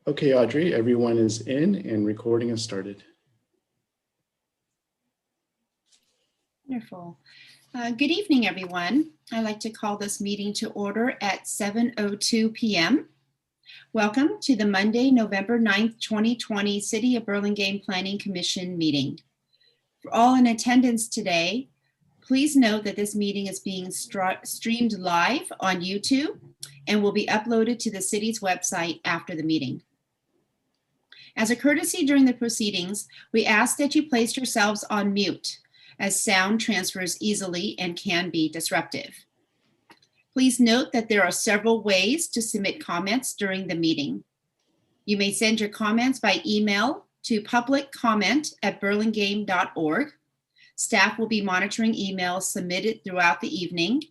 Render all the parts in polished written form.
Okay, Audrey, everyone is in and recording has started. Wonderful. Good evening, everyone. I'd like to call this meeting to order at 7:02 p.m. Welcome to the Monday, November 9th, 2020 City of Burlingame Planning Commission meeting. For all in attendance today, please note that this meeting is being streamed live on YouTube and will be uploaded to the city's website after the meeting. As a courtesy during the proceedings, we ask that you place yourselves on mute, as sound transfers easily and can be disruptive. Please note that there are several ways to submit comments during the meeting. You may send your comments by email to publiccomment@burlingame.org. Staff will be monitoring emails submitted throughout the evening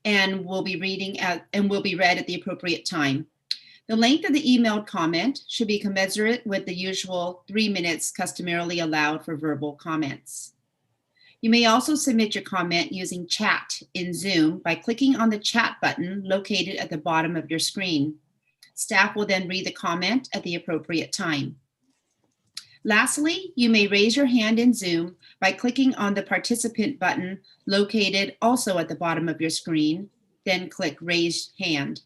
and will be read at the appropriate time. The length of the emailed comment should be commensurate with the usual 3 minutes customarily allowed for verbal comments. You may also submit your comment using chat in Zoom by clicking on the chat button located at the bottom of your screen. Staff will then read the comment at the appropriate time. Lastly, you may raise your hand in Zoom by clicking on the participant button located also at the bottom of your screen, then click Raise Hand.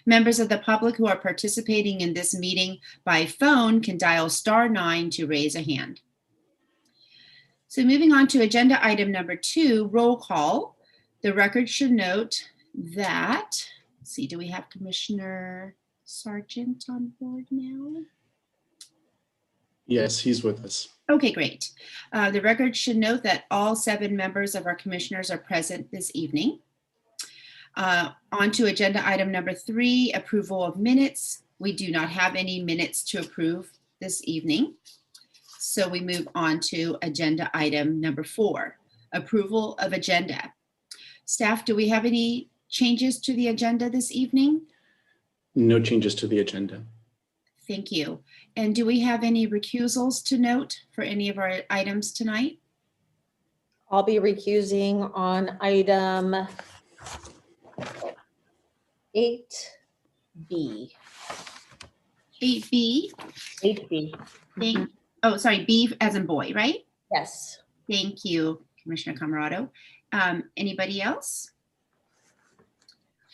Members of the public who are participating in this meeting by phone can dial *9 to raise a hand. So moving on to agenda item number 2, roll call. The record should note that, let's see, do we have Commissioner Sargent on board now? Yes, he's with us. Okay, great. The record should note that all 7 members of our commissioners are present this evening. On to agenda item number 3, approval of minutes. We do not have any minutes to approve this evening. So we move on to agenda item number 4, approval of agenda. Staff, do we have any changes to the agenda this evening? No changes to the agenda. Thank you. And do we have any recusals to note for any of our items tonight? I'll be recusing on item 8B. 8B. 8B. Oh, sorry, B as in boy, right? Yes. Thank you, Commissioner Camarado. Anybody else?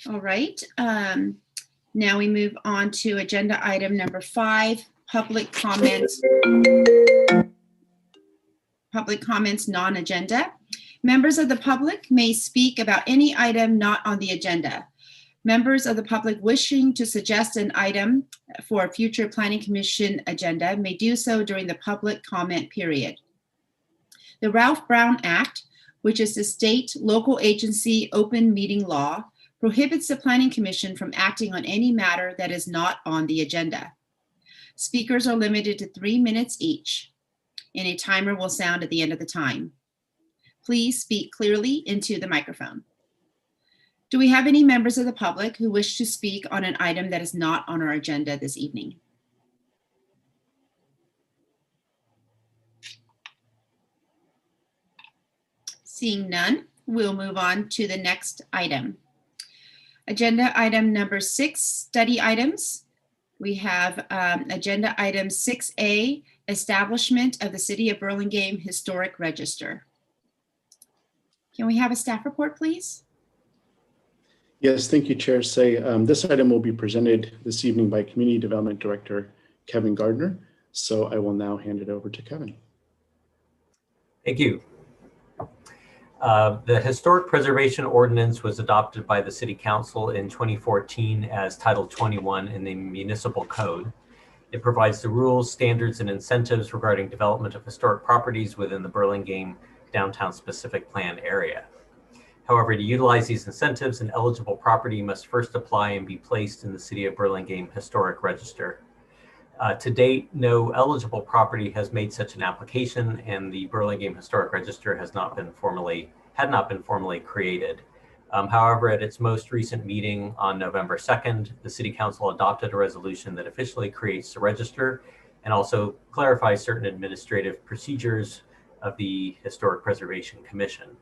All right. Now we move on to agenda item number 5, public comments. Public comments non-agenda. Members of the public may speak about any item not on the agenda. Members of the public wishing to suggest an item for a future Planning Commission agenda may do so during the public comment period. The Ralph Brown Act, which is the state local agency open meeting law, prohibits the Planning Commission from acting on any matter that is not on the agenda. Speakers are limited to 3 minutes each, and a timer will sound at the end of the time. Please speak clearly into the microphone. Do we have any members of the public who wish to speak on an item that is not on our agenda this evening? Seeing none, we'll move on to the next item. Agenda item number 6, study items. We have agenda item 6A, establishment of the City of Burlingame Historic Register. Can we have a staff report, please? Yes, thank you, Chair Say. This item will be presented this evening by Community Development Director Kevin Gardner. So I will now hand it over to Kevin. Thank you. The Historic Preservation Ordinance was adopted by the City Council in 2014 as Title 21 in the Municipal Code. It provides the rules, standards, and incentives regarding development of historic properties within the Burlingame Downtown Specific Plan area. However, to utilize these incentives, an eligible property must first apply and be placed in the City of Burlingame Historic Register. To date, no eligible property has made such an application, and the Burlingame Historic Register had not been formally created. However, at its most recent meeting on November 2nd, the City Council adopted a resolution that officially creates the register and also clarifies certain administrative procedures of the Historic Preservation Commission.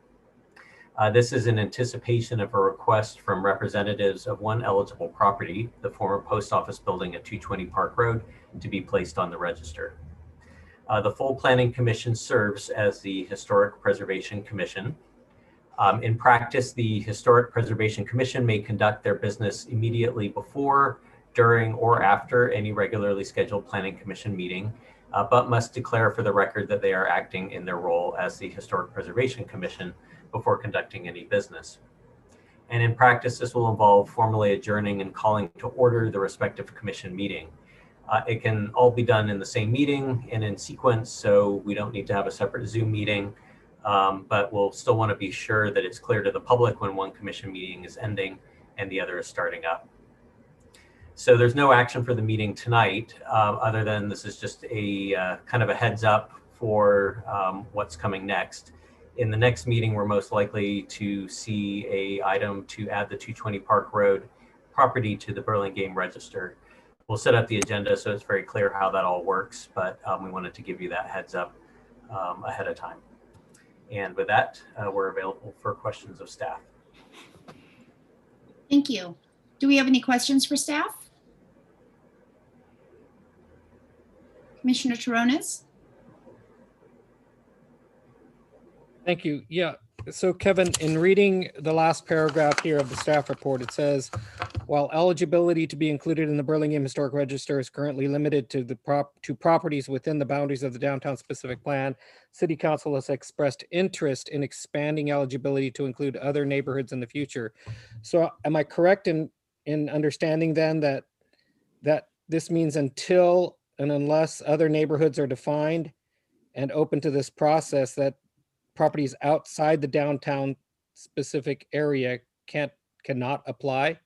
This is in anticipation of a request from representatives of one eligible property, the former post office building at 220 Park Road, to be placed on the register. The full Planning Commission serves as the Historic Preservation Commission. In practice, the Historic Preservation Commission may conduct their business immediately before, during, or after any regularly scheduled Planning Commission meeting, but must declare for the record that they are acting in their role as the Historic Preservation Commission before conducting any business. And in practice, this will involve formally adjourning and calling to order the respective commission meeting. It can all be done in the same meeting and in sequence, so we don't need to have a separate Zoom meeting, but we'll still want to be sure that it's clear to the public when one commission meeting is ending and the other is starting up. So there's no action for the meeting tonight, other than this is just a kind of a heads up for what's coming next. In the next meeting, we're most likely to see a item to add the 220 Park Road property to the Burlingame register. We'll set up the agenda so it's very clear how that all works, but we wanted to give you that heads up ahead of time. And with that, we're available for questions of staff. Thank you. Do we have any questions for staff? Commissioner Taronis? Thank you. Yeah. So Kevin, in reading the last paragraph here of the staff report, it says, while eligibility to be included in the Burlingame Historic Register is currently limited to properties within the boundaries of the downtown specific plan, City Council has expressed interest in expanding eligibility to include other neighborhoods in the future. So am I correct in understanding then that this means until and unless other neighborhoods are defined and open to this process, that properties outside the downtown specific area cannot apply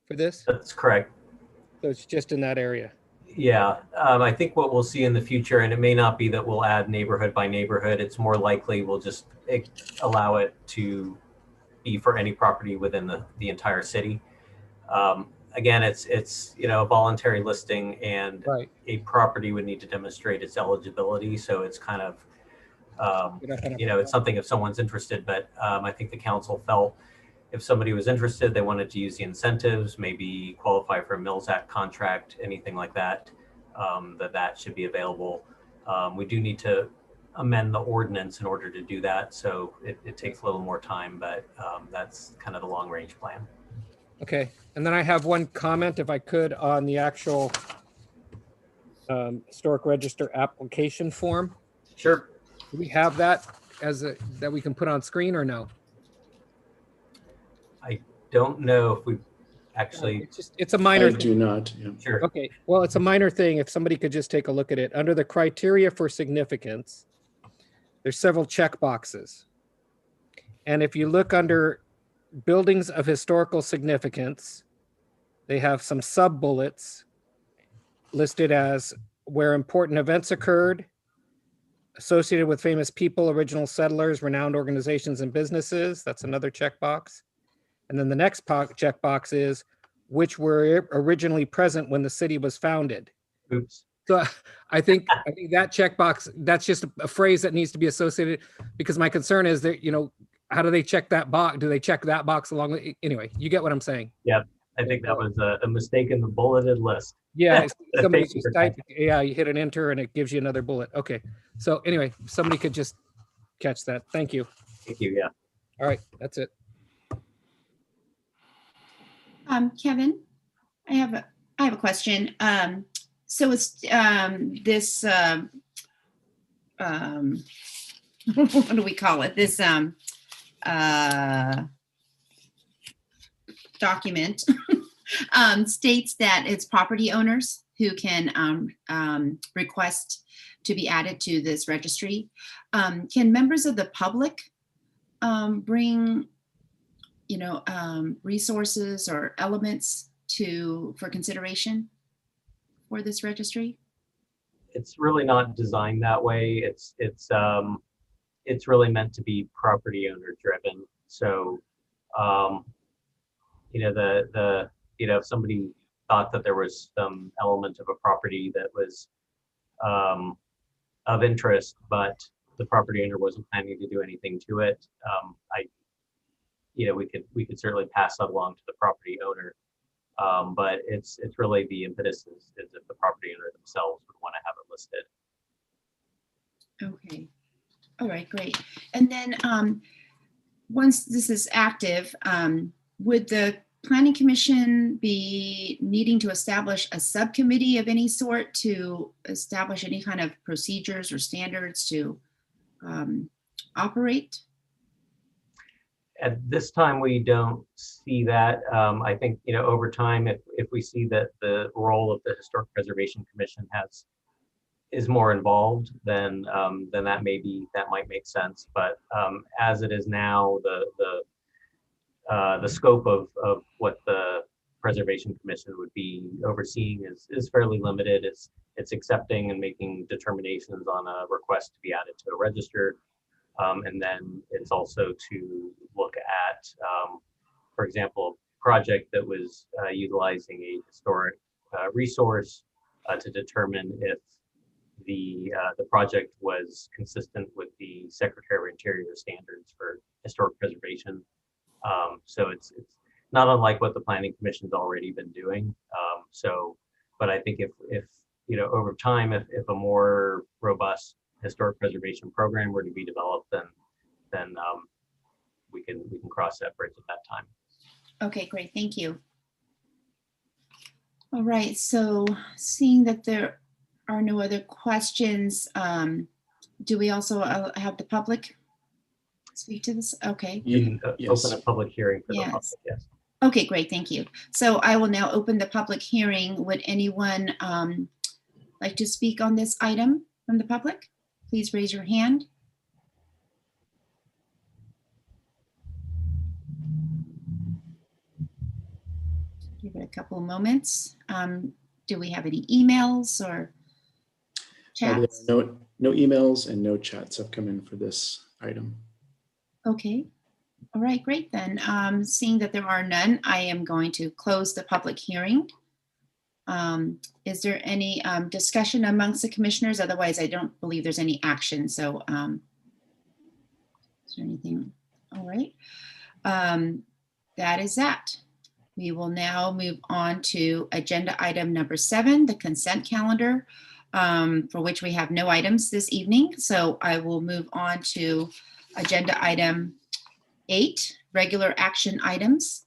for this? That's correct. So it's just in that area. Yeah, I think what we'll see in the future, and it may not be that we'll add neighborhood by neighborhood, it's more likely we'll just allow it to be for any property within the entire city. Again, it's a voluntary listing, and Right. a property would need to demonstrate its eligibility. So it's kind of it's something if someone's interested, but I think the council felt if somebody was interested, they wanted to use the incentives, maybe qualify for a Mills Act contract, anything like that, that should be available. We do need to amend the ordinance in order to do that. So it takes a little more time, but that's kind of the long range plan. Okay. And then I have one comment, if I could, on the actual historic register application form. Sure. Do we have that that we can put on screen or no? I don't know if we actually. It's a minor I thing. do not. Yeah. Sure. Okay, well, it's a minor thing. If somebody could just take a look at it. Under the criteria for significance, there's several check boxes. And if you look under buildings of historical significance, they have some sub bullets listed as where important events occurred, associated with famous people, original settlers, renowned organizations and businesses. That's another checkbox. And then the next checkbox is which were originally present when the city was founded. Oops. So I think that checkbox, that's just a phrase that needs to be associated, because my concern is that, how do they check that box? Do they check that box along? Anyway, you get what I'm saying. Yeah, I think that was a mistake in the bulleted list. Yeah, somebody just type, you hit an enter and it gives you another bullet. Okay. So anyway, somebody could just catch that. Thank you. Thank you. Yeah. All right, that's it. Kevin, I have a question. So it's this what do we call it? This document states that it's property owners who can request to be added to this registry. Can members of the public bring resources or elements for consideration for this registry? It's really not designed that way. It's really meant to be property owner driven. So, if somebody thought that there was some element of a property that was of interest, but the property owner wasn't planning to do anything to it, we could certainly pass that along to the property owner. But it's really the impetus is if the property owner themselves would want to have it listed. Okay. All right, great. And then once this is active, would the Planning Commission be needing to establish a subcommittee of any sort to establish any kind of procedures or standards to operate? At this time, we don't see that. I think, over time, if we see that the role of the Historic Preservation Commission is more involved, then that might make sense. But as it is now, the scope of what the Preservation Commission would be overseeing is fairly limited. It's accepting and making determinations on a request to be added to a register. And then it's also to look at, for example, a project that was utilizing a historic resource to determine if the project was consistent with the Secretary of Interior standards for historic preservation. So it's not unlike what the Planning Commission's already been doing. But I think if over time, if a more robust historic preservation program were to be developed, then we can cross that bridge at that time. Okay, great. Thank you. All right. So seeing that there are no other questions, do we also have the public speak to this? Okay. You can Yes. open a public hearing for the Yes. public, yes. Okay, great. Thank you. So I will now open the public hearing. Would anyone like to speak on this item from the public? Please raise your hand. Give it a couple of moments. Do we have any emails or There chats? are no emails and no chats have come in for this item. Okay. All right, great then. Seeing that there are none, I am going to close the public hearing. Is there any discussion amongst the commissioners? Otherwise, I don't believe there's any action. So is there anything? All right. That is that. We will now move on to agenda item number 7, the consent calendar, for which we have no items this evening. So I will move on to agenda item 8, regular action items.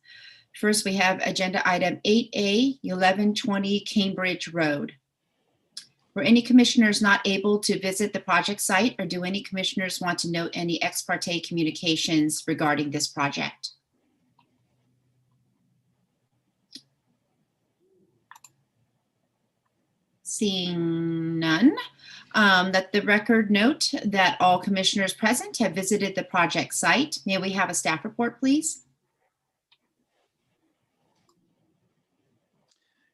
First, we have agenda item 8A, 1120 Cambridge Road. Were any commissioners not able to visit the project site, or do any commissioners want to note any ex parte communications regarding this project? Seeing none, let the record note that all commissioners present have visited the project site. May we have a staff report, please?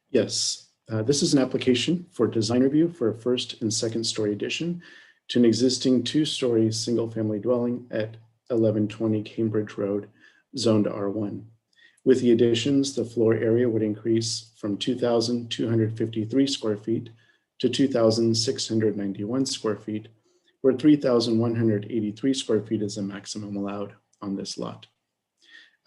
Yes, this is an application for design review for a first and second story addition to an existing 2-story single-family dwelling at 1120 Cambridge Road, zoned R1. With the additions, the floor area would increase from 2,253 square feet to 2,691 square feet, where 3,183 square feet is the maximum allowed on this lot.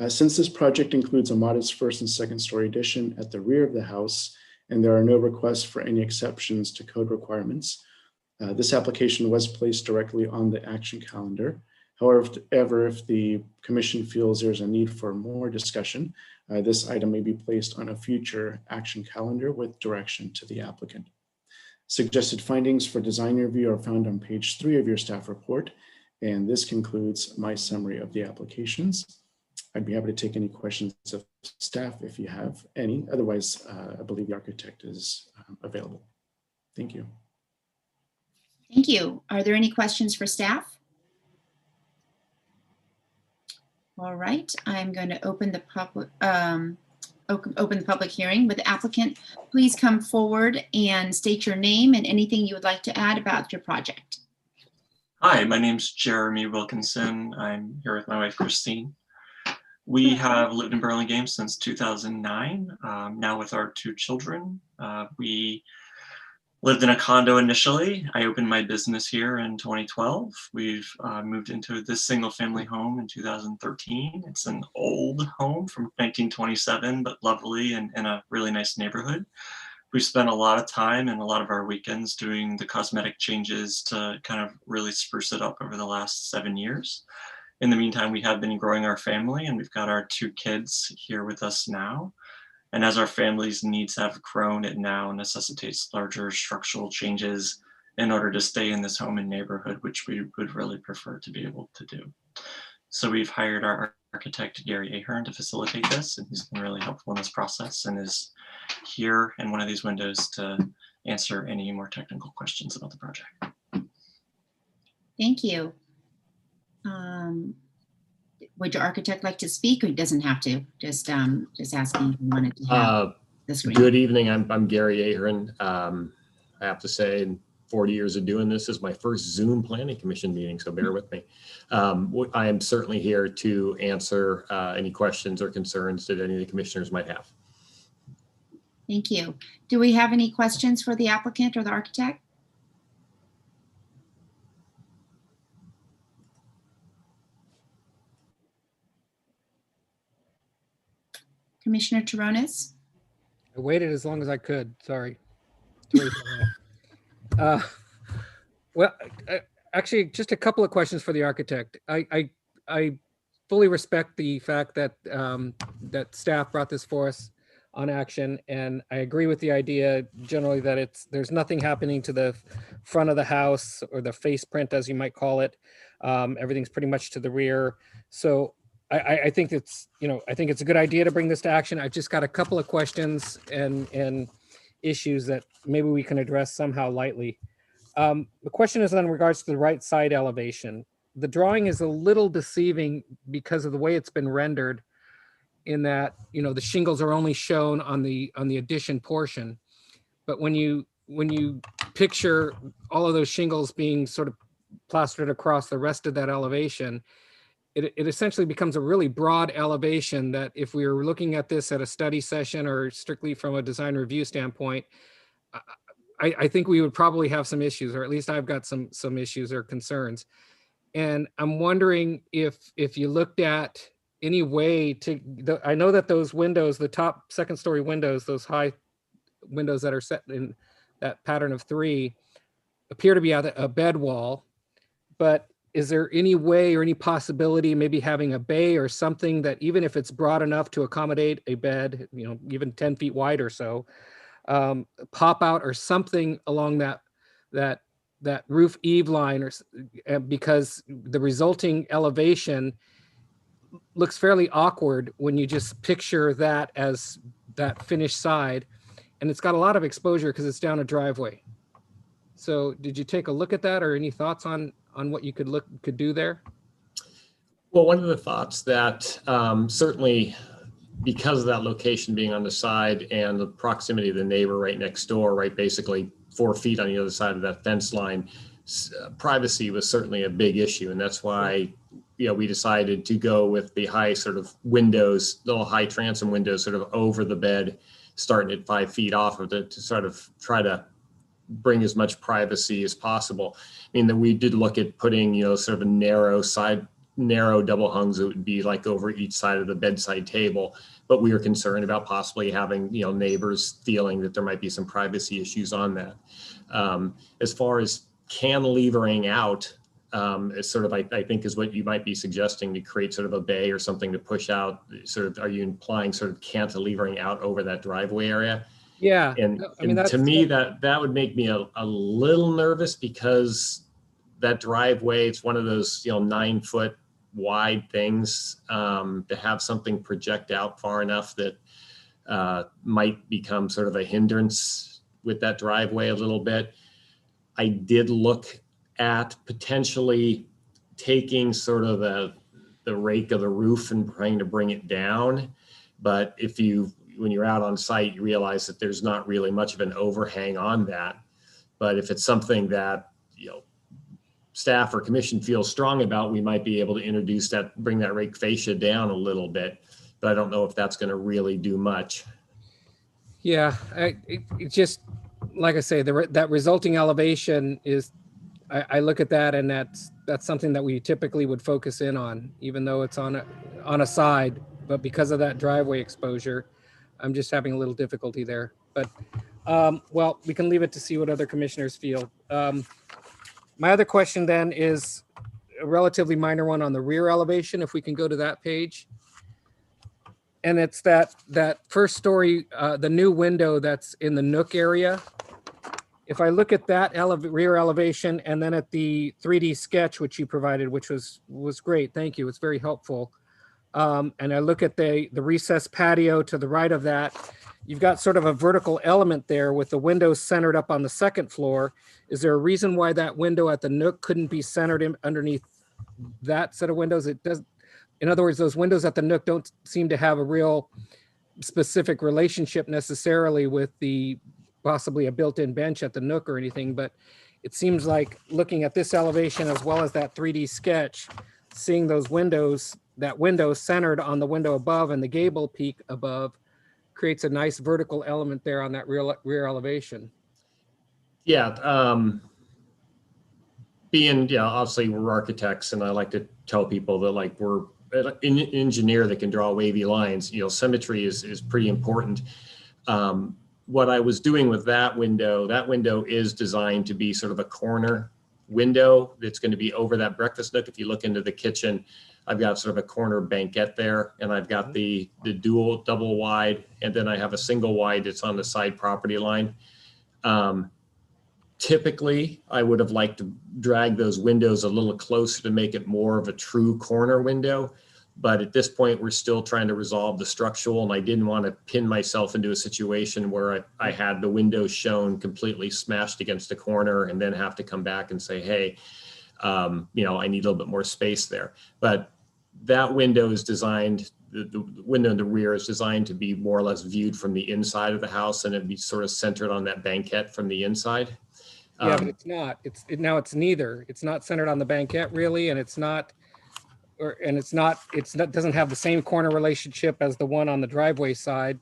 Since this project includes a modest first and second story addition at the rear of the house, and there are no requests for any exceptions to code requirements, this application was placed directly on the action calendar. However, if the commission feels there's a need for more discussion, this item may be placed on a future action calendar with direction to the applicant. Suggested findings for design review are found on page 3 of your staff report, and this concludes my summary of the applications. I'd be happy to take any questions of staff if you have any. Otherwise, I believe the architect is available. Thank you. Thank you. Are there any questions for staff? All right, I'm going to open the public hearing. With the applicant, please come forward and state your name and anything you would like to add about your project. Hi, my name's Jeremy Wilkinson. I'm here with my wife, Christine. We have lived in Burlingame since 2009, now with our 2 children. We Lived in a condo initially. I opened my business here in 2012. We've moved into this single family home in 2013. It's an old home from 1927, but lovely and in a really nice neighborhood. We spent a lot of time and a lot of our weekends doing the cosmetic changes to kind of really spruce it up over the last 7 years. In the meantime, we have been growing our family, and we've got our 2 kids here with us now. And as our family's needs have grown, it now necessitates larger structural changes in order to stay in this home and neighborhood, which we would really prefer to be able to do. So we've hired our architect, Gary Ahern, to facilitate this, and he's been really helpful in this process and is here in one of these windows to answer any more technical questions about the project. Thank you. Would your architect like to speak, or he doesn't have to? Just asking if you wanted to have the screen. Good evening. I'm Gary Ahern. I have to say, in 40 years of doing this is my first Zoom Planning Commission meeting, so bear with me. I am certainly here to answer any questions or concerns that any of the commissioners might have. Thank you. Do we have any questions for the applicant or the architect? Commissioner Taronis? I waited as long as I could. Sorry. Well, actually, just a couple of questions for the architect. I fully respect the fact that that staff brought this for us on action, and I agree with the idea generally that there's nothing happening to the front of the house or the face print, as you might call it. Everything's pretty much to the rear. So I think it's a good idea to bring this to action. I've just got a couple of questions and issues that maybe we can address somehow lightly. The question is in regards to the right side elevation. The drawing is a little deceiving because of the way it's been rendered, in that, the shingles are only shown on the addition portion. But when you picture all of those shingles being sort of plastered across the rest of that elevation, it essentially becomes a really broad elevation that if we were looking at this at a study session or strictly from a design review standpoint, I think we would probably have some issues, or at least I've got some issues or concerns. And I'm wondering if you looked at any way to, I know that those windows, the top second story windows, those high windows that are set in that pattern of 3 appear to be at a bed wall, but is there any way or any possibility maybe having a bay or something that, even if it's broad enough to accommodate a bed, even 10 feet wide or so, pop out or something along that roof eave line, or because the resulting elevation looks fairly awkward when you just picture that as that finished side, and it's got a lot of exposure because it's down a driveway. So did you take a look at that, or any thoughts on what you could do there? Well, one of the thoughts that certainly, because of that location being on the side and the proximity of the neighbor right next door, right, basically 4 feet on the other side of that fence line, privacy was certainly a big issue. And that's why, we decided to go with the high sort of windows, little high transom windows sort of over the bed, starting at 5 feet off of it, to sort of try to bring as much privacy as possible. I mean, that we did look at putting, sort of a narrow double hungs that would be like over each side of the bedside table, but we were concerned about possibly having, neighbors feeling that there might be some privacy issues on that. As far as cantilevering out, it's sort of, I think, is what you might be suggesting, to create sort of a bay or something to push out. Sort of, are you implying sort of cantilevering out over that driveway area? Yeah. And to me, that would make me a little nervous, because that driveway, it's one of those 9 foot wide things, to have something project out far enough that might become sort of a hindrance with that driveway a little bit. I did look at potentially taking sort of the rake of the roof and trying to bring it down. But when you're out on site, you realize that there's not really much of an overhang on that. But if it's something that, staff or commission feels strong about, we might be able to bring that rake fascia down a little bit. But I don't know if that's going to really do much. Yeah, it just, like I say, that resulting elevation is, I look at that and that's something that we typically would focus in on, even though it's on a side, but because of that driveway exposure, I'm just having a little difficulty there. But well, we can leave it to see what other commissioners feel. My other question then is a relatively minor one on the rear elevation, if we can go to that page. And it's that first story, the new window that's in the nook area. If I look at that rear elevation and then at the 3D sketch, which you provided, which was great, thank you, it's very helpful. And I look at the recessed patio to the right of that, you've got sort of a vertical element there with the windows centered up on the second floor. Is there a reason why that window at the nook couldn't be centered underneath that set of windows? It does. In other words, those windows at the nook don't seem to have a real specific relationship necessarily with possibly a built-in bench at the nook or anything, but it seems like looking at this elevation as well as that 3D sketch, seeing those windows, that window centered on the window above and the gable peak above creates a nice vertical element there on that rear elevation. Yeah. Obviously we're architects, and I like to tell people that like we're an engineer that can draw wavy lines. Symmetry is pretty important. What I was doing with that window is designed to be sort of a corner window that's going to be over that breakfast nook. If you look into the kitchen, I've got sort of a corner banquette there, and I've got the double wide, and then I have a single wide that's on the side property line. Typically, I would have liked to drag those windows a little closer to make it more of a true corner window. But at this point, we're still trying to resolve the structural, and I didn't want to pin myself into a situation where I had the windows shown completely smashed against the corner and then have to come back and say, hey, I need a little bit more space there. But that window is designed, the window in the rear is designed to be more or less viewed from the inside of the house, and it'd be sort of centered on that banquette from the inside. Yeah, but it's not. It's neither. It's not centered on the banquette really, and it doesn't have the same corner relationship as the one on the driveway side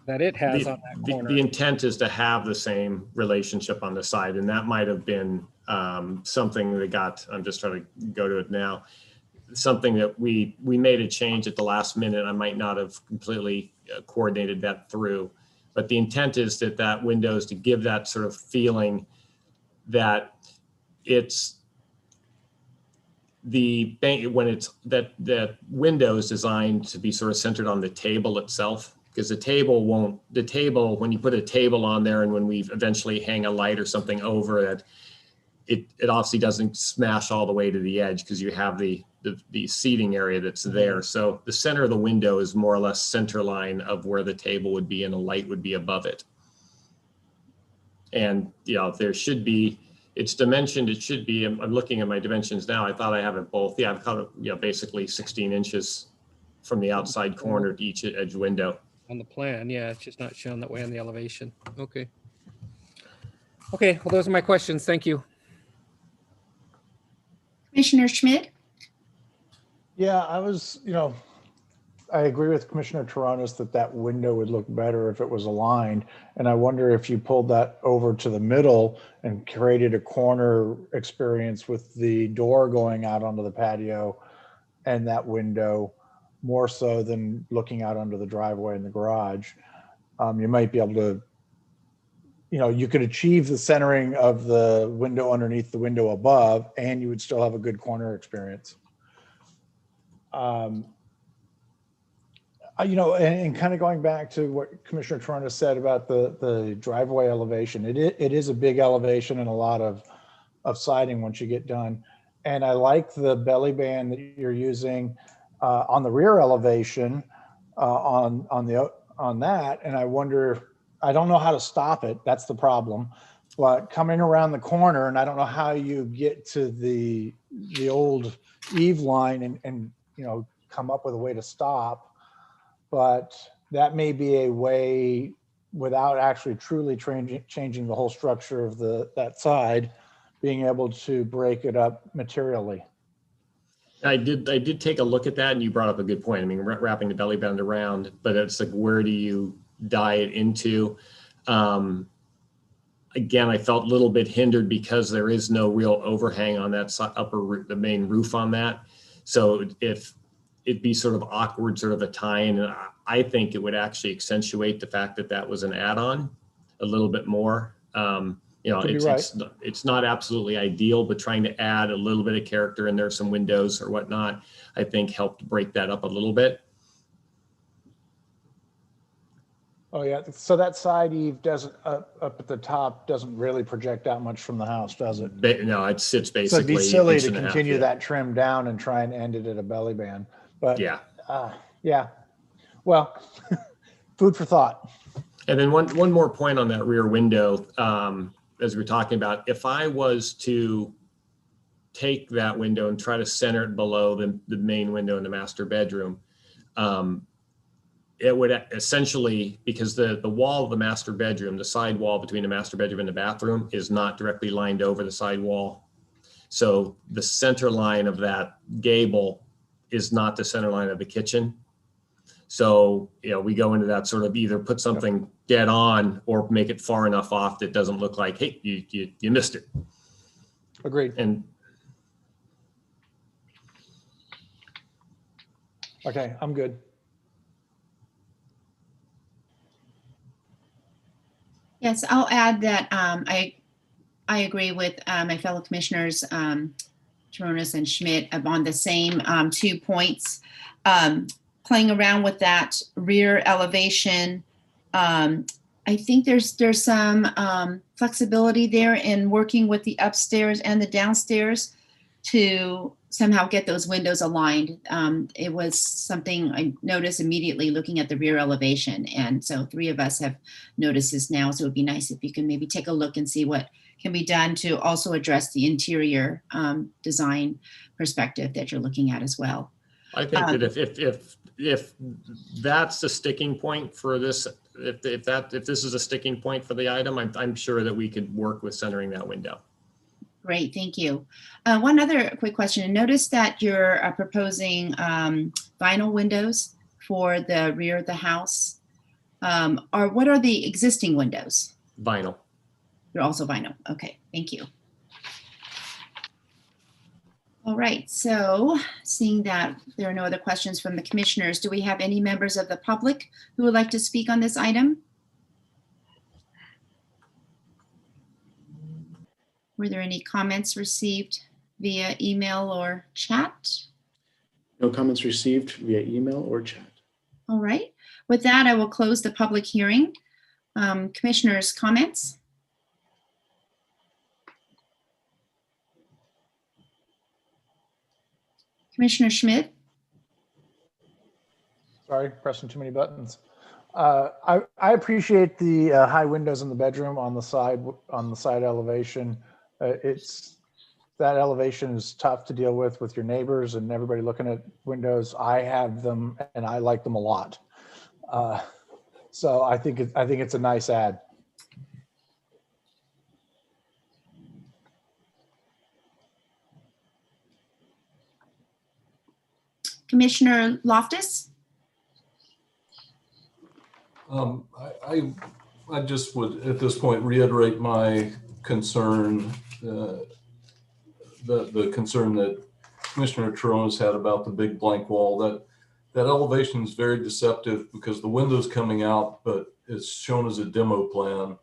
that it has on that corner. The intent is to have the same relationship on the side, and that might have been something that got, I'm just trying to go to it now, something that we made a change at the last minute. I might not have completely coordinated that through, but the intent is that window is to give that sort of feeling that it's that window is designed to be sort of centered on the table itself, because the table, when you put a table on there and when we eventually hang a light or something over it, it obviously doesn't smash all the way to the edge because you have the seating area that's there. So the center of the window is more or less center line of where the table would be and a light would be above it. And, there should be, it's dimensioned, it should be, I'm looking at my dimensions now. I thought I have it both. Yeah, I've got it, basically 16 inches from the outside corner to each edge window. On the plan, yeah, it's just not shown that way on the elevation. Okay. Okay, well, those are my questions. Thank you. Commissioner Schmidt? Yeah, I agree with Commissioner Taranis that window would look better if it was aligned. And I wonder if you pulled that over to the middle and created a corner experience with the door going out onto the patio and that window more so than looking out onto the driveway and the garage. You might be able to, you could achieve the centering of the window underneath the window above, and you would still have a good corner experience. And kind of going back to what Commissioner Taranis said about the driveway elevation, it is a big elevation and a lot of siding once you get done. And I like the belly band that you're using on the rear elevation on that. And I wonder, I don't know how to stop it. That's the problem. But coming around the corner, and I don't know how you get to the old eave line and come up with a way to stop. But that may be a way, without actually truly changing the whole structure of that side, being able to break it up materially. I did take a look at that, and you brought up a good point. I mean, wrapping the belly band around, but it's like, where do you die it into? again, I felt a little bit hindered because there is no real overhang on that the main roof on that. So if it'd be sort of awkward, sort of a tie-in, and I think it would actually accentuate the fact that that was an add-on a little bit more. You know, Could be right. it's not absolutely ideal, but trying to add a little bit of character in there, some windows or whatnot, I think helped break that up a little bit. Oh, yeah. So that side eave doesn't, up at the top, doesn't really project out much from the house, does it? No, it sits So it'd basically be silly inch to and a half, continue yeah. that trim down and try and end it at a belly band. But Yeah. yeah. Well, food for thought. And then one more point on that rear window, as we're talking about, if I was to take that window and try to center it below the main window in the master bedroom, it would essentially, because the wall of the master bedroom, the side wall between the master bedroom and the bathroom is not directly lined over the side wall. So the center line of that gable is not the center line of the kitchen. So, you know, we go into that sort of either put something dead on or make it far enough off that doesn't look like, hey, you missed it. Agreed. And Okay, I'm good. Yes, I'll add that I agree with my fellow commissioners, Toronis and Schmidt, on the same 2 points. Playing around with that rear elevation, I think there's some flexibility there in working with the upstairs and the downstairs to somehow get those windows aligned. It was something I noticed immediately looking at the rear elevation. And so 3 of us have noticed this now. So it'd be nice if you can maybe take a look and see what can be done to also address the interior design perspective that you're looking at as well. I think that if that's the sticking point for this, if this is a sticking point for the item, I'm sure that we could work with centering that window. Great, thank you. One other quick question. Notice that you're proposing vinyl windows for the rear of the house. What are the existing windows? Vinyl. They're also vinyl. Okay, thank you. All right, so seeing that there are no other questions from the commissioners, do we have any members of the public who would like to speak on this item? Were there any comments received via email or chat? No comments received via email or chat. All right, with that, I will close the public hearing. Commissioners, comments? Commissioner Schmidt? Sorry, pressing too many buttons. I appreciate the high windows in the bedroom on the side elevation. That elevation is tough to deal with your neighbors and everybody looking at windows. I have them and I like them a lot. So I think it's a nice add. Commissioner Loftus? I just would at this point reiterate my concern, the concern that Commissioner Toronis had about the big blank wall. That elevation is very deceptive because the window's coming out, but it's shown as a demo plan.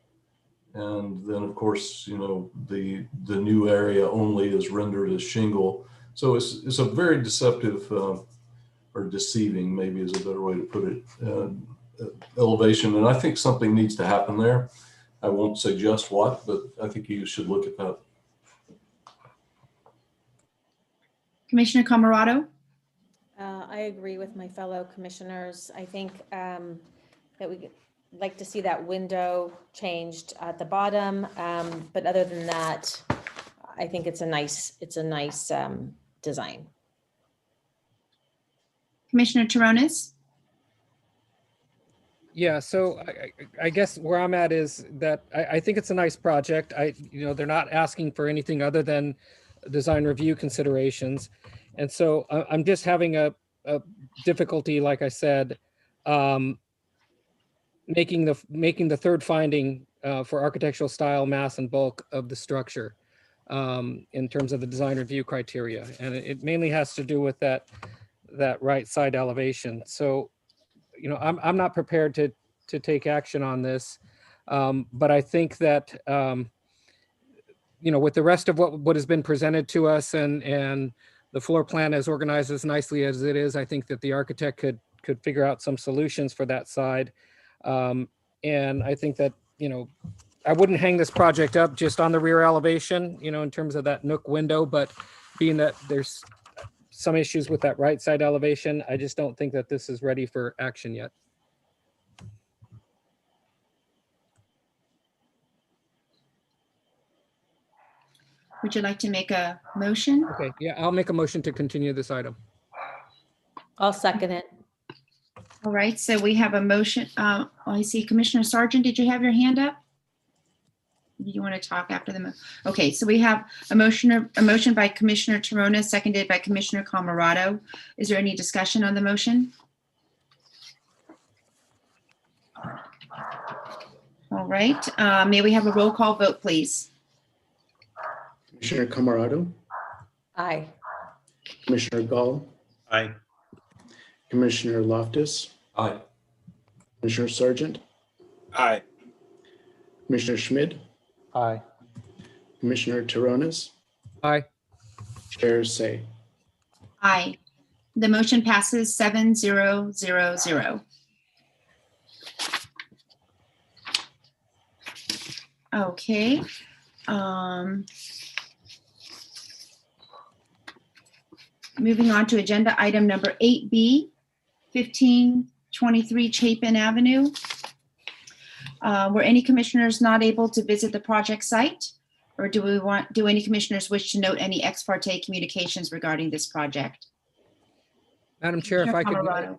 And then of course, you know, the new area only is rendered as shingle. So it's a very deceptive or deceiving, maybe is a better way to put it, elevation. And I think something needs to happen there. I won't suggest what, but I think you should look at that. Commissioner Camerado? I agree with my fellow commissioners. I think that we'd like to see that window changed at the bottom. But other than that, I think it's a nice design. Commissioner Toronis? Yeah, so I guess where I'm at is that I think it's a nice project. They're not asking for anything other than design review considerations. And so I'm just having a difficulty, like I said, making the third finding for architectural style, mass, and bulk of the structure in terms of the design review criteria. And it mainly has to do with that right side elevation. So, you know, I'm not prepared to take action on this, but I think that, you know, with the rest of what has been presented to us and the floor plan as organized as nicely as it is, I think that the architect could figure out some solutions for that side. And I think that, you know, I wouldn't hang this project up just on the rear elevation, you know, in terms of that nook window, but being that there's some issues with that right side elevation, I just don't think that this is ready for action yet. Would you like to make a motion? Okay, yeah, I'll make a motion to continue this item. I'll second it. All right, so we have a motion. I see Commissioner Sargent, did you have your hand up? Do you want to talk after the? Okay, so we have a motion by Commissioner Torona, seconded by Commissioner Camerado. Is there any discussion on the motion? All right, may we have a roll call vote, please? Commissioner Camerado, Aye. Commissioner Gall, Aye. Commissioner Loftus, Aye. Commissioner Sargent, Aye. Commissioner Schmid, Aye. Commissioner Toronas, Aye. Chair Say. Aye. The motion passes 7-0-0-0. Okay. Moving on to agenda item number 8B, 1523 Chapin Avenue. Were any commissioners not able to visit the project site? Or do any commissioners wish to note any ex parte communications regarding this project? Madam Chair, if I could. Camerado.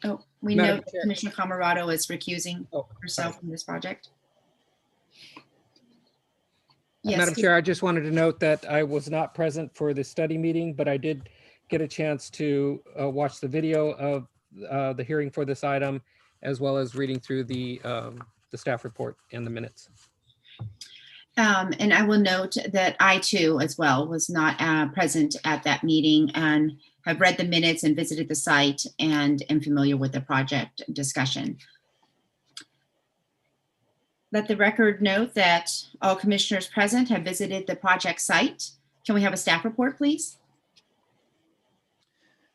Oh, we Madam know Chair. Commissioner Camerado is recusing herself sorry. from this project. Madam Yes, Chair, I just wanted to note that I was not present for the study meeting, but I did get a chance to watch the video of the hearing for this item, as well as reading through the staff report and the minutes. and I will note that I too, as well, was not present at that meeting and have read the minutes and visited the site and am familiar with the project discussion. Let the record note that all commissioners present have visited the project site. Can we have a staff report, please?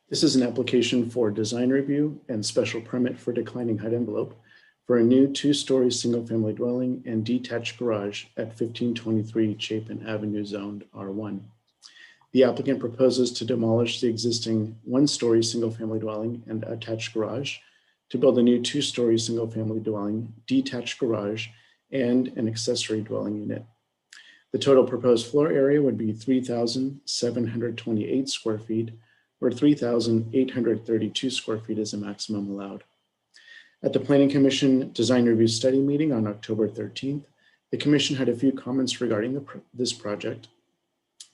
This is an application for design review and special permit for declining height envelope for a new 2-story single-family dwelling and detached garage at 1523 Chapin Avenue, zoned R1. The applicant proposes to demolish the existing 1-story single-family dwelling and attached garage to build a new 2-story single-family dwelling, detached garage, and an accessory dwelling unit. The total proposed floor area would be 3,728 square feet, where 3,832 square feet is the maximum allowed. At the Planning Commission Design Review Study meeting on October 13th, the Commission had a few comments regarding this project.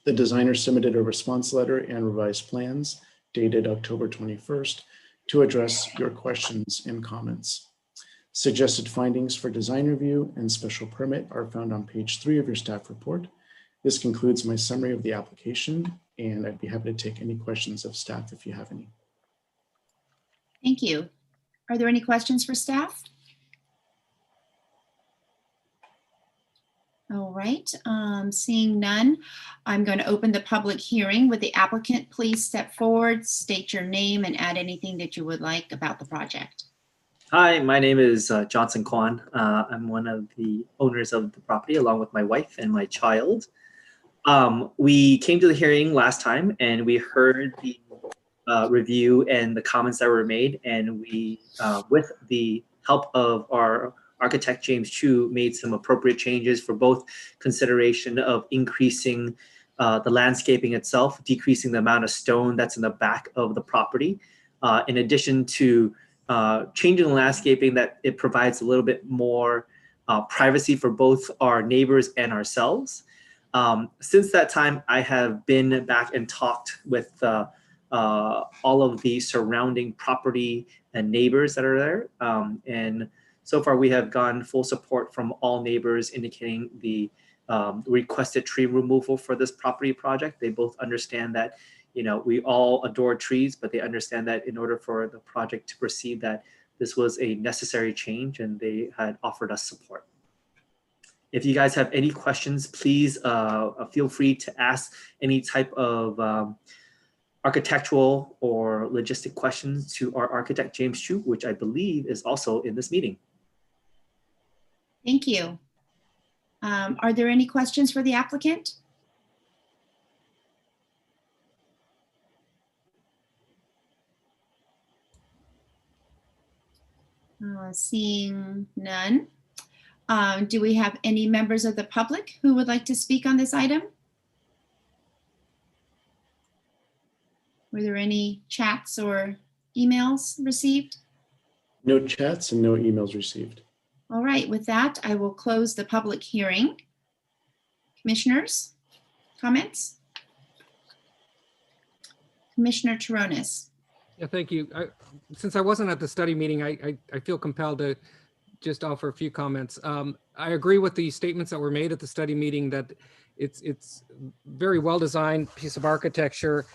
The designer submitted a response letter and revised plans dated October 21st to address your questions and comments. Suggested findings for design review and special permit are found on page 3 of your staff report. This concludes my summary of the application, and I'd be happy to take any questions of staff if you have any. Thank you. Are there any questions for staff? All right, seeing none, I'm going to open the public hearing. Would the applicant please step forward, state your name, and add anything that you would like about the project? Hi, my name is Johnson Kwan. I'm one of the owners of the property along with my wife and my child. We came to the hearing last time and we heard the review and the comments that were made, and we, with the help of our architect James Chu, made some appropriate changes for both consideration of increasing the landscaping itself, decreasing the amount of stone that's in the back of the property, in addition to changing the landscaping that it provides a little bit more privacy for both our neighbors and ourselves. Since that time, I have been back and talked with all of the surrounding property and neighbors that are there. And So far, we have gotten full support from all neighbors indicating the requested tree removal for this property project. They both understand that, you know, we all adore trees, but they understand that in order for the project to proceed, that this was a necessary change, and they had offered us support. If you guys have any questions, please feel free to ask any type of architectural or logistic questions to our architect, James Chu, which I believe is also in this meeting. Thank you. Are there any questions for the applicant? Seeing none. Do we have any members of the public who would like to speak on this item? Were there any chats or emails received? No chats and no emails received. All right, with that, I will close the public hearing. Commissioners, comments? Commissioner Taronis. Yeah, thank you. Since I wasn't at the study meeting, I feel compelled to just offer a few comments. I agree with the statements that were made at the study meeting that it's very well designed piece of architecture,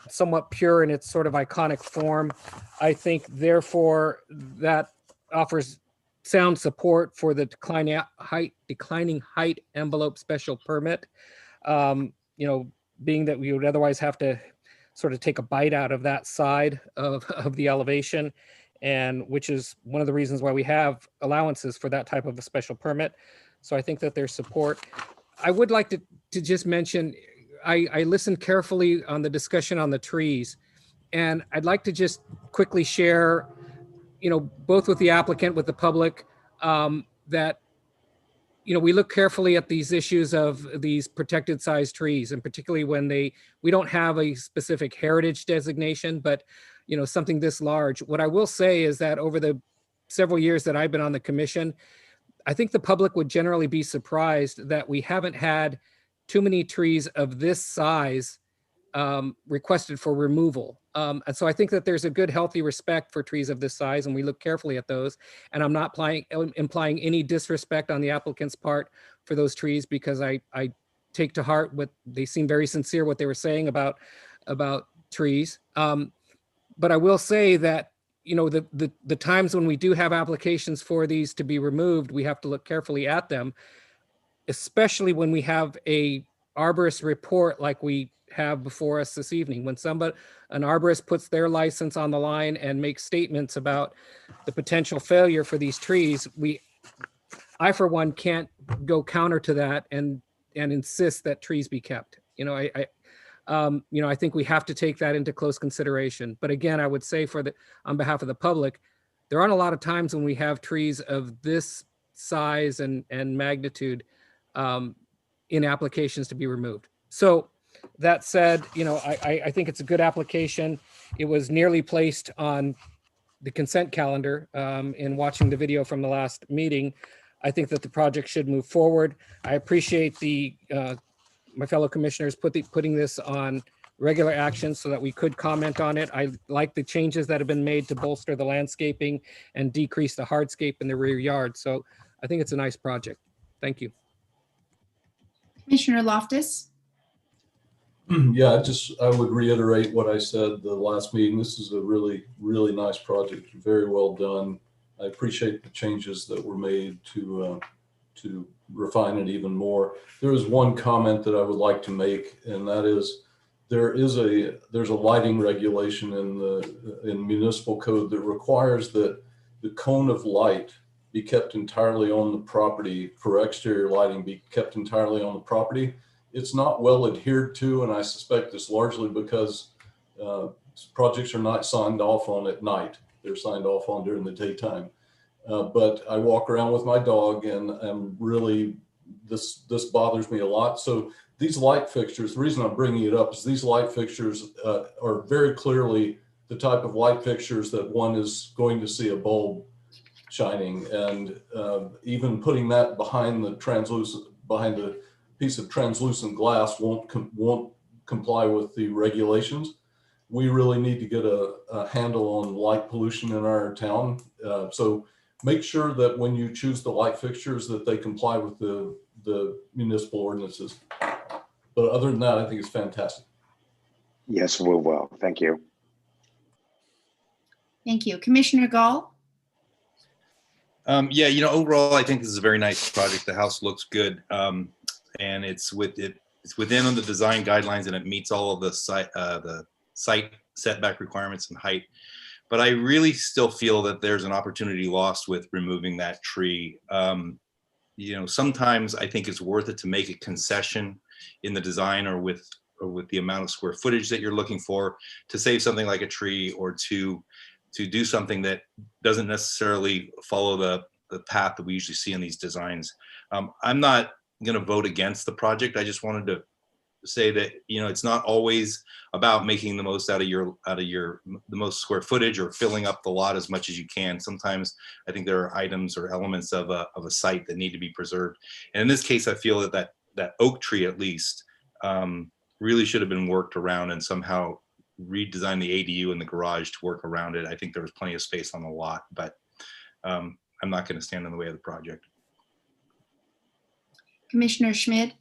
somewhat pure in its sort of iconic form. I think therefore that offers sound support for the declining height envelope special permit. You know, being that we would otherwise have to sort of take a bite out of that side of the elevation, and which is one of the reasons why we have allowances for that type of a special permit. So I think that there's support. I would like to just mention, I listened carefully on the discussion on the trees, and I'd like to just quickly share, you know, both with the applicant, with the public, that, you know, we look carefully at these issues of these protected size trees, and particularly when we don't have a specific heritage designation, but, you know, something this large. What I will say is that over the several years that I've been on the commission, I think the public would generally be surprised that we haven't had too many trees of this size requested for removal. And so I think that there's a good, healthy respect for trees of this size, and we look carefully at those. And I'm not implying any disrespect on the applicant's part for those trees, because I take to heart what they seem very sincere what they were saying about trees. But I will say that, you know, the times when we do have applications for these to be removed, we have to look carefully at them, especially when we have a arborist report like we have before us this evening. When an arborist puts their license on the line and makes statements about the potential failure for these trees, I for one can't go counter to that and insist that trees be kept. You know, I think we have to take that into close consideration. But again, I would say on behalf of the public, there aren't a lot of times when we have trees of this size and magnitude in applications to be removed. So that said, you know, I think it's a good application. It was nearly placed on the consent calendar in watching the video from the last meeting. I think that the project should move forward. I appreciate my fellow commissioners putting this on regular action so that we could comment on it. I like the changes that have been made to bolster the landscaping and decrease the hardscape in the rear yard. So I think it's a nice project. Thank you. Commissioner Loftus. Yeah, I would reiterate what I said the last meeting. This is a really, really nice project, very well done. I appreciate the changes that were made to refine it even more. There is one comment that I would like to make, and that is there's a lighting regulation in municipal code that requires that the cone of light be kept entirely on the property, for exterior lighting be kept entirely on the property. It's not well adhered to, and I suspect it's largely because projects are not signed off on at night. They're signed off on during the daytime. But I walk around with my dog, and I'm really, this bothers me a lot. So these light fixtures, the reason I'm bringing it up is these light fixtures are very clearly the type of light fixtures that one is going to see a bulb shining, and even putting that behind the piece of translucent glass won't comply with the regulations. We really need to get a handle on light pollution in our town. So make sure that when you choose the light fixtures that they comply with the municipal ordinances. But other than that, I think it's fantastic. Yes, we will. Thank you. Thank you. Commissioner Gall? Yeah, overall, I think this is a very nice project. The house looks good, and it's within the design guidelines, and it meets all of the site setback requirements and height. But I really still feel that there's an opportunity lost with removing that tree. Sometimes I think it's worth it to make a concession in the design or with the amount of square footage that you're looking for to save something like a tree, or to do something that doesn't necessarily follow the path that we usually see in these designs. I'm not going to vote against the project. I just wanted to say that it's not always about making the most out of the most square footage or filling up the lot as much as you can. Sometimes I think there are items or elements of a site that need to be preserved. And in this case, I feel that oak tree at least really should have been worked around and somehow redesign the ADU in the garage to work around it. I think there was plenty of space on the lot, but I'm not going to stand in the way of the project. Commissioner Schmidt?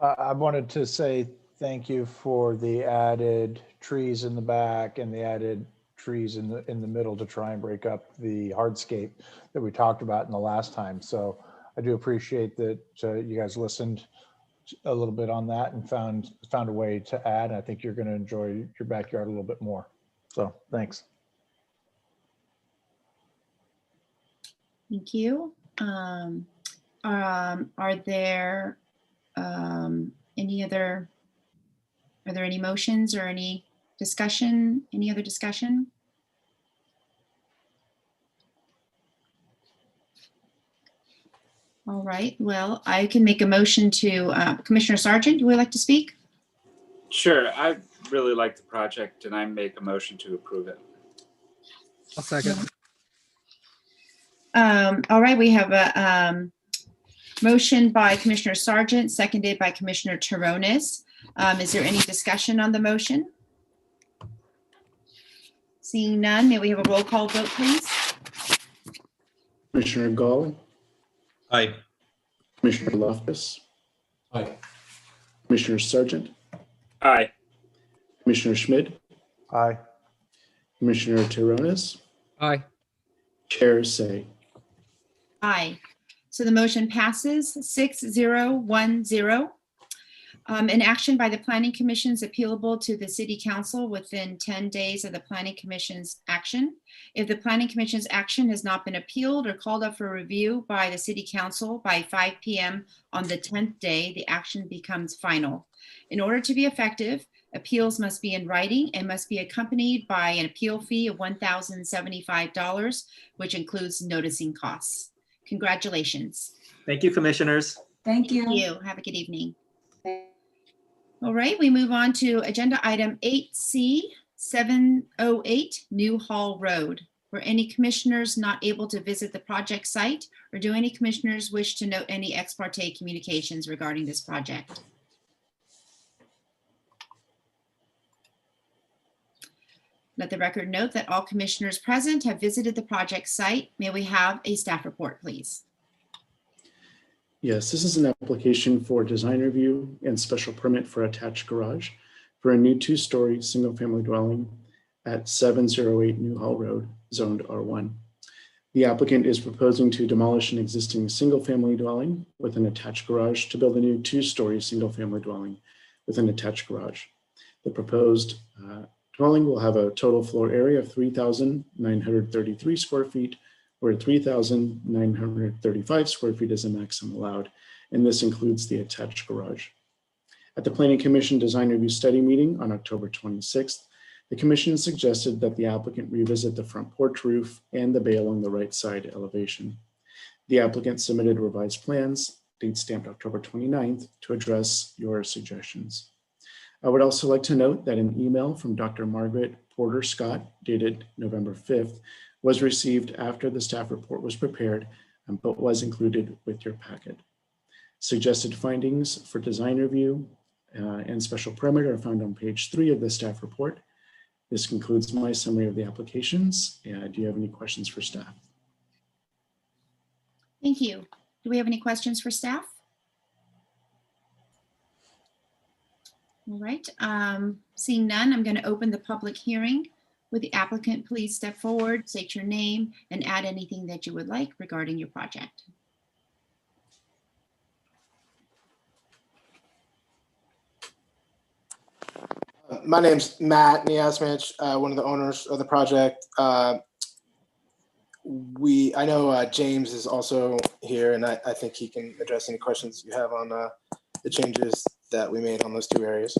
I wanted to say thank you for the added trees in the back and the added trees in the middle to try and break up the hardscape that we talked about in the last time. So I do appreciate that you guys listened a little bit on that and found a way to add. I think you're going to enjoy your backyard a little bit more. So thanks. Thank you. Are there any motions or any discussion? Any other discussion? All right, well, I can make a motion to, Commissioner Sargent, would you like to speak? Sure, I really like the project and I make a motion to approve it. I'll second. All right, we have a motion by Commissioner Sargent, seconded by Commissioner Terrones. Is there any discussion on the motion? Seeing none, may we have a roll call vote, please? Commissioner Gall, Aye. Commissioner Loftus, Aye. Commissioner Sargent, Aye. Commissioner Schmidt, Aye. Commissioner Terrones, Aye. Chair Say. Aye. So the motion passes 6-0-1-0. An action by the Planning Commission is appealable to the City Council within 10 days of the Planning Commission's action. If the Planning Commission's action has not been appealed or called up for review by the City Council by 5 p.m. on the 10th day, the action becomes final. In order to be effective, appeals must be in writing and must be accompanied by an appeal fee of $1,075, which includes noticing costs. Congratulations. Thank you, commissioners. Thank you. Have a good evening. All right, we move on to agenda item 8C, 708 New Hall Road. Were any commissioners not able to visit the project site, or do any commissioners wish to note any ex parte communications regarding this project? Let the record note that all commissioners present have visited the project site. May we have a staff report, please? Yes, this is an application for design review and special permit for attached garage for a new 2-story single-family dwelling at 708 New Hall Road, zoned R1. The applicant is proposing to demolish an existing single-family dwelling with an attached garage to build a new 2-story single-family dwelling with an attached garage. The proposed dwelling will have a total floor area of 3,933 square feet, where 3,935 square feet is the maximum allowed, and this includes the attached garage. At the Planning Commission Design Review Study meeting on October 26th, the Commission suggested that the applicant revisit the front porch roof and the bay along the right side elevation. The applicant submitted revised plans, date stamped October 29th, to address your suggestions. I would also like to note that an email from Dr. Margaret Porter Scott, dated November 5th, was received after the staff report was prepared, but was included with your packet. Suggested findings for design review and special permit are found on page 3 of the staff report. This concludes my summary of the applications. Do you have any questions for staff? Thank you. Do we have any questions for staff? All right, seeing none, I'm going to open the public hearing. Would the applicant please step forward, state your name, and add anything that you would like regarding your project? My name's Matt Niasmich, one of the owners of the project. I know James is also here, and I think he can address any questions you have on the changes that we made on those two areas.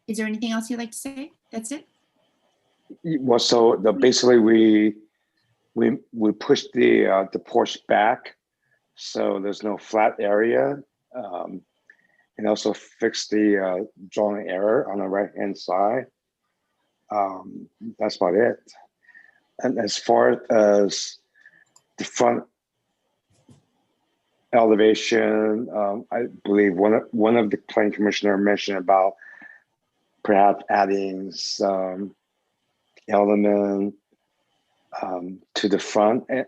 Is there anything else you'd like to say? That's it? Well, so basically we pushed the porch back, so there's no flat area, and also fixed the drawing error on the right-hand side. That's about it. And as far as the front elevation, I believe one of the planning commissioner mentioned about perhaps adding some element to the front, and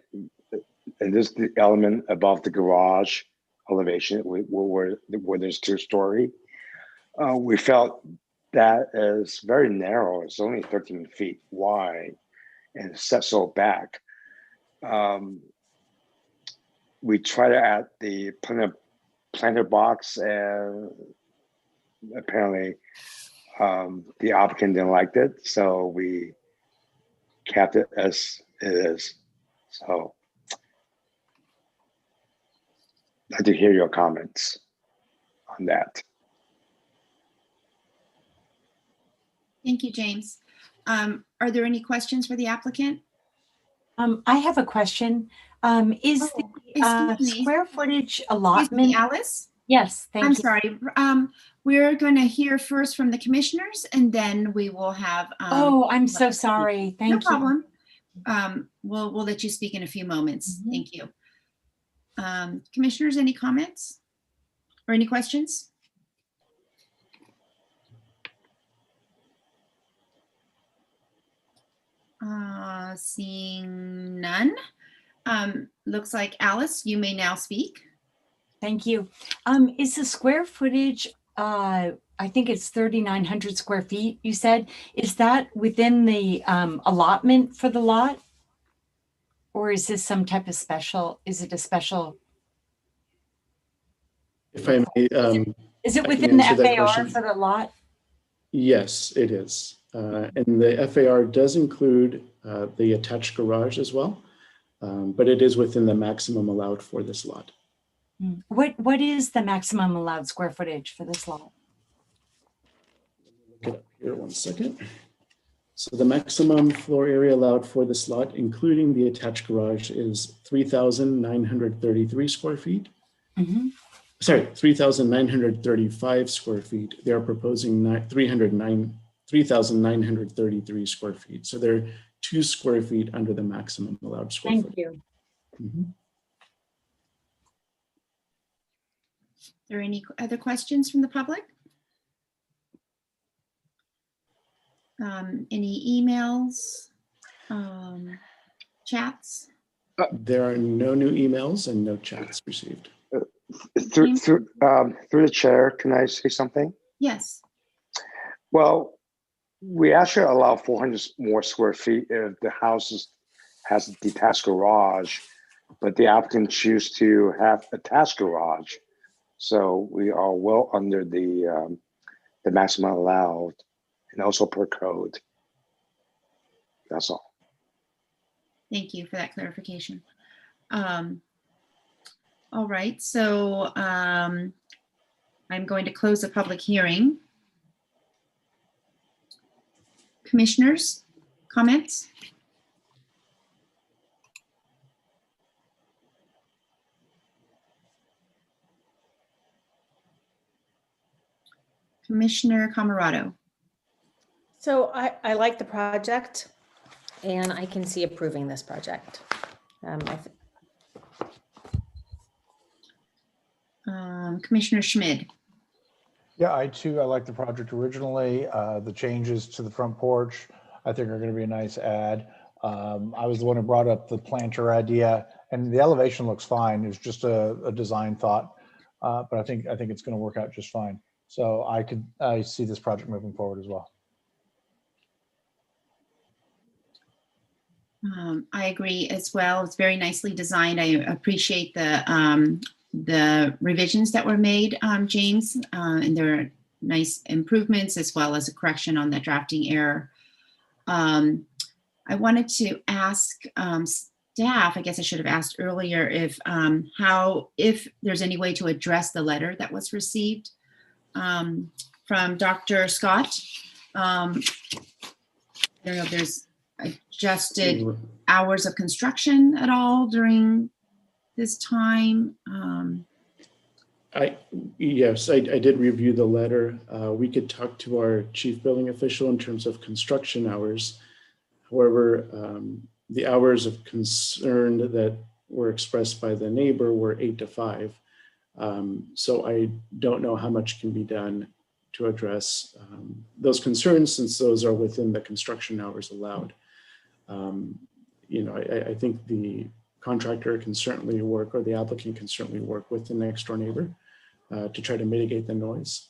this is the element above the garage elevation where there's 2-story. We felt that is very narrow. It's only 13 feet wide and set so back. We try to add the planter box, and apparently the applicant didn't like it, so we kept it as it is. So I'd like to hear your comments on that. Thank you, James. Are there any questions for the applicant? I have a question. Is the square footage allotment? Excuse me, Alice? Yes, thank you. I'm sorry. We're going to hear first from the commissioners, and then we will have. Oh, I'm so sorry. Thank you. No problem. We'll let you speak in a few moments. Mm-hmm. Thank you. Commissioners, any comments or any questions? Seeing none. Looks like Alice, you may now speak. Thank you. Is the square footage, I think it's 3,900 square feet, you said, is that within the allotment for the lot? Or is this some type of special, is it a special? If I may, is it within the FAR for the lot? Yes, it is. And the FAR does include the attached garage as well, but it is within the maximum allowed for this lot. What is the maximum allowed square footage for this lot? Look it up here 1 second. So the maximum floor area allowed for this lot, including the attached garage, is 3,933 square feet. Mm-hmm. Sorry, 3,935 square feet. They are proposing 3,933 square feet. So they're 2 square feet under the maximum allowed square Thank foot. you. Mm-hmm. Are there any other questions from the public? Any emails, chats? There are no new emails and no chats received. Through the chair, can I say something? Yes. Well, we actually allow 400 more square feet if the house has a detached garage, but the applicant choose to have a attached garage. So we are well under the maximum allowed, and also per code. That's all. Thank you for that clarification. All right, so I'm going to close the public hearing. Commissioners, comments? Commissioner Camerado. So I like the project, and I can see approving this project. Commissioner Schmid. Yeah, I like the project originally. The changes to the front porch I think are going to be a nice add. I was the one who brought up the planter idea, and the elevation looks fine. It's just a design thought, but I think it's going to work out just fine. So I see this project moving forward as well. I agree as well. It's very nicely designed. I appreciate the revisions that were made, James, and there are nice improvements as well as a correction on the drafting error. I wanted to ask staff, I guess I should have asked earlier, if there's any way to address the letter that was received from Dr. Scott. I don't know if there's adjusted hours of construction at all during this time. Yes, I did review the letter. We could talk to our chief building official in terms of construction hours. However, the hours of concern that were expressed by the neighbor were 8 to 5. So I don't know how much can be done to address those concerns, since those are within the construction hours allowed. I think the contractor can certainly work, or the applicant can certainly work with the next door neighbor to try to mitigate the noise.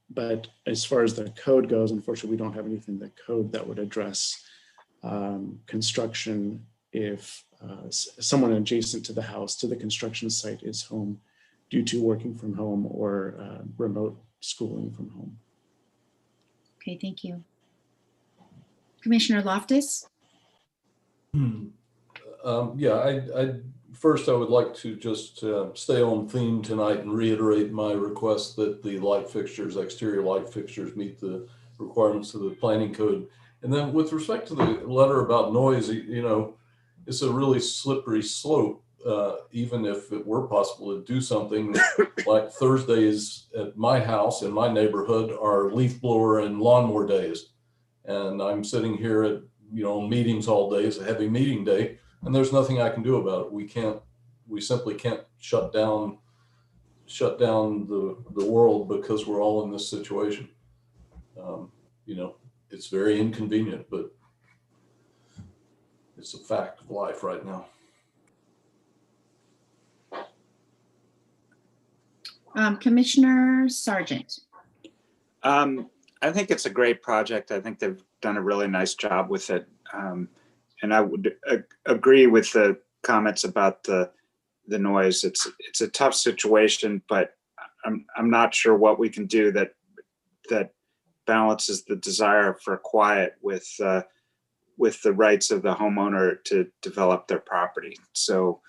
But as far as the code goes, unfortunately, we don't have anything in the code that would address construction if someone adjacent to the house, to the construction site, is home due to working from home or remote schooling from home. Okay, thank you. Commissioner Loftus? First, I would like to just stay on theme tonight and reiterate my request that the light fixtures, exterior light fixtures, meet the requirements of the planning code. And then with respect to the letter about noise, it's a really slippery slope. Even if it were possible to do something, like Thursdays at my house in my neighborhood are leaf blower and lawnmower days. And I'm sitting here at, meetings all day. It's a heavy meeting day, and there's nothing I can do about it. We simply can't shut down the world because we're all in this situation. It's very inconvenient, but it's a fact of life right now. Commissioner Sargent. I think it's a great project. I think they've done a really nice job with it. And I would agree with the comments about the noise. It's a tough situation, but I'm not sure what we can do that balances the desire for quiet with the rights of the homeowner to develop their property. So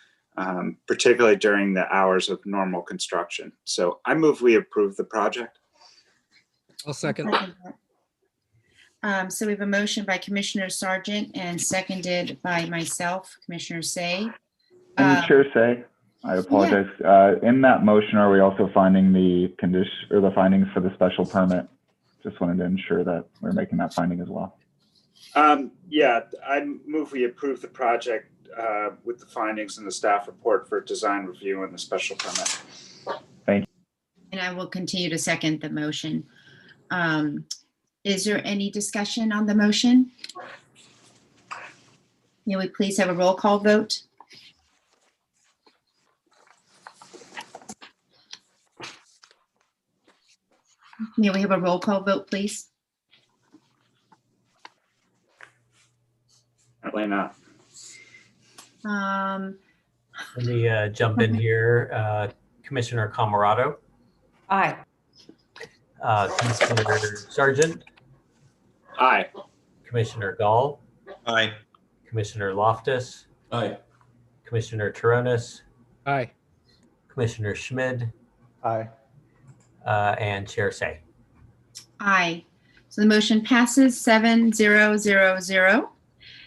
particularly during the hours of normal construction. So I move we approve the project. I'll second. So we have a motion by Commissioner Sargent and seconded by myself, Commissioner Say. Chair Say, I apologize. In that motion, are we also finding the condition or the findings for the special permit? Just wanted to ensure that we're making that finding as well. Yeah, I move we approve the project with the findings in the staff report for design review and the special permit. Thank you. And I will continue to second the motion. Is there any discussion on the motion? May we please have a roll call vote? May we have a roll call vote, please? Atlanta. Let me jump in here. Commissioner Camarado. Aye. Commissioner Sargent. Aye. Commissioner Gall. Aye. Commissioner Loftus. Aye. Commissioner Taronis. Aye. Commissioner Schmid. Aye. And Chair Say. Aye. So the motion passes 7-0-0-0.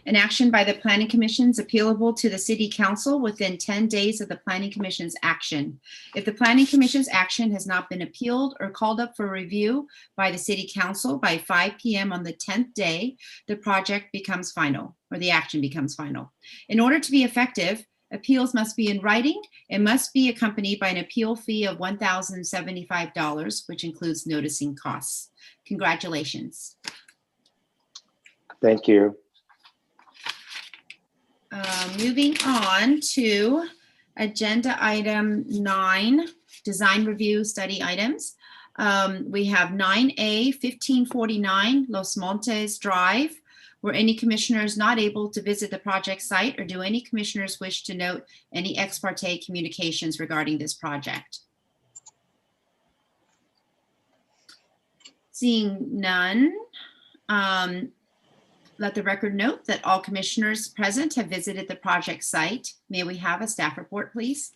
An action by the Planning Commission is appealable to the City Council within 10 days of the Planning Commission's action. If the Planning Commission's action has not been appealed or called up for review by the City Council by 5 p.m. on the 10th day, the project becomes final, or the action becomes final. In order to be effective, appeals must be in writing and must be accompanied by an appeal fee of $1,075, which includes noticing costs. Congratulations. Thank you. Moving on to agenda item 9, design review study items. We have 9A 1549 Los Montes Drive. Were any commissioners not able to visit the project site, or do any commissioners wish to note any ex parte communications regarding this project? Seeing none, let the record note that all commissioners present have visited the project site. May we have a staff report, please?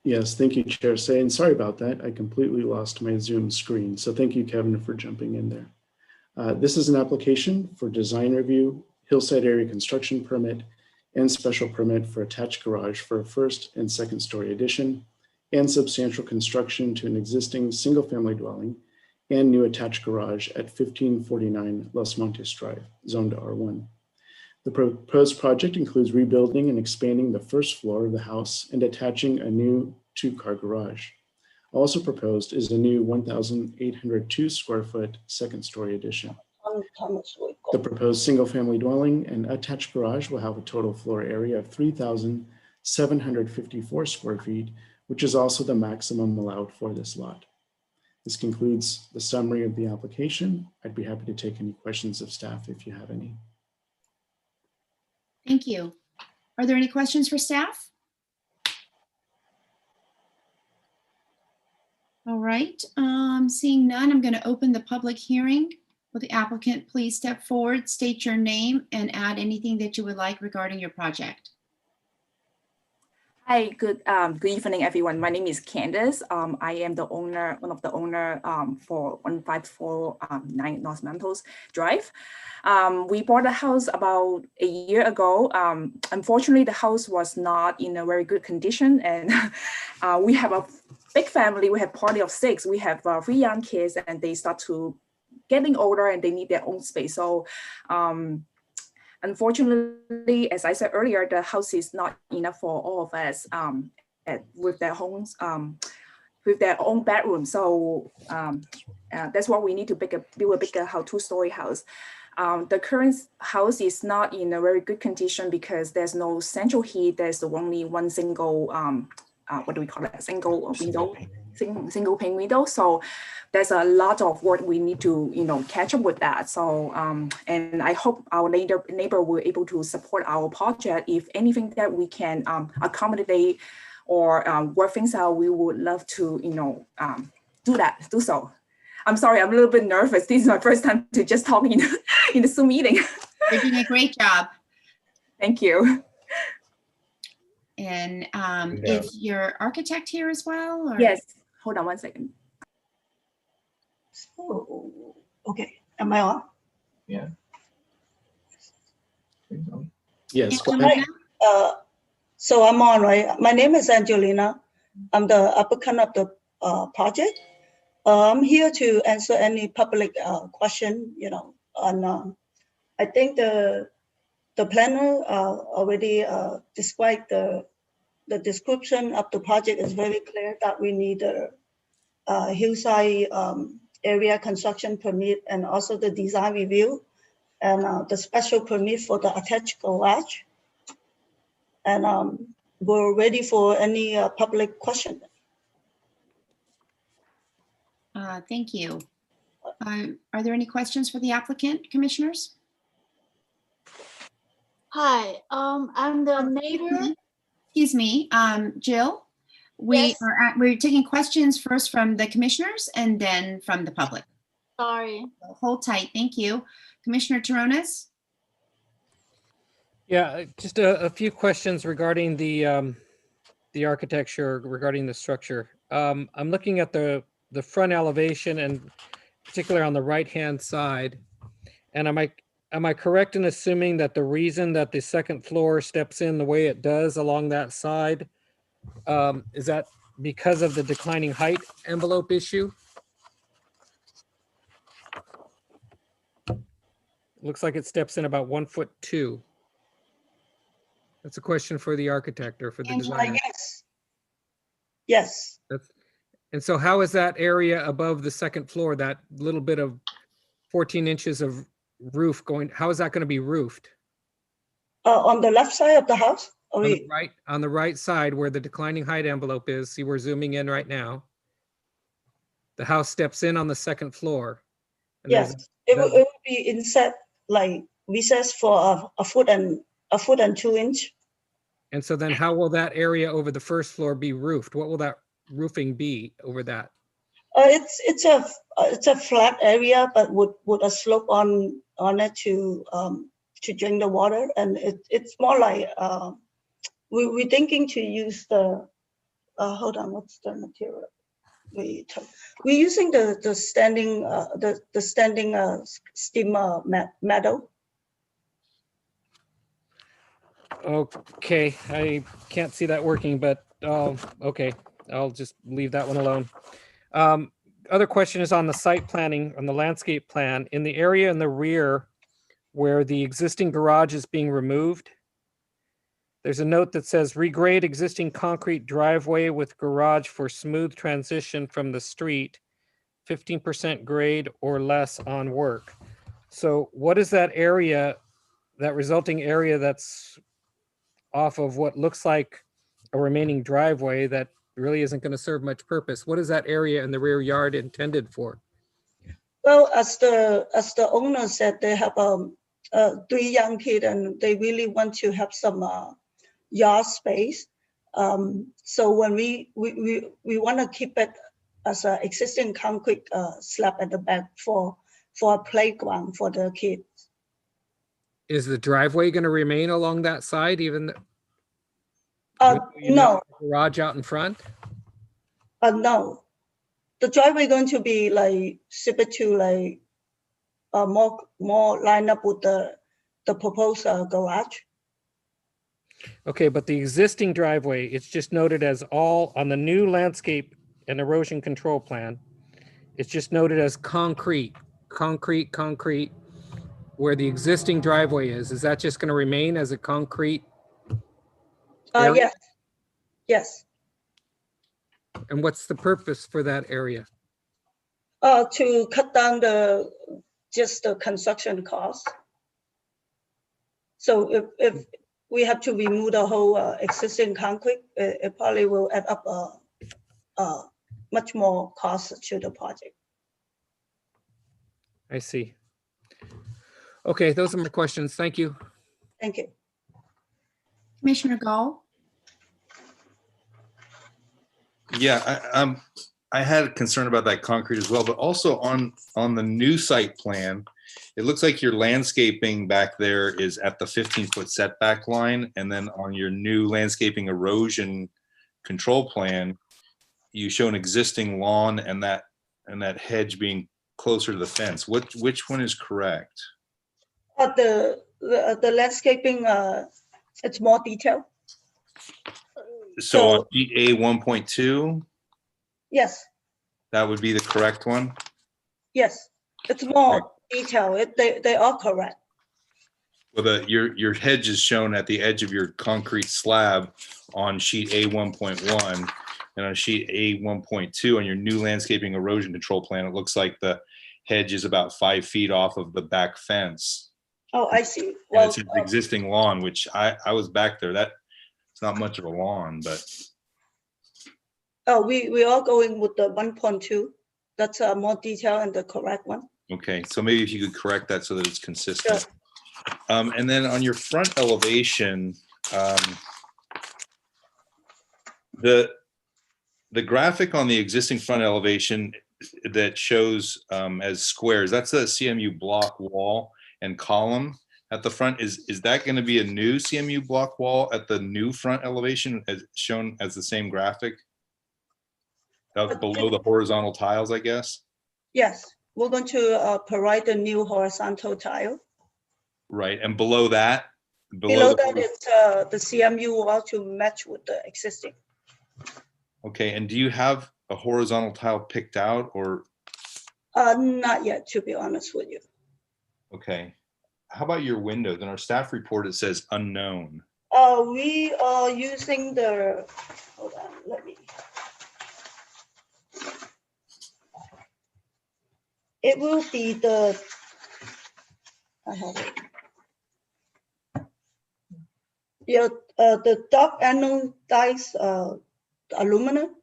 Yes, thank you, Chair Say, and sorry about that. I completely lost my Zoom screen. So thank you, Kevin, for jumping in there. This is an application for design review, Hillside area construction permit, and special permit for attached garage for a first and second story addition and substantial construction to an existing single family dwelling and new attached garage at 1549 Los Montes Drive, zoned R1. The proposed project includes rebuilding and expanding the first floor of the house and attaching a new 2-car garage. Also proposed is a new 1,802 square foot second story addition. The proposed single family dwelling and attached garage will have a total floor area of 3,754 square feet, which is also the maximum allowed for this lot. This concludes the summary of the application. I'd be happy to take any questions of staff if you have any. Thank you. Are there any questions for staff? All right, seeing none, I'm going to open the public hearing. Will the applicant please step forward, state your name, and add anything that you would like regarding your project? Hi, good evening, everyone. My name is Candace. I am the owner, one of the owner for 1549 Los Montes Drive. We bought a house about a year ago. Unfortunately, the house was not in a very good condition, and we have a big family. We have a party of 6. We have 3 young kids, and they start to getting older, and they need their own space. So unfortunately, as I said earlier, the house is not enough for all of us with their homes, with their own bedroom. So that's why we need to build a bigger 2-story house. The current house is not in a very good condition because there's no central heat. There's only one single, what do we call it? Single window, single pane window. So there's a lot of work we need to, catch up with that. So, and I hope our neighbor will be able to support our project. If anything that we can accommodate or work things out, we would love to, do so. I'm sorry, I'm a little bit nervous. This is my first time to just talk in the Zoom meeting. You're doing a great job. Thank you. And is your architect here as well? Or? Yes, hold on one second. Oh, okay, am I on? Yeah. Yes. Hi. So I'm on, right? My name is Angelina. I'm the applicant of the project. I'm here to answer any public question, on, I think the planner already described the description of the project is very clear that we need a hillside area construction permit and also the design review and the special permit for the attached garage. And we're ready for any public question. Thank you. Are there any questions for the applicant, commissioners? Hi, I'm the neighbor. Excuse me, Jill. We're taking questions first from the commissioners and then from the public. Sorry. Hold tight. Thank you. Commissioner Terrones? Yeah, just a few questions regarding the architecture, regarding the structure. I'm looking at the front elevation and particularly on the right-hand side. And am I correct in assuming that the reason that the second floor steps in the way it does along that side, is that because of the declining height envelope issue? Looks like it steps in about 1'2". That's a question for the architect or for the designer. Yes. And so how is that area above the second floor, that little bit of 14 inches of roof going, how is that going to be roofed? On the left side of the house? Or On the right side where the declining height envelope is, see, we're zooming in right now. The house steps in on the second floor. And yes, it will be inset like recess for a foot and 2 inch. And so then how will that area over the first floor be roofed? What will that roofing be over that? It's a flat area, but with a slope on it to drain the water, and it's more like we're thinking to use the hold on, what's the material? We're using the standing steamer metal. Okay, I can't see that working, but okay, I'll just leave that one alone. Other question is on the site planning, on the landscape plan, in the area in the rear where the existing garage is being removed. There's a note that says regrade existing concrete driveway with garage for smooth transition from the street, 15% grade or less on work. So what is that area, that resulting area that's off of what looks like a remaining driveway that really isn't going to serve much purpose? What is that area in the rear yard intended for? Well, as the owner said, they have 3 young kids and they really want to have some yard space. So when we want to keep it as an existing concrete slab at the back for a playground for the kids. Is the driveway going to remain along that side, even no garage out in front? No, the driveway going to be like similar to like more line up with the proposed garage. Okay, but the existing driveway, it's just noted as all on the new landscape and erosion control plan. It's just noted as concrete, where the existing driveway is. Is that just going to remain as a concrete area? Yes. And what's the purpose for that area? To cut down the construction cost. So if we have to remove the whole existing concrete, it probably will add up much more cost to the project. I see. Okay, those are my questions. Thank you. Thank you. Commissioner Gall? Yeah, I had a concern about that concrete as well, but also on the new site plan, it looks like your landscaping back there is at the 15-foot setback line. And then on your new landscaping erosion control plan, you show an existing lawn and that hedge being closer to the fence. Which one is correct? The landscaping, it's more detailed. So on GA 1.2? Yes. That would be the correct one? Yes, it's more detailed. They are correct. Well, your hedge is shown at the edge of your concrete slab on sheet A 1.1, and on sheet A 1.2 on your new landscaping erosion control plan, it looks like the hedge is about 5 feet off of the back fence. Oh, I see. Well, and it's an existing lawn, which I was back there. It's not much of a lawn, but. Oh, we are going with the 1.2. That's a more detailed and the correct one. Okay, so maybe if you could correct that so that it's consistent. Sure. And then on your front elevation, the graphic on the existing front elevation that shows as squares, that's a CMU block wall and column at the front. Is that going to be a new CMU block wall at the new front elevation as shown as the same graphic? Below the horizontal tiles, I guess? Yes, we're going to provide the new horizontal tile. Right, and below that? Below that, it's the CMU wall to match with the existing. Okay, and do you have a horizontal tile picked out or? Not yet, to be honest with you. Okay, how about your windows? In our staff report, it says unknown. We are using the, hold on, let me. It will be the I have it. Yeah, the dark anodized aluminum.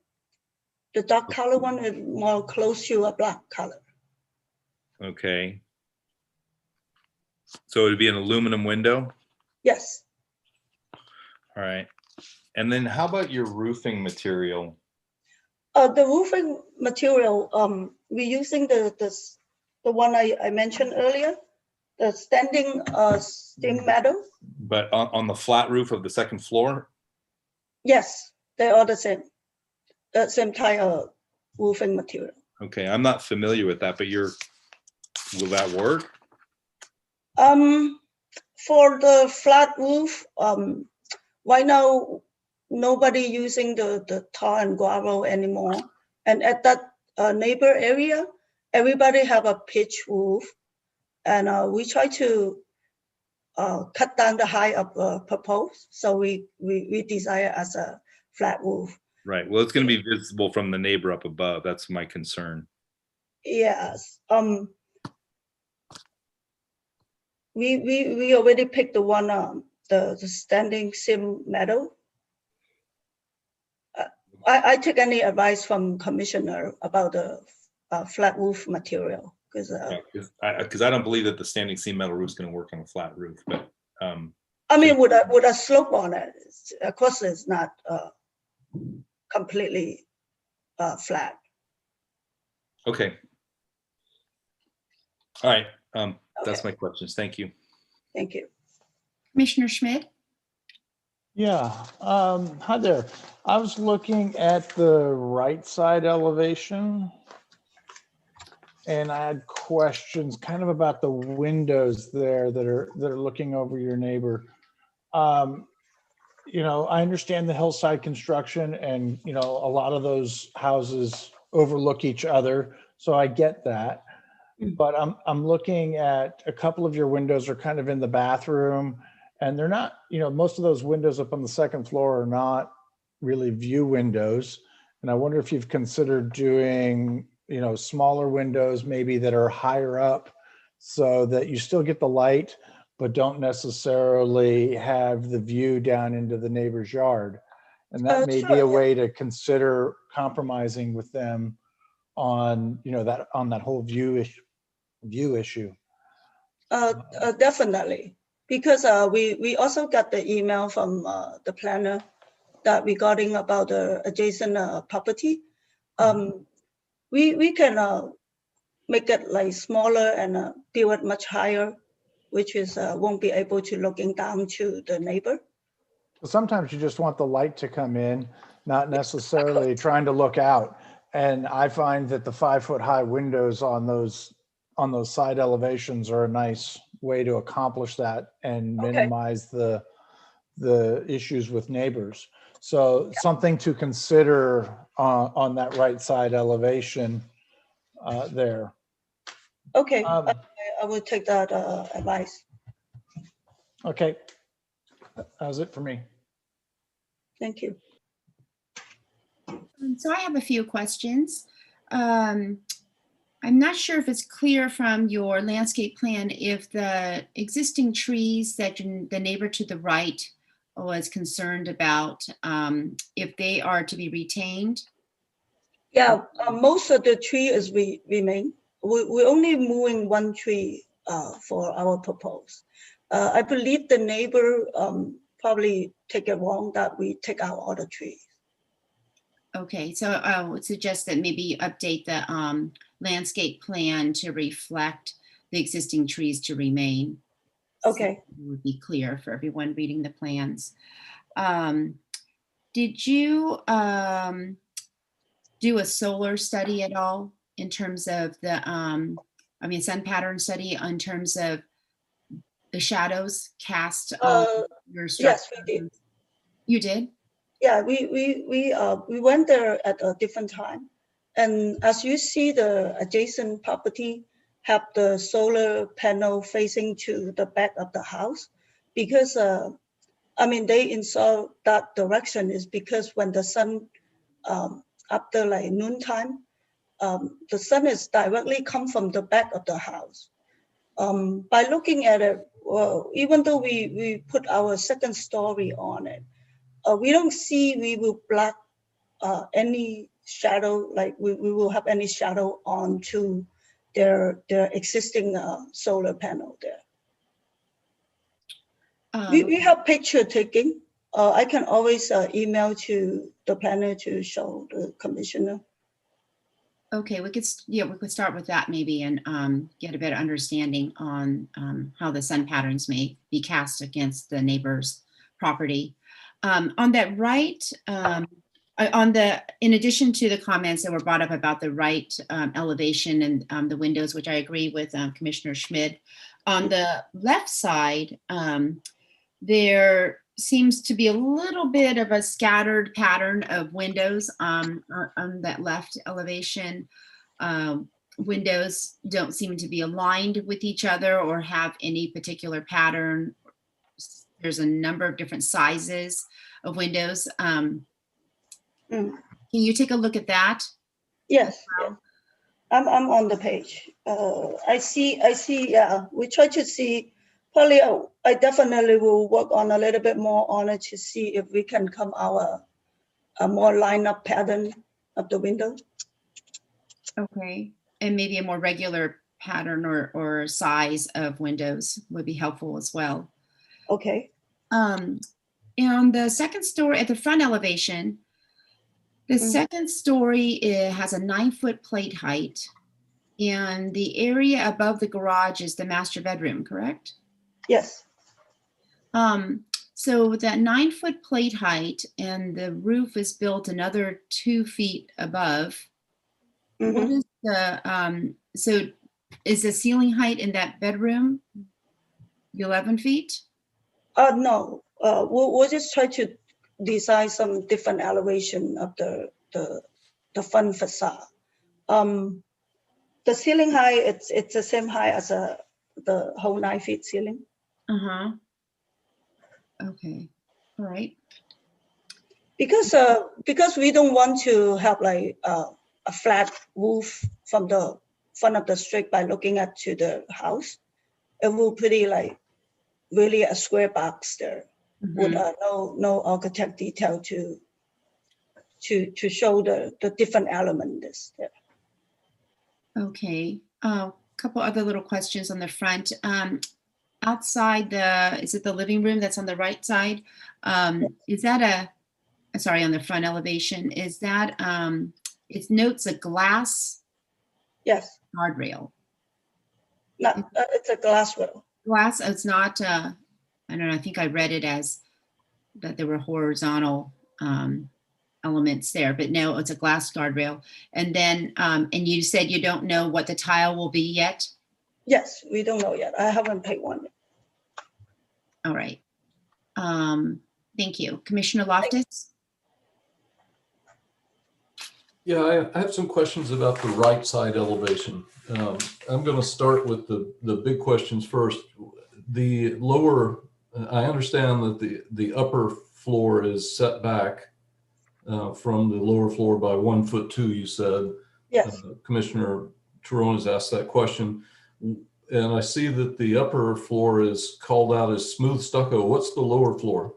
The dark color one is more close to a black color. Okay. So it'd be an aluminum window? Yes. All right. And then how about your roofing material? The roofing material, we're using the one I mentioned earlier, the standing seam metal. But on the flat roof of the second floor? Yes, they are the same type of roofing material. Okay, I'm not familiar with that, but will that work? For the flat roof, right now, nobody using the tar and gravel anymore. And at that neighbor area, everybody have a pitch roof. And we try to cut down the height of proposed. So we desire as a flat roof. Right. Well, it's going to be visible from the neighbor up above. That's my concern. Yes. We already picked the one the standing seam metal. I take any advice from commissioner about the flat roof material because I don't believe that the standing seam metal roof is going to work on a flat roof. But I mean, with a slope on it, of course, it's not completely flat. Okay. All right. That's my questions. Thank you. Thank you. Commissioner Schmidt? Yeah, hi there. I was looking at the right side elevation and I had questions kind of about the windows there that are looking over your neighbor. You know, I understand the hillside construction and, you know, a lot of those houses overlook each other. So I get that. But I'm looking at a couple of your windows are kind of in the bathroom and they're not, you know, most of those windows up on the second floor are not really view windows. And I wonder if you've considered doing, you know, smaller windows maybe that are higher up so that you still get the light, but don't necessarily have the view down into the neighbor's yard. And that may be a way to consider compromising with them on, you know, that on that whole view issue. Definitely, because we also got the email from the planner that regarding about the adjacent property. We can make it like smaller and build it much higher, which is won't be able to looking down to the neighbor. Sometimes you just want the light to come in, not necessarily trying to look out. And I find that the 5-foot high windows on those side elevations are a nice way to accomplish that and minimize the issues with neighbors. So something to consider on that right side elevation there. Okay, I will take that advice. Okay, that was it for me. Thank you. So I have a few questions. I'm not sure if it's clear from your landscape plan if the existing trees that the neighbor to the right was concerned about, if they are to be retained. Yeah, most of the tree is remain. We're only moving one tree for our proposal. I believe the neighbor probably take it wrong that we take out all the trees. Okay, so I would suggest that maybe update the landscape plan to reflect the existing trees to remain. Okay. So it would be clear for everyone reading the plans. Did you do a solar study at all in terms of the, sun pattern study in terms of the shadows cast on your structure? Yes, we did. You did? Yeah, we went there at a different time. And as you see, the adjacent property have the solar panel facing to the back of the house because, they install that direction is because when the sun, after like noontime, the sun is directly come from the back of the house. By looking at it, well, even though we put our second story on it, we don't see we will block any shadow, like we will have any shadow onto their existing solar panel there. We have picture taking. I can always email to the planner to show the commissioner. Okay, we could start with that maybe and get a better understanding on how the sun patterns may be cast against the neighbor's property. On that right, in addition to the comments that were brought up about the right elevation and the windows, which I agree with Commissioner Schmidt, on the left side, there seems to be a little bit of a scattered pattern of windows on that left elevation. Windows don't seem to be aligned with each other or have any particular pattern. There's a number of different sizes of windows. Can you take a look at that? Yes, yes. I'm on the page. I see, yeah, we try to see. Probably, I definitely will work on a little bit more on it to see if we can come out a more line-up pattern of the window. Okay, and maybe a more regular pattern or size of windows would be helpful as well. Okay. And on the second story, at the front elevation, the second story has a 9-foot plate height, and the area above the garage is the master bedroom, correct? Yes. So that 9-foot plate height and the roof is built another 2 feet above. What is the, so is the ceiling height in that bedroom 11 feet? No, we'll just try to design some different elevation of the front facade. The ceiling height, it's the same height as the whole 9 feet ceiling. Uh-huh. Okay, all right. Because we don't want to have like a flat roof from the front of the street by looking at to the house. It will pretty like really a square box there with no architect detail to show the different elements there. Okay, a couple other little questions on the front. Outside is it the living room that's on the right side? Is that sorry, on the front elevation, is that, it notes a glass? Yes. Guardrail. No, it's a glass rail. Glass, it's not, I don't know, I think I read it as that there were horizontal elements there, but no, it's a glass guardrail. And then, and you said you don't know what the tile will be yet? Yes, we don't know yet. I haven't paid one yet. All right. Thank you. Commissioner Loftus? Yeah, I have some questions about the right side elevation. I'm going to start with the big questions first. The lower, I understand that the upper floor is set back from the lower floor by 1 foot 2, you said. Yes. Commissioner Turon has asked that question. And I see that the upper floor is called out as smooth stucco. What's the lower floor?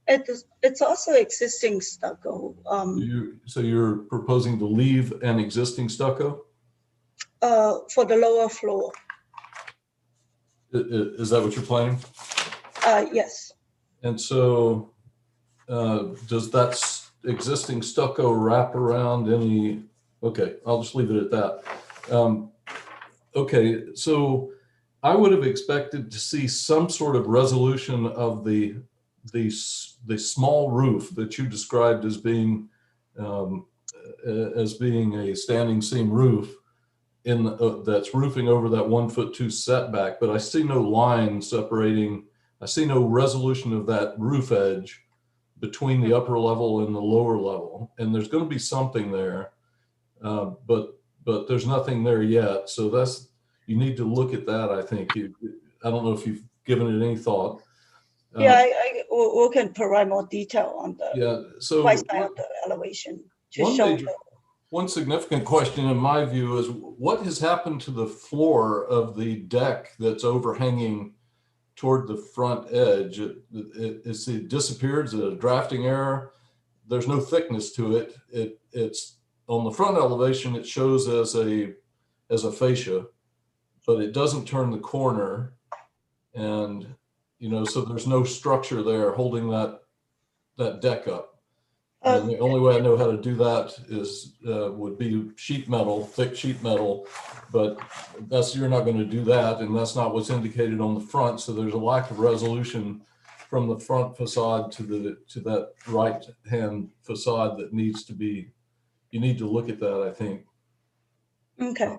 It's also existing stucco. So you're proposing to leave an existing stucco? For the lower floor. Is that what you're planning? Yes. And so does that existing stucco wrap around any? Okay, I'll just leave it at that. Okay, so I would have expected to see some sort of resolution of the small roof that you described as being a standing seam roof that's roofing over that 1 foot 2 setback, but I see no line separating. I see no resolution of that roof edge between the upper level and the lower level, and there's going to be something there, but there's nothing there yet. So you need to look at that. I think I don't know if you've given it any thought. Yeah, we can provide more detail on the right side of the elevation to show. One significant question in my view is what has happened to the floor of the deck that's overhanging toward the front edge? It disappeared? Is it a drafting error? There's no thickness to it. It's on the front elevation, it shows as a fascia, but it doesn't turn the corner. And, you know, so there's no structure there holding that deck up. And the only way I know how to do that is would be sheet metal, thick sheet metal, but you're not going to do that, and that's not what's indicated on the front. So there's a lack of resolution from the front facade to that right hand facade that needs to be. You need to look at that, I think. Okay.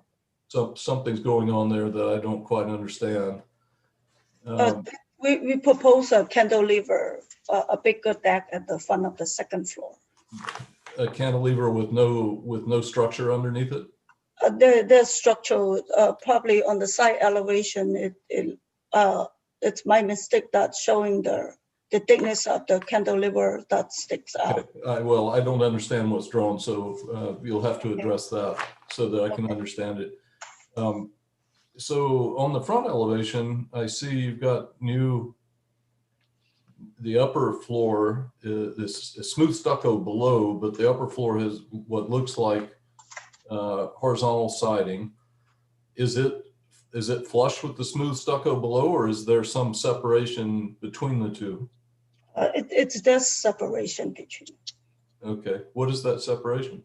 So something's going on there that I don't quite understand. We propose a cantilever, a bigger deck at the front of the second floor. A cantilever with no structure underneath it? There's structure, probably on the side elevation. It's my mistake that's showing the thickness of the cantilever that sticks out. Okay. Well, I don't understand what's drawn, so you'll have to address that so that I can understand it. So on the front elevation, I see you've got the upper floor is smooth stucco below, but the upper floor has what looks like horizontal siding. Is it flush with the smooth stucco below, or is there some separation between the two? It's this separation between. Okay, what is that separation?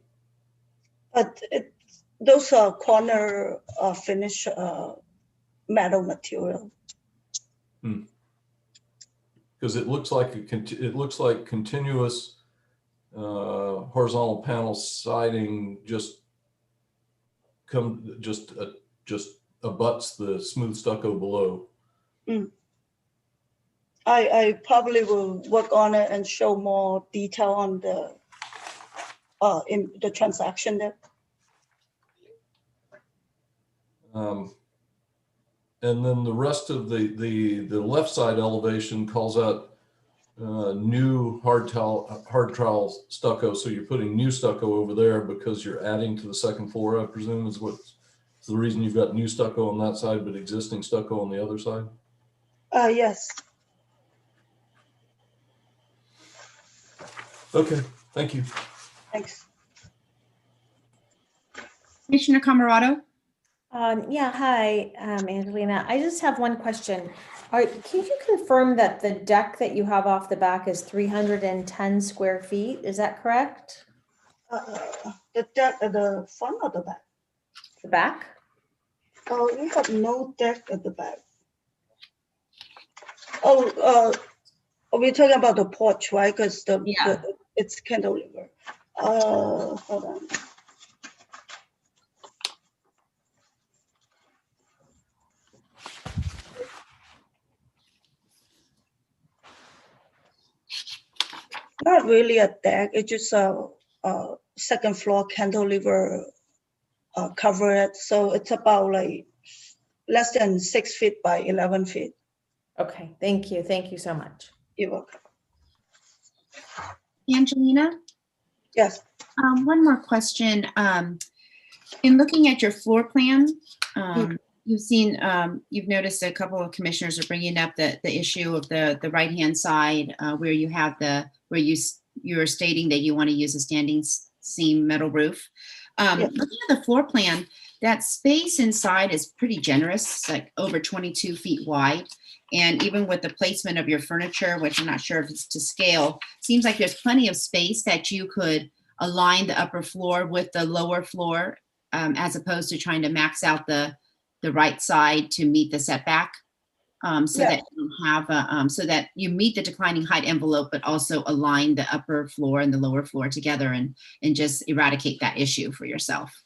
Those are corner finish metal material. Because it looks like continuous horizontal panel siding just abuts the smooth stucco below. I probably will work on it and show more detail on the in the transaction there. And then the rest of the left side elevation calls out new hard trowel stucco. So you're putting new stucco over there because you're adding to the second floor, I presume, is what's the reason you've got new stucco on that side, but existing stucco on the other side? Yes. Okay, thank you. Thanks. Commissioner Camerado? Yeah, hi, Angelina. I just have one question. Can you confirm that the deck that you have off the back is 310 square feet? Is that correct? The deck at the front or the back? The back? Oh, we have no deck at the back. Oh, we're talking about the porch, right? Because it's cantilever. Hold on. Not really a deck. It's just a second floor cantilever covered. So it's about like less than 6 feet by 11 feet. Okay, thank you. Thank you so much. You're welcome. Angelina? Yes. One more question. In looking at your floor plan, you've noticed a couple of commissioners are bringing up the issue of the right-hand side where you have you're stating that you want to use a standing seam metal roof. Looking at the floor plan, that space inside is pretty generous, like over 22 feet wide. And even with the placement of your furniture, which I'm not sure if it's to scale, seems like there's plenty of space that you could align the upper floor with the lower floor, as opposed to trying to max out the right side to meet the setback. That you have so that you meet the declining height envelope, but also align the upper floor and the lower floor together and just eradicate that issue for yourself.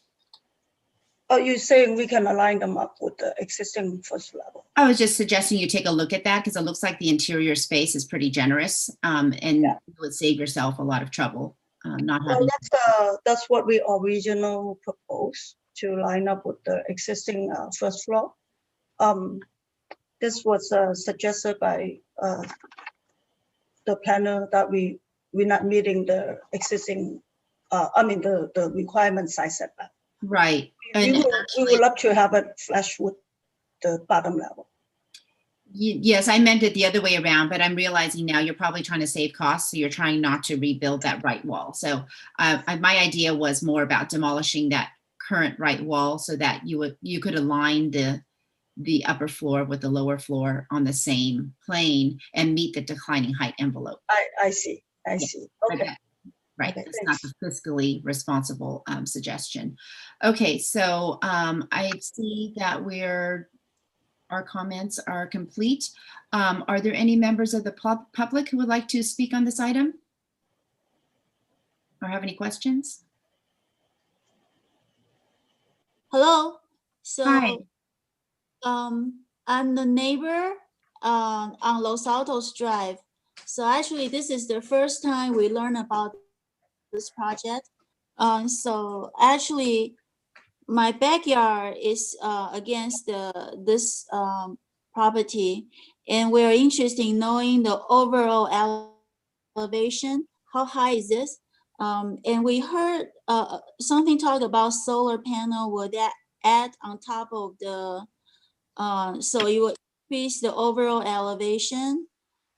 Are you saying we can align them up with the existing first level? I was just suggesting you take a look at that because it looks like the interior space is pretty generous, and you would save yourself a lot of trouble not having. That's what we originally proposed, to line up with the existing first floor. This was suggested by the planner that we're not meeting the existing I mean, the requirement side setback. Right. We And would love to have it flush with the bottom level. yes, I meant it the other way around, but I'm realizing now you're probably trying to save costs, so you're trying not to rebuild that right wall. So my idea was more about demolishing that current right wall so that you could align the upper floor with the lower floor on the same plane and meet the declining height envelope. I see. I see. Okay. Right, Okay, it's not the fiscally responsible suggestion. Okay, so I see that our comments are complete. Are there any members of the public who would like to speak on this item? Or have any questions? Hello. So, Hi. I'm the neighbor on Los Altos Drive. So actually, this is the first time we learn about this project. So actually, my backyard is against this property, and we're interested in knowing the overall elevation. How high is this? And we heard something talk about solar panel. Will that add on top of the, so you would increase the overall elevation?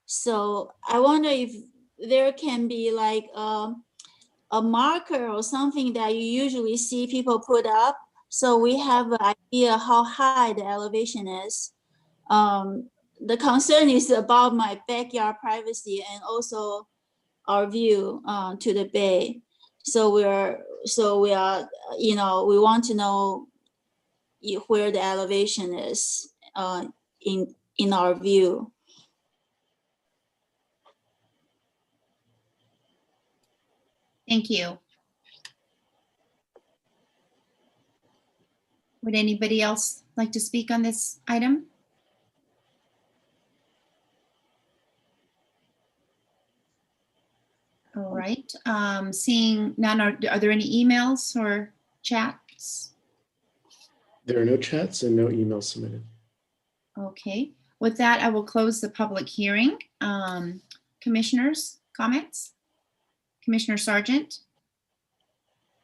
So I wonder if there can be like a marker or something that you usually see people put up, so we have an idea how high the elevation is. The concern is about my backyard privacy and also our view to the bay. So we are, you know, we want to know where the elevation is in our view. Thank you. Would anybody else like to speak on this item? All right, seeing none, are there any emails or chats? There are no chats and no emails submitted. Okay, with that, I will close the public hearing. Commissioners, comments? Commissioner Sargent?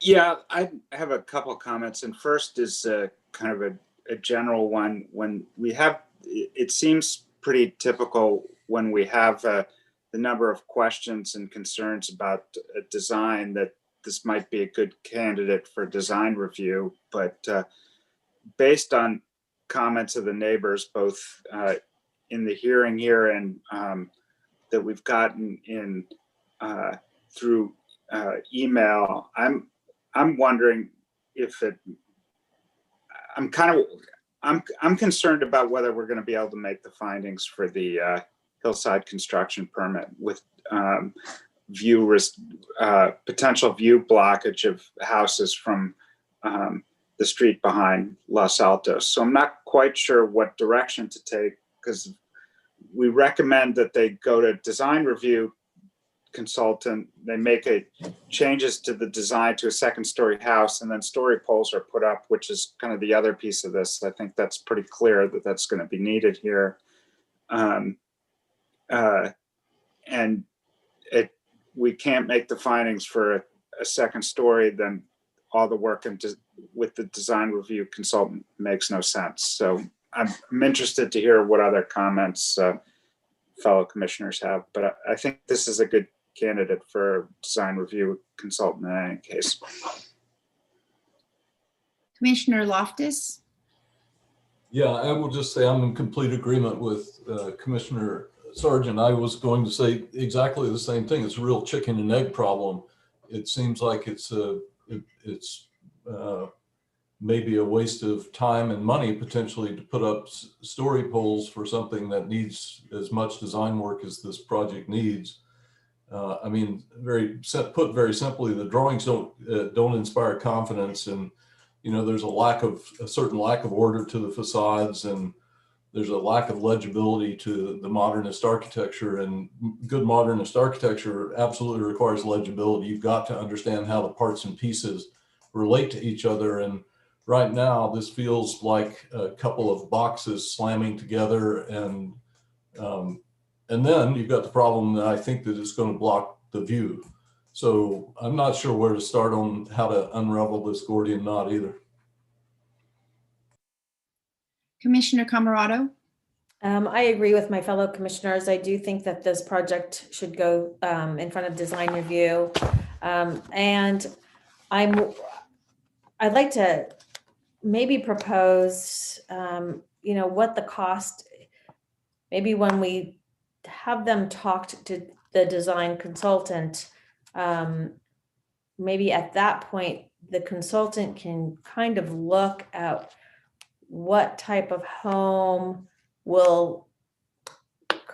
Yeah, I have a couple of comments, and first is kind of a general one. When we have, it seems pretty typical when we have the number of questions and concerns about a design that this might be a good candidate for design review, but based on comments of the neighbors, both in the hearing here and that we've gotten in through email, I'm wondering if I'm concerned about whether we're going to be able to make the findings for the Hillside construction permit with potential view blockage of houses from the street behind Los Altos. So I'm not quite sure what direction to take, because we recommend that they go to design review consultant, they make changes to the design to a second-story house, and then story poles are put up, which is kind of the other piece of this. I think that's pretty clear that that's going to be needed here. And we can't make the findings for a second story, then all the work with the design review consultant makes no sense. So I'm interested to hear what other comments fellow commissioners have, but I think this is a good candidate for design review consultant in any case. Commissioner Loftus? Yeah, I will just say I'm in complete agreement with Commissioner Sargent. I was going to say exactly the same thing. It's a real chicken and egg problem. It seems like it's maybe a waste of time and money potentially to put up story poles for something that needs as much design work as this project needs. I mean, put very simply, the drawings don't inspire confidence, and you know there's a certain lack of order to the facades, and there's a lack of legibility to the modernist architecture, and good modernist architecture absolutely requires legibility. You've got to understand how the parts and pieces relate to each other, and right now this feels like a couple of boxes slamming together, and then you've got the problem that I think that it's going to block the view. So I'm not sure where to start on how to unravel this Gordian knot either. Commissioner Camerado? I agree with my fellow commissioners. I do think that this project should go in front of design review. And I'd like to maybe propose, what the cost, maybe when we have them talked to the design consultant, maybe at that point, the consultant can kind of look at what type of home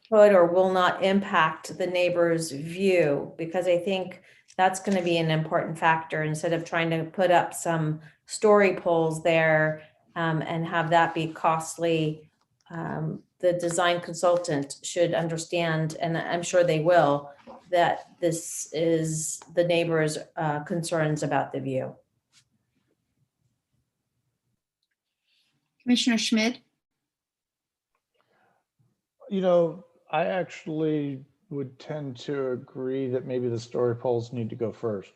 could or will not impact the neighbor's view, because I think that's going to be an important factor instead of trying to put up some story poles there and have that be costly. The design consultant should understand, and I'm sure they will, that this is the neighbor's concerns about the view. Commissioner Schmidt? I actually would tend to agree that maybe the story poles need to go first.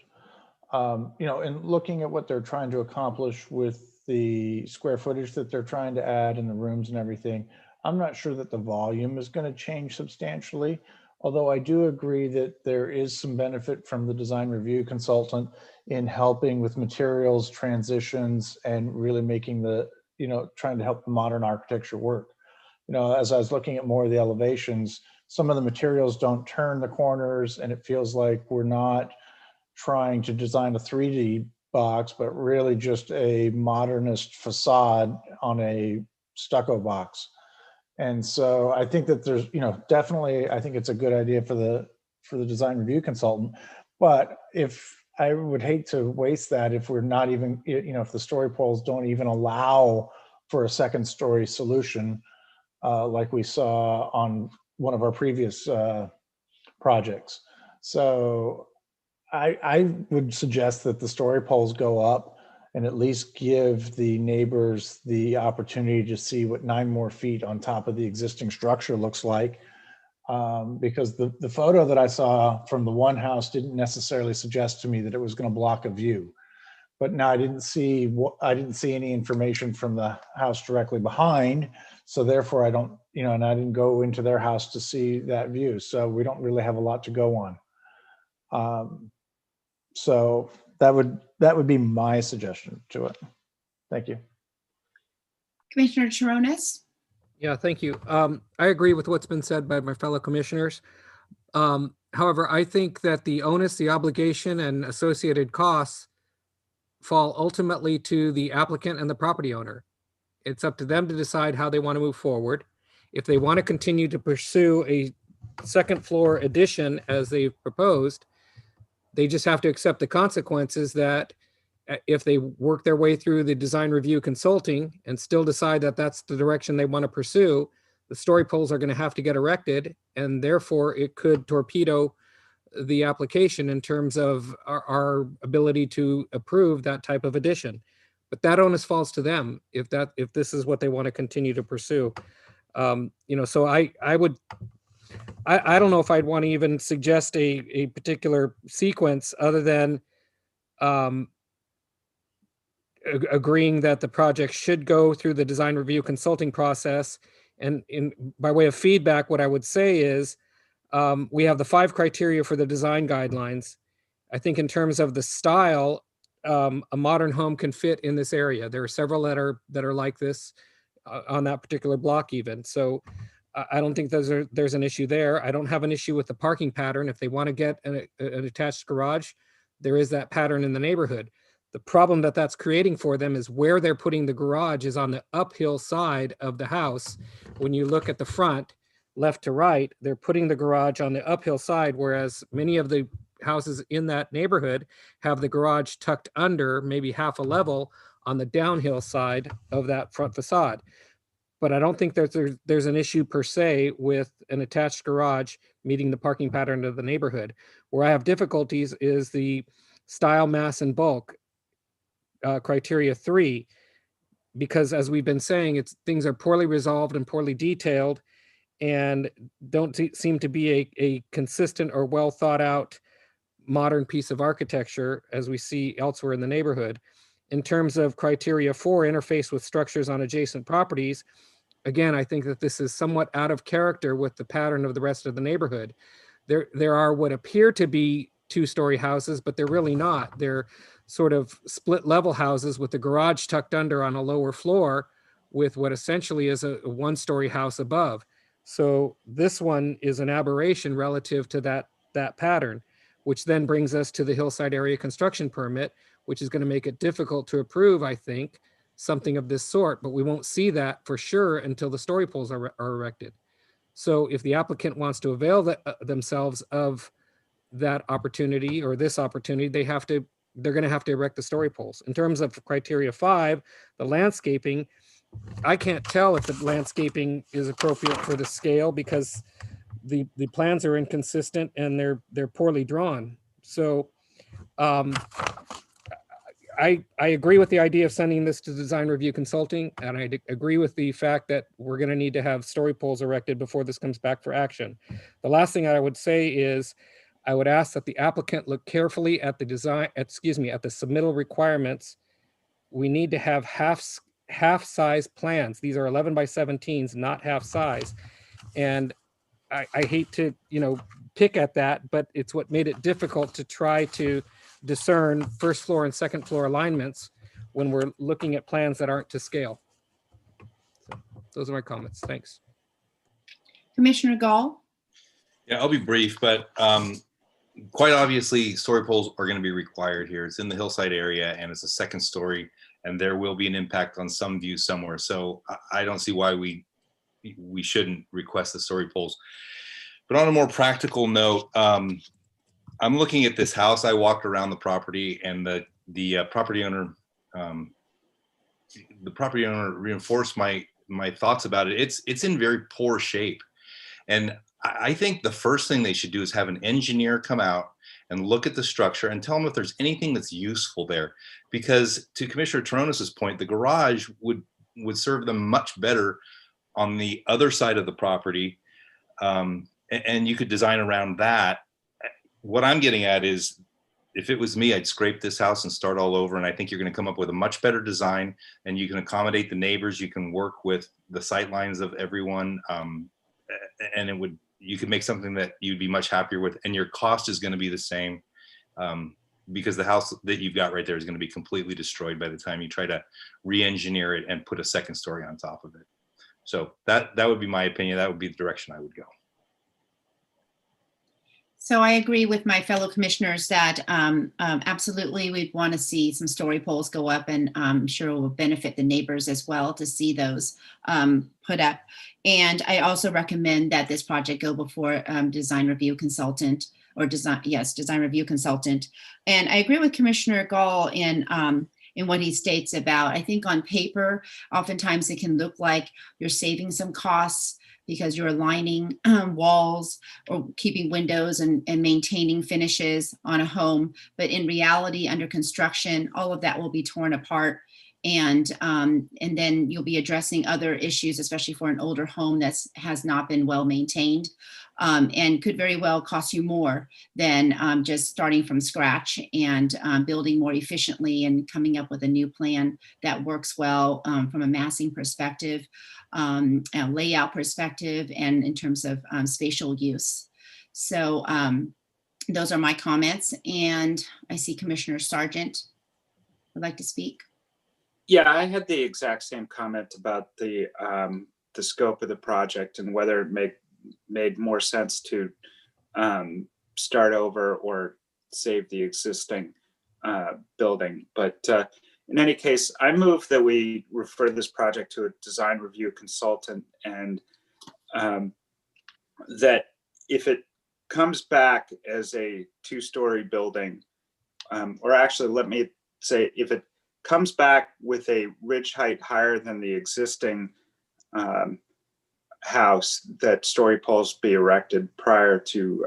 And looking at what they're trying to accomplish with the square footage that they're trying to add in the rooms and everything, I'm not sure that the volume is going to change substantially. Although I do agree that there is some benefit from the design review consultant in helping with materials transitions and really making trying to help the modern architecture work. As I was looking at more of the elevations, some of the materials don't turn the corners, and it feels like we're not trying to design a 3D box, but really just a modernist facade on a stucco box. And so I think that there's, definitely, I think it's a good idea for the design review consultant. But if I would hate to waste that if we're not even, if the story poles don't even allow for a second story solution, like we saw on one of our previous projects. So I would suggest that the story poles go up and at least give the neighbors the opportunity to see what 9 more feet on top of the existing structure looks like. Because the photo that I saw from the one house didn't necessarily suggest to me that it was going to block a view. But now I didn't see any information from the house directly behind. So therefore I don't, and I didn't go into their house to see that view. So we don't really have a lot to go on. So that would be my suggestion to it. Thank you. Commissioner Charonis? Yeah, thank you. I agree with what's been said by my fellow commissioners. However, I think that the onus, the obligation, and associated costs fall ultimately to the applicant and the property owner. It's up to them to decide how they want to move forward. If they want to continue to pursue a second floor addition as they've proposed, they just have to accept the consequences that if they work their way through the design review consulting and still decide that that's the direction they want to pursue, the story poles are going to have to get erected, and therefore it could torpedo the application in terms of our ability to approve that type of addition. But that onus falls to them if this is what they want to continue to pursue. So I don't know if I'd want to even suggest a particular sequence other than agreeing that the project should go through the design review consulting process. And by way of feedback, what I would say is we have the 5 criteria for the design guidelines. I think in terms of the style, a modern home can fit in this area. There are several that are like this on that particular block even. So I don't think there's an issue there. I don't have an issue with the parking pattern. If they want to get an attached garage, there is that pattern in the neighborhood. The problem that's creating for them is where they're putting the garage is on the uphill side of the house. When you look at the front, left to right, they're putting the garage on the uphill side, whereas many of the houses in that neighborhood have the garage tucked under maybe half a level on the downhill side of that front facade. But I don't think there's an issue per se with an attached garage meeting the parking pattern of the neighborhood. Where I have difficulties is the style, mass, and bulk criteria 3, because as we've been saying, things are poorly resolved and poorly detailed and don't seem to be a consistent or well thought out modern piece of architecture as we see elsewhere in the neighborhood. In terms of criteria 4, interface with structures on adjacent properties, again, I think that this is somewhat out of character with the pattern of the rest of the neighborhood. There are what appear to be 2-story houses, but they're really not. They're sort of split level houses with the garage tucked under on a lower floor with what essentially is a 1-story house above. So this one is an aberration relative to that pattern, which then brings us to the Hillside area construction permit, which is going to make it difficult to approve, I think, something of this sort, but we won't see that for sure until the story poles are erected. So if the applicant wants to avail themselves of that opportunity or this opportunity, they're going to have to erect the story poles. In terms of criteria 5, the landscaping, I can't tell if the landscaping is appropriate for the scale because the plans are inconsistent and they're poorly drawn. So I agree with the idea of sending this to design review consulting, and I agree with the fact that we're going to need to have story poles erected before this comes back for action. The last thing I would say is I would ask that the applicant look carefully at the at the submittal requirements. We need to have half-size plans. These are 11 by 17s, not half size. And I hate to, pick at that, but it's what made it difficult to try to discern first floor and second floor alignments when we're looking at plans that aren't to scale. So those are my comments. Thanks. Commissioner Gall. Yeah, I'll be brief, but quite obviously story poles are going to be required here. It's in the Hillside area and it's a 2nd story, and there will be an impact on some view somewhere. So I don't see why we shouldn't request the story poles. But on a more practical note, I'm looking at this house. I walked around the property, and the property owner reinforced my thoughts about it. It's in very poor shape, and I think the first thing they should do is have an engineer come out and look at the structure and tell them if there's anything that's useful there. Because to Commissioner Taronis's point, the garage would serve them much better on the other side of the property, and you could design around that. What I'm getting at is, if it was me, I'd scrape this house and start all over. And I think you're going to come up with a much better design, and you can accommodate the neighbors. You can work with the sight lines of everyone, and you could make something that you'd be much happier with, and your cost is going to be the same, because the house that you've got right there is going to be completely destroyed by the time you try to re-engineer it and put a 2nd story on top of it. So that would be my opinion. That would be the direction I would go. So I agree with my fellow commissioners that absolutely we'd want to see some story poles go up, and I'm sure it will benefit the neighbors as well to see those put up. And I also recommend that this project go before design review consultant or design review consultant. And I agree with Commissioner Gall in what he states about, I think on paper, oftentimes it can look like you're saving some costs because you're aligning walls or keeping windows and maintaining finishes on a home. But in reality, under construction, all of that will be torn apart. And then you'll be addressing other issues, especially for an older home that has not been well maintained, and could very well cost you more than just starting from scratch and building more efficiently and coming up with a new plan that works well from a massing perspective, a layout perspective, and in terms of spatial use. So those are my comments. And I see Commissioner Sargent would like to speak. Yeah, I had the exact same comment about the scope of the project and whether it made more sense to start over or save the existing building. But in any case, I move that we refer this project to a design review consultant, and that if it comes back as a 2-story building, or actually let me say, if it comes back with a ridge height higher than the existing house, that story poles be erected prior to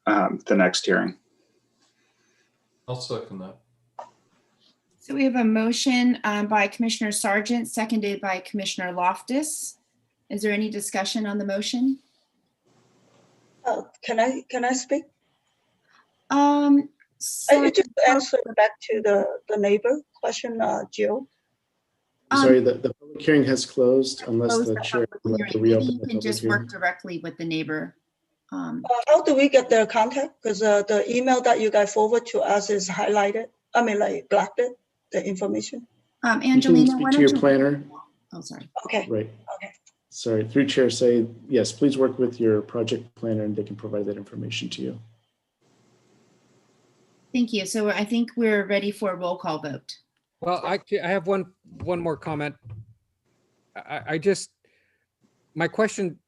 the next hearing. I'll second that. So we have a motion by Commissioner Sargent, seconded by Commissioner Loftus. Is there any discussion on the motion? Can I speak? So I just answer back to the neighbor question, Jill. I'm sorry, the public hearing has closed unless close the the chair public would like to hearing. Maybe reopen you the can public just hearing. work directly with the neighbor. How do we get their contact? Because the email that you guys forward to us is highlighted. I mean, like blacked it, the information. You can Angelina, speak why to don't your you? planner. Oh, sorry. Okay. Right. Okay. Sorry, through chair say, yes, please work with your project planner and they can provide that information to you. Thank you. So I think we're ready for a roll call vote. Well, I have one more comment. I just, my question,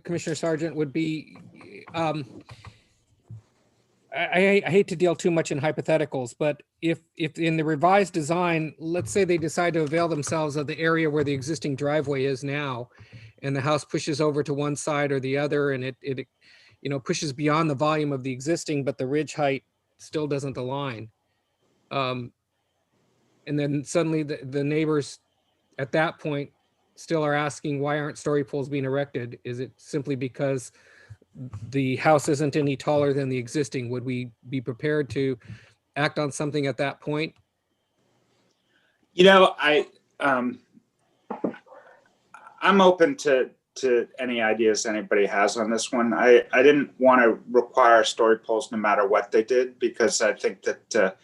Commissioner Sargent, would be, I hate to deal too much in hypotheticals, but if in the revised design, let's say they decide to avail themselves of the area where the existing driveway is now, and the house pushes over to one side or the other, and it pushes beyond the volume of the existing, but the ridge height still doesn't align. And then suddenly the neighbors at that point still are asking, why aren't story poles being erected? Is it simply because the house isn't any taller than the existing? Would we be prepared to act on something at that point? I'm open to any ideas anybody has on this one. I didn't want to require story poles no matter what they did, because I think that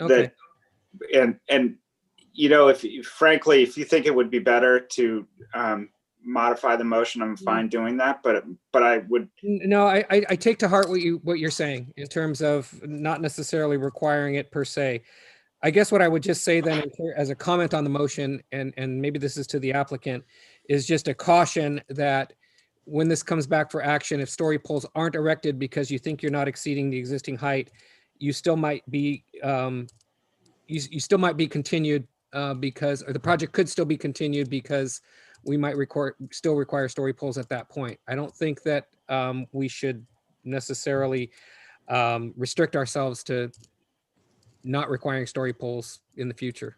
okay. frankly, if you think it would be better to modify the motion, I'm fine doing that. But I would. No, I take to heart what you're saying in terms of not necessarily requiring it per se. I guess what I would just say then as a comment on the motion, and maybe this is to the applicant, is just a caution that when this comes back for action, if story poles aren't erected because you think you're not exceeding the existing height, you still might be you still might be continued because, or the project could still be continued because we might still require story poles at that point. I don't think that we should necessarily restrict ourselves to not requiring story poles in the future.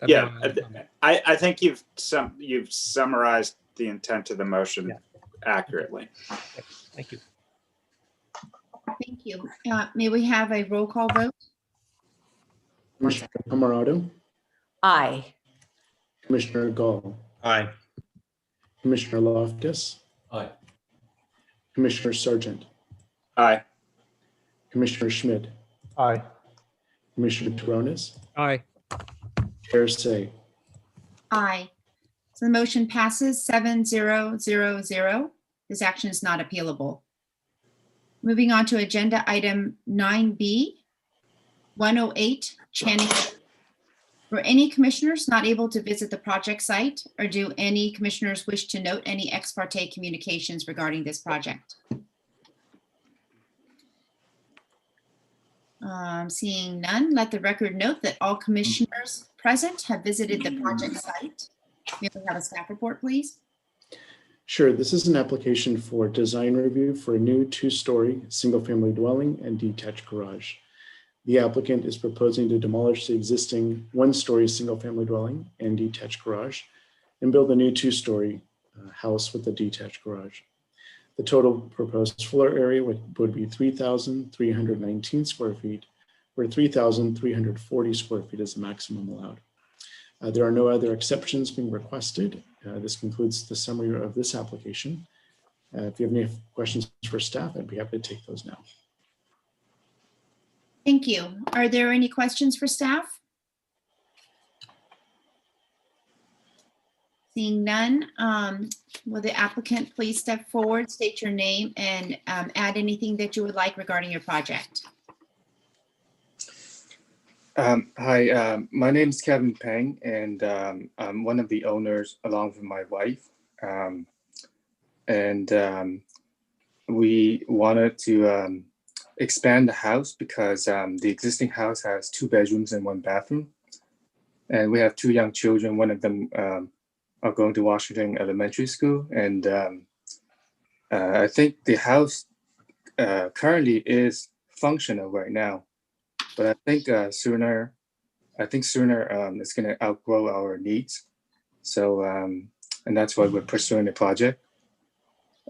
Yeah, I think you've summarized the intent of the motion accurately. Thank you. Thank you. May we have a roll call vote? Commissioner Camarado, Aye. Commissioner Gall, Aye. Commissioner Loftus, Aye. Commissioner Sargent, Aye. Commissioner Schmidt, Aye. Commissioner Torrones, Aye. Chair say. Aye. So the motion passes 7-0-0-0. This action is not appealable. Moving on to agenda item 9B, 108 Channing. Were any commissioners not able to visit the project site, or do any commissioners wish to note any ex parte communications regarding this project? Seeing none, let the record note that all commissioners present have visited the project site. May we have a staff report, please? Sure, this is an application for design review for a new 2-story single-family dwelling and detached garage. The applicant is proposing to demolish the existing 1-story single-family dwelling and detached garage and build a new 2-story house with a detached garage. The total proposed floor area would be 3,319 square feet, where 3,340 square feet is the maximum allowed. There are no other exceptions being requested. This concludes the summary of this application. If you have any questions for staff, I'd be happy to take those now. Thank you. Are there any questions for staff? Seeing none, will the applicant please step forward, state your name, and add anything that you would like regarding your project? Hi, my name is Kevin Peng, and I'm one of the owners along with my wife. We wanted to expand the house because the existing house has 2 bedrooms and 1 bathroom. And we have 2 young children. One of them are going to Washington Elementary School. And I think the house currently is functional right now. But I think sooner it's going to outgrow our needs. So, and that's why we're pursuing the project.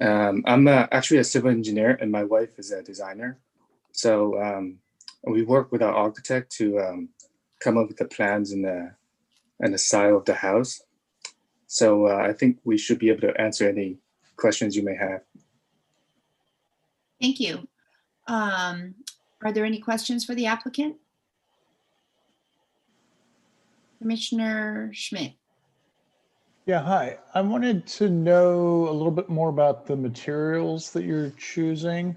I'm actually a civil engineer and my wife is a designer. So we work with our architect to come up with the plans and the style of the house. So I think we should be able to answer any questions you may have. Thank you. Are there any questions for the applicant? Commissioner Schmidt. Yeah, hi. I wanted to know a little bit more about the materials that you're choosing,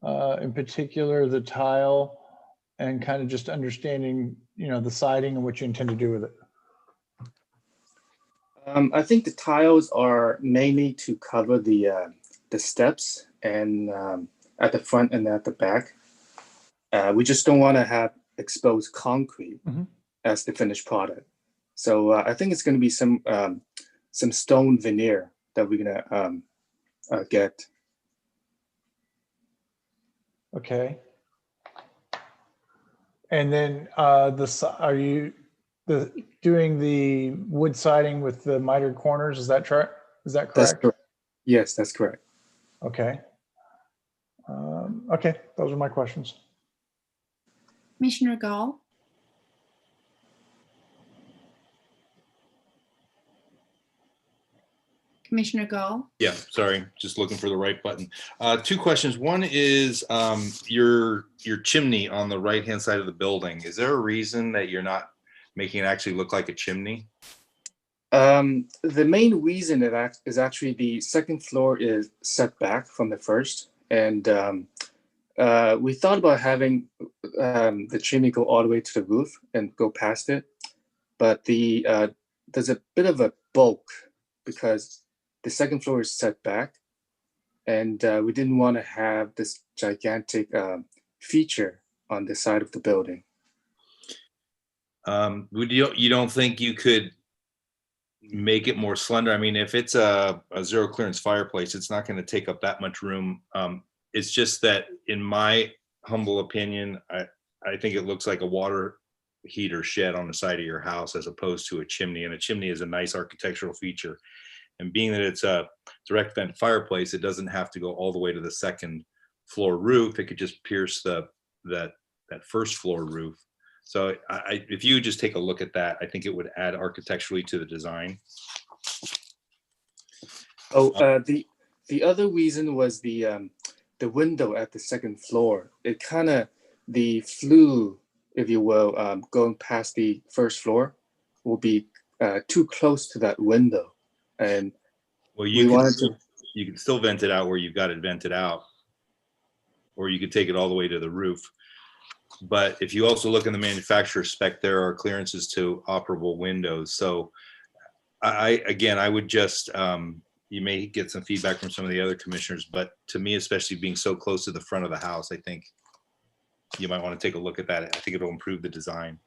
in particular the tile, and kind of just understanding, the siding and what you intend to do with it. I think the tiles are mainly to cover the steps and at the front and at the back. We just don't want to have exposed concrete as the finished product. So I think it's going to be some stone veneer that we're gonna get. Okay. And then are you doing the wood siding with the mitered corners? Is that correct? That's correct. Yes, that's correct. Okay. Okay, those are my questions. Commissioner Gall. Commissioner Gall. Yeah, sorry, just looking for the right button. Two questions. One is your chimney on the right-hand side of the building. Is there a reason that you're not making it actually look like a chimney? The main reason is actually the second floor is set back from the first. And we thought about having the chimney go all the way to the roof and go past it. But there's a bit of a bulk because the second floor is set back, and we didn't want to have this gigantic feature on the side of the building. You don't think you could make it more slender? I mean, if it's a zero clearance fireplace, it's not going to take up that much room. It's just that, in my humble opinion, I think it looks like a water heater shed on the side of your house as opposed to a chimney. And a chimney is a nice architectural feature. And being that it's a direct vent fireplace, it doesn't have to go all the way to the second floor roof. It could just pierce that first floor roof. So if you just take a look at that, I think it would add architecturally to the design. The other reason was the window at the second floor. It kind of, the flue, if you will, going past the first floor will be too close to that window. And well, you can still vent it out where you've got it vented out, or you could take it all the way to the roof. But if you also look in the manufacturer spec, there are clearances to operable windows. So I would just, you may get some feedback from some of the other commissioners, but to me, especially being so close to the front of the house, I think you might want to take a look at that. I think it'll improve the design.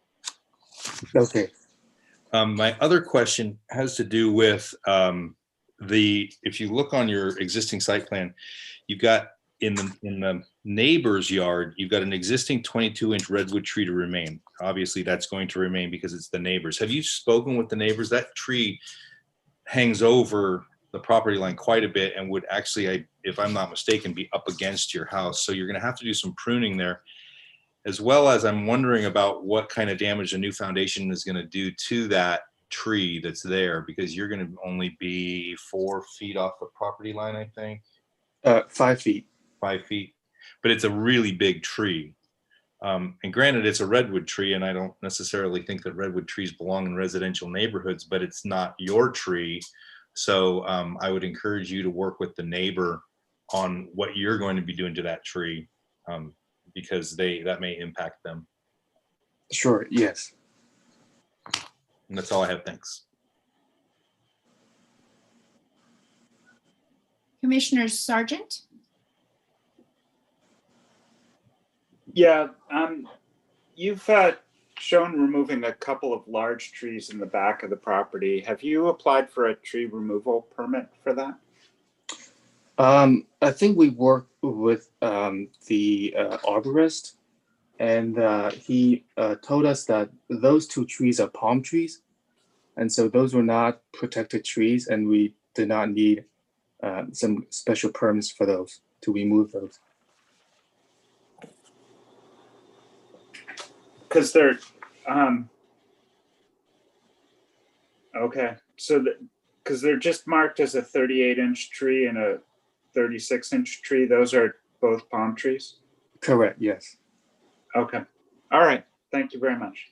Okay. My other question has to do with if you look on your existing site plan, you've got in the neighbor's yard, you've got an existing 22-inch redwood tree to remain. Obviously, that's going to remain because it's the neighbors. Have you spoken with the neighbors? That tree hangs over the property line quite a bit and would actually, if I'm not mistaken, be up against your house. So you're going to have to do some pruning there, as well as I'm wondering about what kind of damage a new foundation is going to do to that tree that's there, because you're going to only be 4 feet off the property line, I think. 5 feet. 5 feet. But it's a really big tree. And granted, it's a redwood tree, and I don't necessarily think that redwood trees belong in residential neighborhoods, but it's not your tree. So I would encourage you to work with the neighbor on what you're going to be doing to that tree, because that may impact them. Sure, yes. And that's all I have. Thanks. Commissioner Sargent. Yeah, you've shown removing a couple of large trees in the back of the property. Have you applied for a tree removal permit for that? I think we worked with the arborist, and he told us that those 2 trees are palm trees, and so those were not protected trees, and we did not need some special permits for those to remove those. Because they're okay. So because they're just marked as a 38-inch tree and a 36-inch tree. Those are both palm trees. Correct. Yes. Okay. All right. Thank you very much.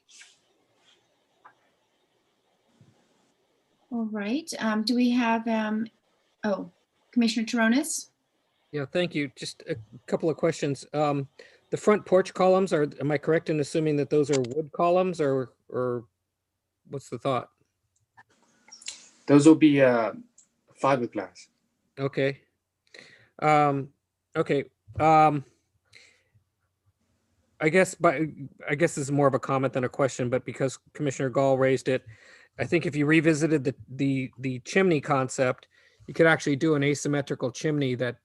All right. Do we have, Commissioner Taronis? Yeah, thank you. Just a couple of questions. The front porch columns am I correct in assuming that those are wood columns or what's the thought? Those will be fiberglass. Okay. Okay. I guess this is more of a comment than a question, but because Commissioner Gall raised it, I think if you revisited the chimney concept, you could actually do an asymmetrical chimney that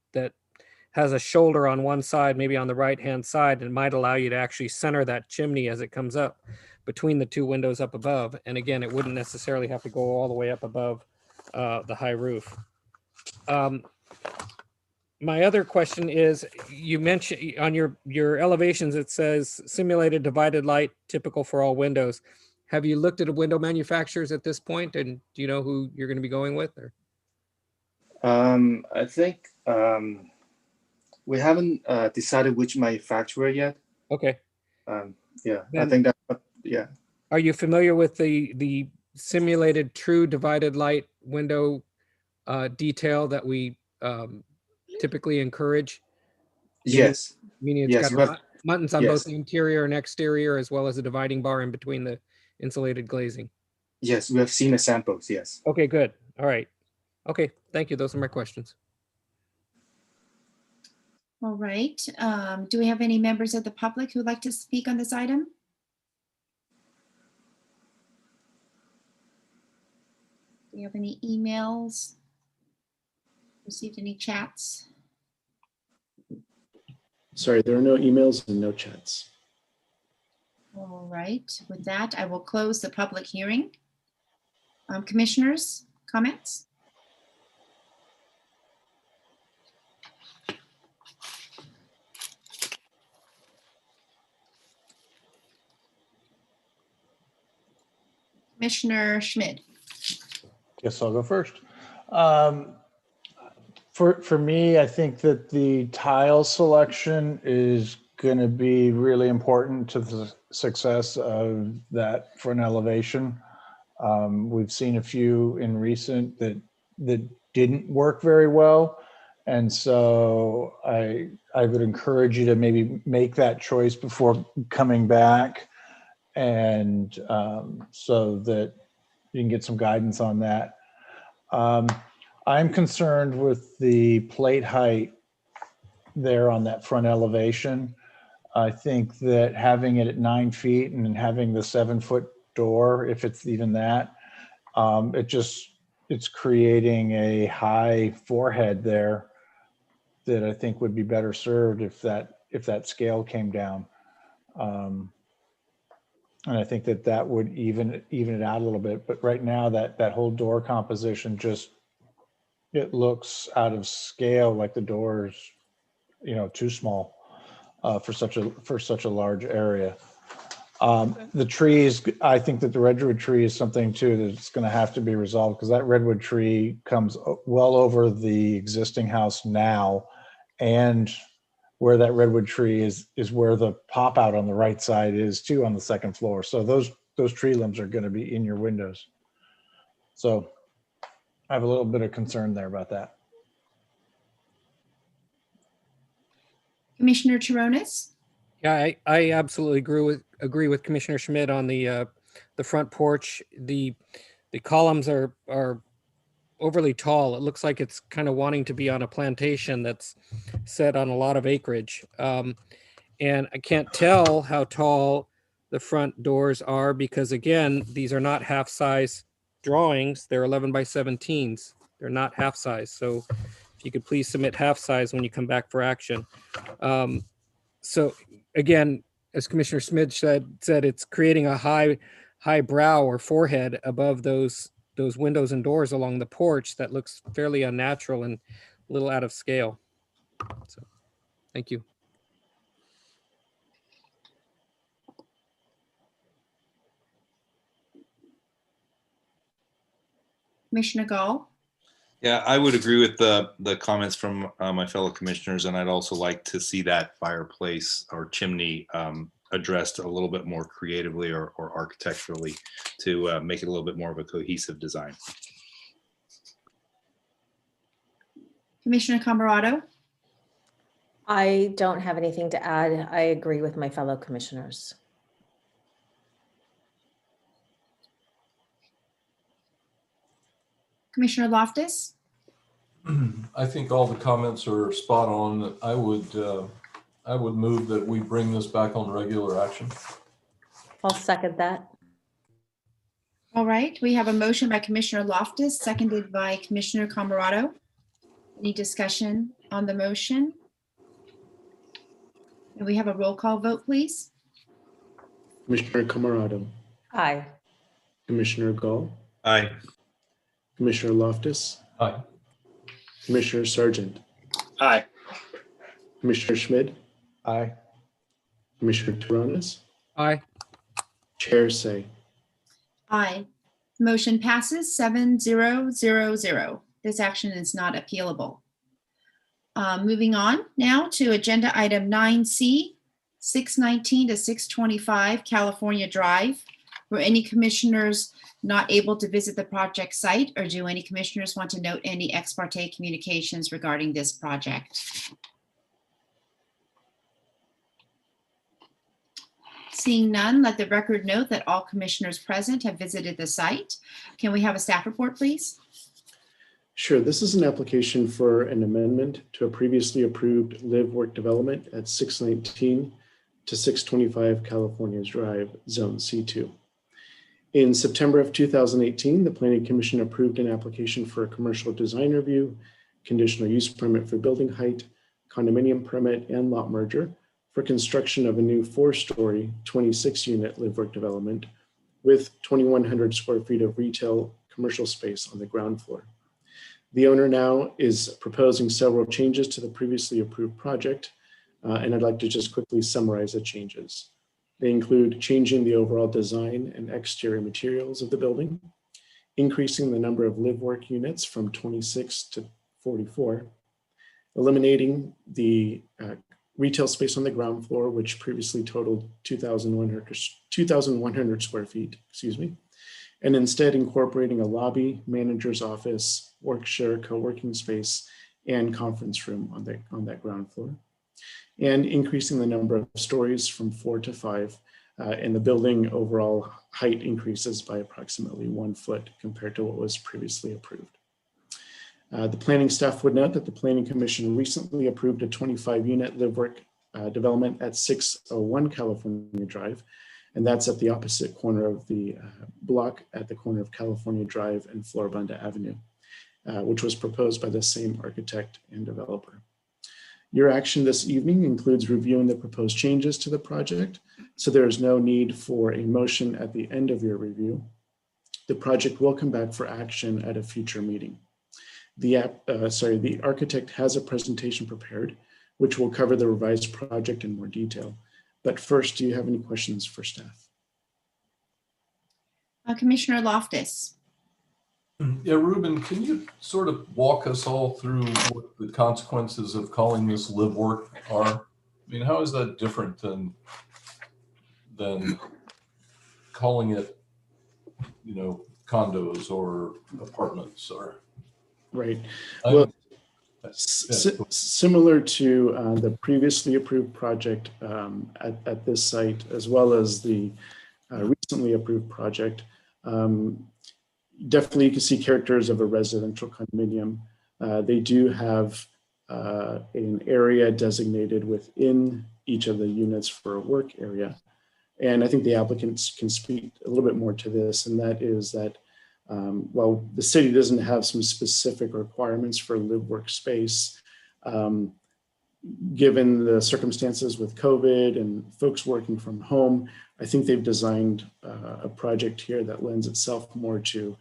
has a shoulder on one side, maybe on the right-hand side, and might allow you to actually center that chimney as it comes up between the two windows up above. And again, it wouldn't necessarily have to go all the way up above the high roof. My other question is, you mentioned on your elevations, it says simulated divided light, typical for all windows. Have you looked at window manufacturers at this point, and do you know who you're going to be going with? Or? I think we haven't decided which manufacturer yet. Okay. Yeah, Then, I think that. Yeah. Are you familiar with the simulated true divided light window detail that we typically encourage? Yes. Meaning it's Yes, got buttons on both yes. the interior and exterior, as well as a dividing bar in between the insulated glazing. Yes, we have seen the samples. Yes. Okay, good. All right. Okay, thank you. Those are my questions. All right. Do we have any members of the public who would like to speak on this item? Do you have any emails? Received any chats? Sorry, there are no emails and no chats. All right. With that, I will close the public hearing. Commissioners, comments? Commissioner Schmidt. Guess I'll go first. For me, I think that the tile selection is going to be really important to the success of that front elevation. We've seen a few in recent that didn't work very well. And so I would encourage you to maybe make that choice before coming back, and so that you can get some guidance on that. I'm concerned with the plate height there on that front elevation. I think that having it at 9 feet and having the 7-foot door, if it's even that, it's creating a high forehead there that I think would be better served if that scale came down. And I think that would even it out a little bit. But right now that whole door composition it looks out of scale, like the door's too small for such a large area. The trees, I think that the redwood tree is something too that's going to have to be resolved, because that redwood tree comes well over the existing house now, and where that redwood tree is where the pop out on the right side is too, on the second floor. So those tree limbs are going to be in your windows. So I have a little bit of concern there about that. Commissioner Taronis? Yeah, I absolutely agree with Commissioner Schmidt on the front porch. The columns are overly tall. It looks like it's kind of wanting to be on a plantation that's set on a lot of acreage. And I can't tell how tall the front doors are, because again, these are not half size drawings. They're 11 by 17s. They're not half size. So if you could please submit half size when you come back for action. So again, as Commissioner Smith said, it's creating a high brow or forehead above those those windows and doors along the porch that looks fairly unnatural and a little out of scale. So, thank you. Commissioner Gall? Yeah, I would agree with the comments from my fellow commissioners, and I'd also like to see that fireplace or chimney addressed a little bit more creatively or architecturally to make it a little bit more of a cohesive design. Commissioner Camerado? I don't have anything to add. I agree with my fellow commissioners. Commissioner Loftus? I think all the comments are spot on. I would move that we bring this back on regular action. I'll second that. All right, we have a motion by Commissioner Loftus, seconded by Commissioner Camerado. Any discussion on the motion? And we have a roll call vote, please. Commissioner Camerado. Aye. Commissioner Gall. Aye. Commissioner Loftus. Aye. Commissioner Sargent. Aye. Commissioner Schmidt. Aye. Commissioner Taranis. Aye. Chair Say. Aye. Motion passes 7-0-0-0. This action is not appealable. Moving on now to agenda item 9C, 619 to 625 California Drive. Were any commissioners not able to visit the project site, or do any commissioners want to note any ex parte communications regarding this project? Seeing none, let the record note that all commissioners present have visited the site. Can we have a staff report, please? Sure. This is an application for an amendment to a previously approved live work development at 619 to 625 California Drive, Zone C2. In September of 2018, the Planning Commission approved an application for a commercial design review, conditional use permit for building height, condominium permit, and lot merger for construction of a new 4-story, 26-unit live work development with 2,100 square feet of retail commercial space on the ground floor. The owner now is proposing several changes to the previously approved project, and I'd like to just quickly summarize the changes. They include changing the overall design and exterior materials of the building, increasing the number of live work units from 26 to 44, eliminating the retail space on the ground floor, which previously totaled 2,100 square feet, and instead incorporating a lobby, manager's office, work share, co-working space, and conference room on that ground floor, and increasing the number of stories from 4 to 5, and the building overall height increases by approximately 1 foot compared to what was previously approved. The planning staff would note that the Planning Commission recently approved a 25-unit live work development at 601 California Drive, and that's at the opposite corner of the block at the corner of California Drive and Floribunda Avenue, which was proposed by the same architect and developer. Your action this evening includes reviewing the proposed changes to the project, so there is no need for a motion at the end of your review. The project will come back for action at a future meeting. The architect has a presentation prepared, which will cover the revised project in more detail. But first, do you have any questions for staff? Commissioner Loftus. Yeah, Ruben, can you sort of walk us all through what the consequences of calling this live work are? I mean, how is that different than calling it, condos or apartments or? Right. Well, similar to the previously approved project at this site, as well as the recently approved project, definitely you can see characters of a residential condominium. They do have an area designated within each of the units for a work area. And I think the applicants can speak a little bit more to this, and that is that while the city doesn't have some specific requirements for live workspace, given the circumstances with COVID and folks working from home, I think they've designed a project here that lends itself more to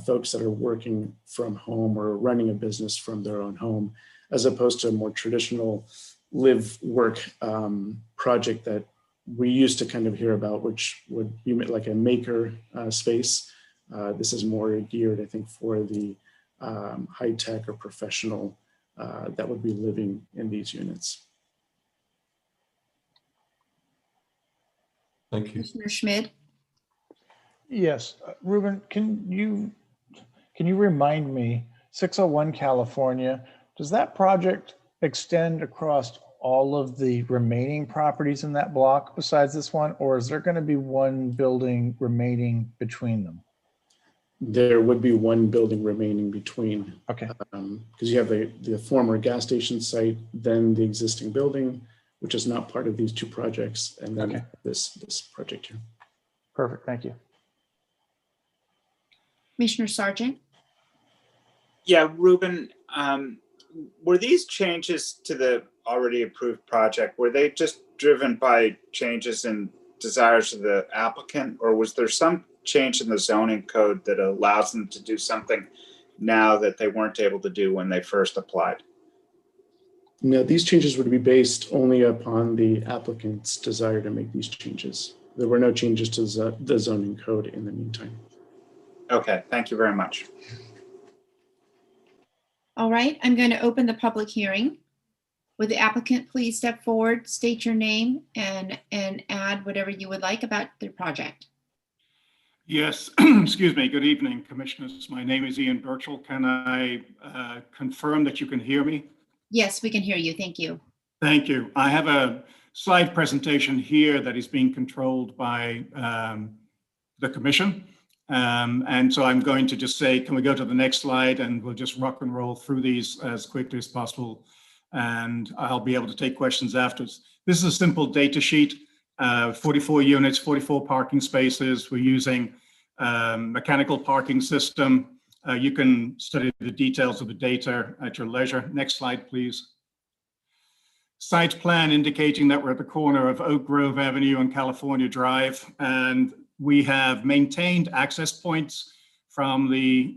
folks that are working from home or running a business from their own home, as opposed to a more traditional live work project that we used to kind of hear about, which would be like a maker space. This is more geared, I think, for the high tech or professional that would be living in these units. Thank you. Commissioner Schmidt? Yes, Ruben, can you remind me, 601 California, does that project extend across all of the remaining properties in that block besides this one, or is there going to be one building remaining between them? There would be one building remaining between. Okay. Because you have the former gas station site, then the existing building, which is not part of these two projects, and then this project here. Perfect, thank you. Commissioner Sargent? Yeah, Ruben, were these changes to the already approved project, were they just driven by changes in desires of the applicant, or was there some change in the zoning code that allows them to do something now that they weren't able to do when they first applied? No, these changes would be based only upon the applicant's desire to make these changes. There were no changes to the zoning code in the meantime. Okay, thank you very much. All right, I'm going to open the public hearing. Would the applicant please step forward, state your name, and add whatever you would like about the project? Yes, excuse me. Good evening, Commissioners. My name is Ian Birchall. Can I confirm that you can hear me? Yes, we can hear you. Thank you. Thank you. I have a slide presentation here that is being controlled by the Commission. And so I'm going to just say, can we go to the next slide, and we'll just rock and roll through these as quickly as possible. And I'll be able to take questions afterwards. This is a simple data sheet, 44 units, 44 parking spaces. We're using mechanical parking system. You can study the details of the data at your leisure. Next slide, please. Site plan indicating that we're at the corner of Oak Grove Avenue and California Drive. And we have maintained access points from the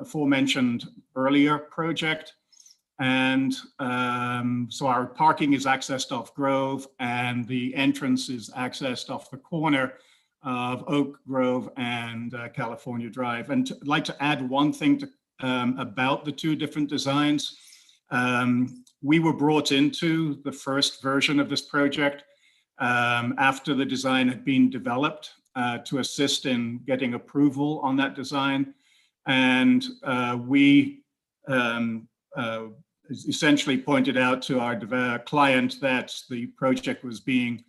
aforementioned earlier project. And so our parking is accessed off Grove, and the entrance is accessed off the corner of Oak Grove and California Drive. And I'd like to add one thing to, about the two different designs. We were brought into the first version of this project after the design had been developed to assist in getting approval on that design. And we essentially pointed out to our client that the project was being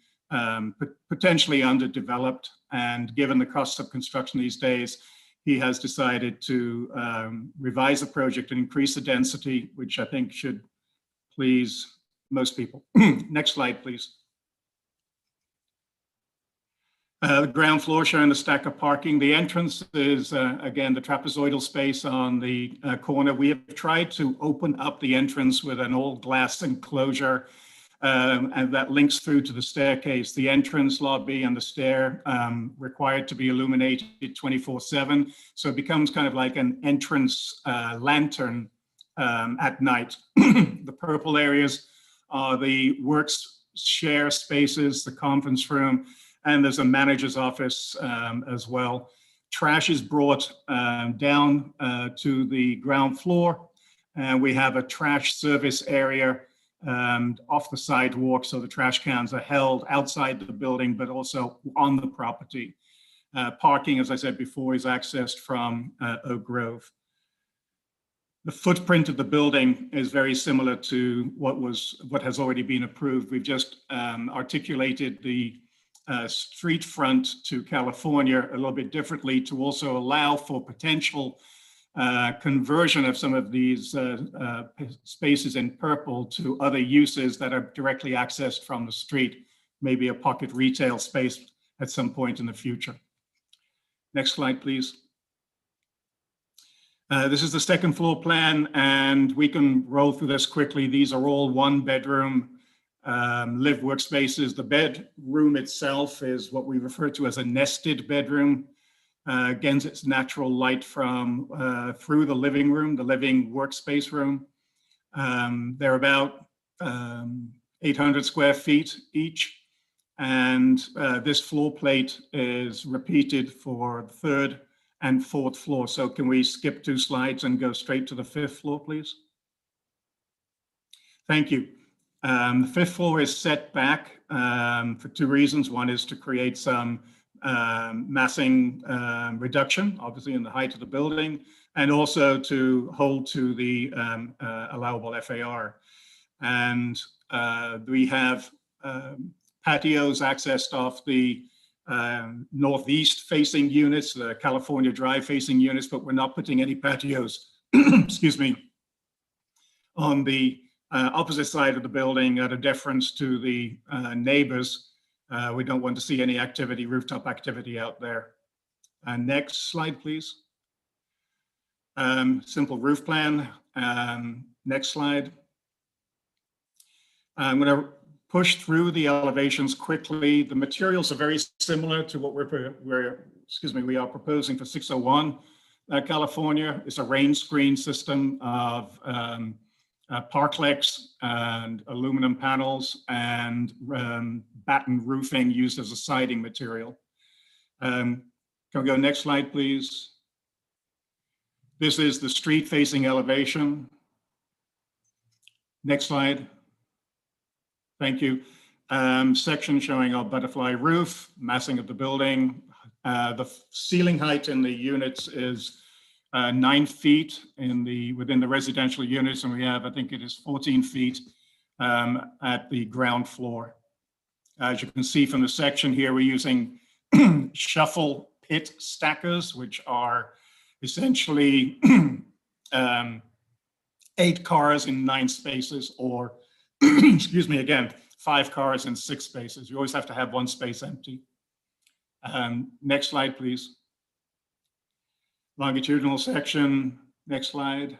potentially underdeveloped. And given the cost of construction these days, he has decided to revise the project and increase the density, which I think should please most people. Next slide, please. The ground floor showing the stack of parking. The entrance is, again, the trapezoidal space on the corner. We have tried to open up the entrance with an all glass enclosure, and that links through to the staircase. The entrance lobby and the stair required to be illuminated 24/7. So it becomes kind of like an entrance lantern at night. The purple areas are the works share spaces, the conference room, and there's a manager's office as well. Trash is brought down to the ground floor, and we have a trash service area off the sidewalk, so the trash cans are held outside the building, but also on the property. Parking, as I said before, is accessed from Oak Grove. The footprint of the building is very similar to what has already been approved. We've just articulated the street front to California a little bit differently to also allow for potential conversion of some of these spaces in purple to other uses that are directly accessed from the street, maybe a pocket retail space at some point in the future. Next slide, please. This is the second floor plan, and we can roll through this quickly. These are all one bedroom live workspaces. The bedroom itself is what we refer to as a nested bedroom. gains its natural light from through the living room, the living workspace room. They're about 800 square feet each. And this floor plate is repeated for the 3rd and 4th floor. So can we skip 2 slides and go straight to the 5th floor, please? Thank you. The 5th floor is set back for 2 reasons. One is to create some massing reduction, obviously in the height of the building, and also to hold to the allowable FAR. And we have patios accessed off the northeast facing units, the California Drive facing units, but we're not putting any patios, excuse me, on the opposite side of the building out of deference to the neighbors. We don't want to see any activity, rooftop activity out there. Next slide, please. Simple roof plan. Next slide. I'm going to push through the elevations quickly. The materials are very similar to what we are proposing for 601 California. It's a rain screen system of Parklex and aluminum panels and batten roofing used as a siding material. Can we go next slide, please? This is the street facing elevation. Next slide. Thank you. Section showing our butterfly roof, massing of the building. The ceiling height in the units is 9 feet within the residential units, and we have, I think it is 14 feet at the ground floor. As you can see from the section here, we're using shuffle pit stackers, which are essentially 8 cars in 9 spaces, or excuse me again, 5 cars in 6 spaces. You always have to have 1 space empty. Next slide, please. Longitudinal section. Next slide.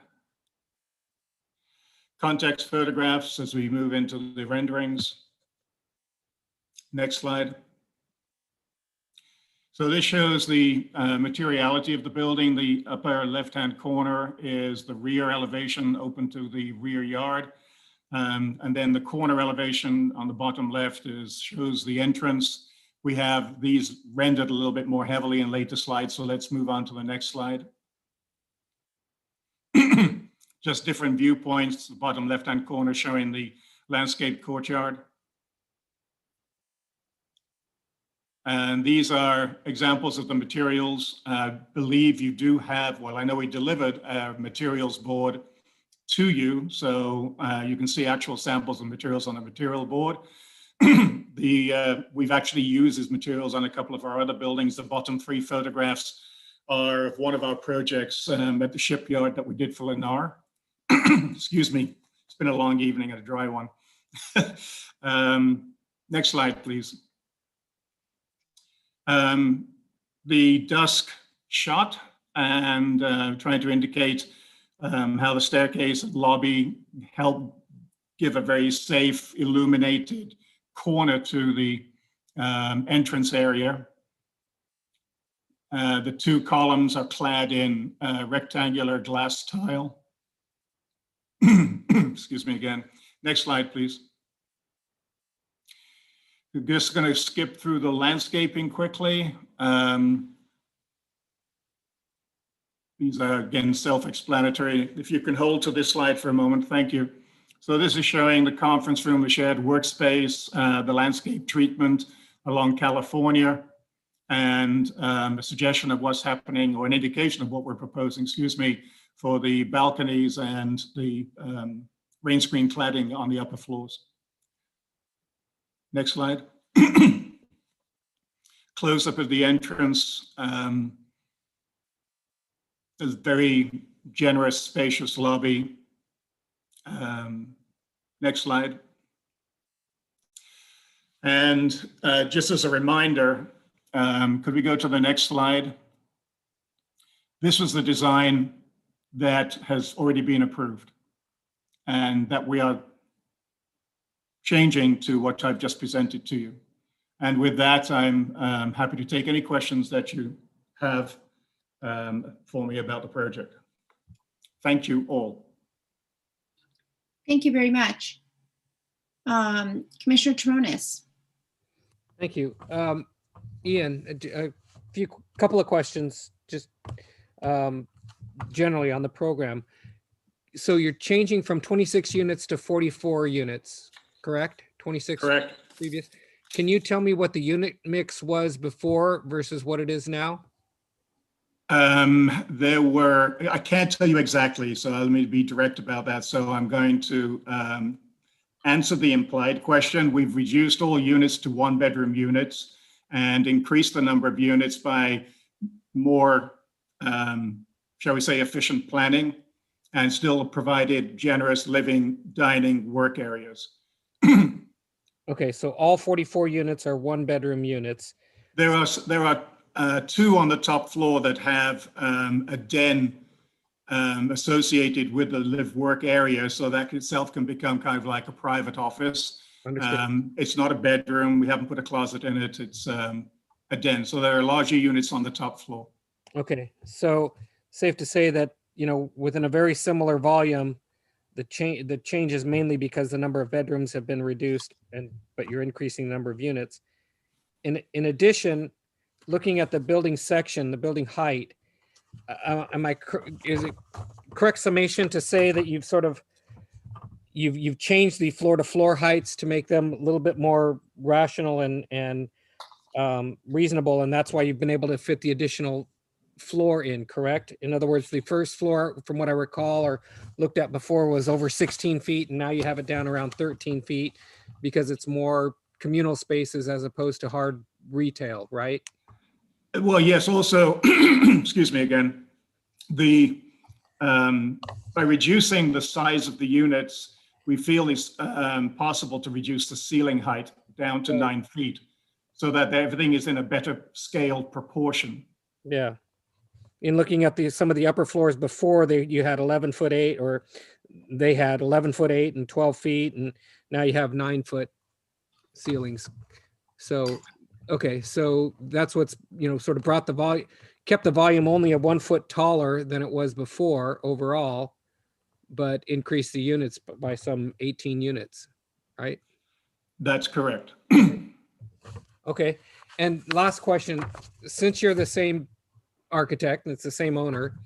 Context photographs as we move into the renderings. Next slide. So this shows the materiality of the building. The upper left-hand corner is the rear elevation open to the rear yard. And then the corner elevation on the bottom left shows the entrance. We have these rendered a little bit more heavily in later slides, so let's move on to the next slide. Just different viewpoints, the bottom left-hand corner showing the landscape courtyard. And these are examples of the materials. I believe you do have, well, I know we delivered a materials board to you, so you can see actual samples of materials on the material board. We've actually used these materials on a couple of our other buildings. The bottom 3 photographs are of one of our projects at the shipyard that we did for Lennar. Excuse me, it's been a long evening and a dry one. Next slide, please. The dusk shot and trying to indicate how the staircase and lobby help give a very safe, illuminated corner to the entrance area. The 2 columns are clad in rectangular glass tile. Excuse me again. Next slide, please. We're just going to skip through the landscaping quickly. These are, again, self-explanatory. If you can hold to this slide for a moment, thank you. So this is showing the conference room, the shared workspace, the landscape treatment along California, and a suggestion of what's happening, or an indication of what we're proposing, excuse me, for the balconies and the rain screen cladding on the upper floors. Next slide. Close up of the entrance. There's very generous, spacious lobby. Next slide. And just as a reminder, could we go to the next slide? This was the design that has already been approved and that we are changing to what I've just presented to you. And with that, I'm happy to take any questions that you have for me about the project. Thank you all. Thank you very much. Commissioner Tronis. Thank you. Ian, a couple of questions, just generally on the program. So you're changing from 26 units to 44 units, correct? 26 Correct. previous. Can you tell me what the unit mix was before versus what it is now? I can't tell you exactly, so let me be direct about that. So I'm going to answer the implied question. We've reduced all units to 1-bedroom units and increased the number of units by more, shall we say, efficient planning, and still provided generous living, dining, work areas. Okay, so all 44 units are 1-bedroom units. There are 2 on the top floor that have a den associated with the live-work area, so that itself can become kind of like a private office. It's not a bedroom. We haven't put a closet in it. It's a den. So there are larger units on the top floor. Okay, so safe to say that, you know, within a very similar volume, the change is mainly because the number of bedrooms have been reduced, but you're increasing the number of units. In addition, looking at the building section, the building height, is it correct summation to say that you've changed the floor-to-floor heights to make them a little bit more rational and reasonable, and that's why you've been able to fit the additional floor in, correct? In other words, the first floor, from what I recall or looked at before, was over 16 feet, and now you have it down around 13 feet because it's more communal spaces as opposed to hard retail, right? Well, yes, also, excuse me again, by reducing the size of the units, we feel it's possible to reduce the ceiling height down to 9 feet so that everything is in a better scaled proportion. Yeah. In looking at some of the upper floors before, you had 11'8", or they had 11'8" and 12 feet, and now you have 9-foot ceilings. So, okay, so that's what's, you know, sort of brought the volume, kept the volume only a 1 foot taller than it was before overall, but increased the units by some 18 units, right? That's correct. Okay, and last question, since you're the same architect and it's the same owner,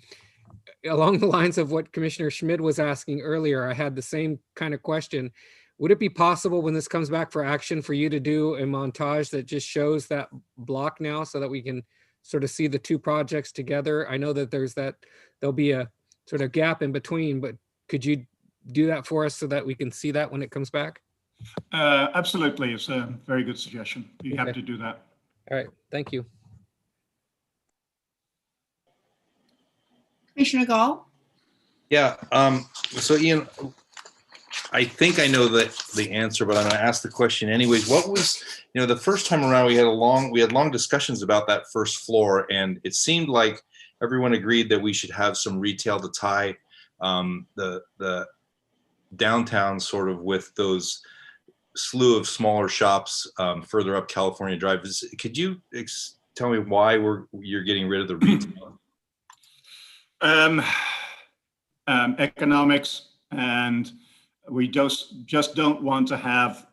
along the lines of what Commissioner Schmid was asking earlier, I had the same kind of question. Would it be possible when this comes back for action for you to do a montage that just shows that block now so that we can sort of see the 2 projects together? I know that there'll be a sort of gap in between, but could you do that for us so that we can see that when it comes back? Absolutely. It's a very good suggestion. You have to do that. All right. Thank you. Commissioner Gall? Yeah. So Ian, I think I know the answer, but I'm going to ask the question anyways. What was, you know, the first time around we had long discussions about that first floor, and it seemed like everyone agreed that we should have some retail to tie the downtown sort of with those slew of smaller shops further up California Drive. Could you tell me why you're getting rid of the retail? Economics, and we just don't want to have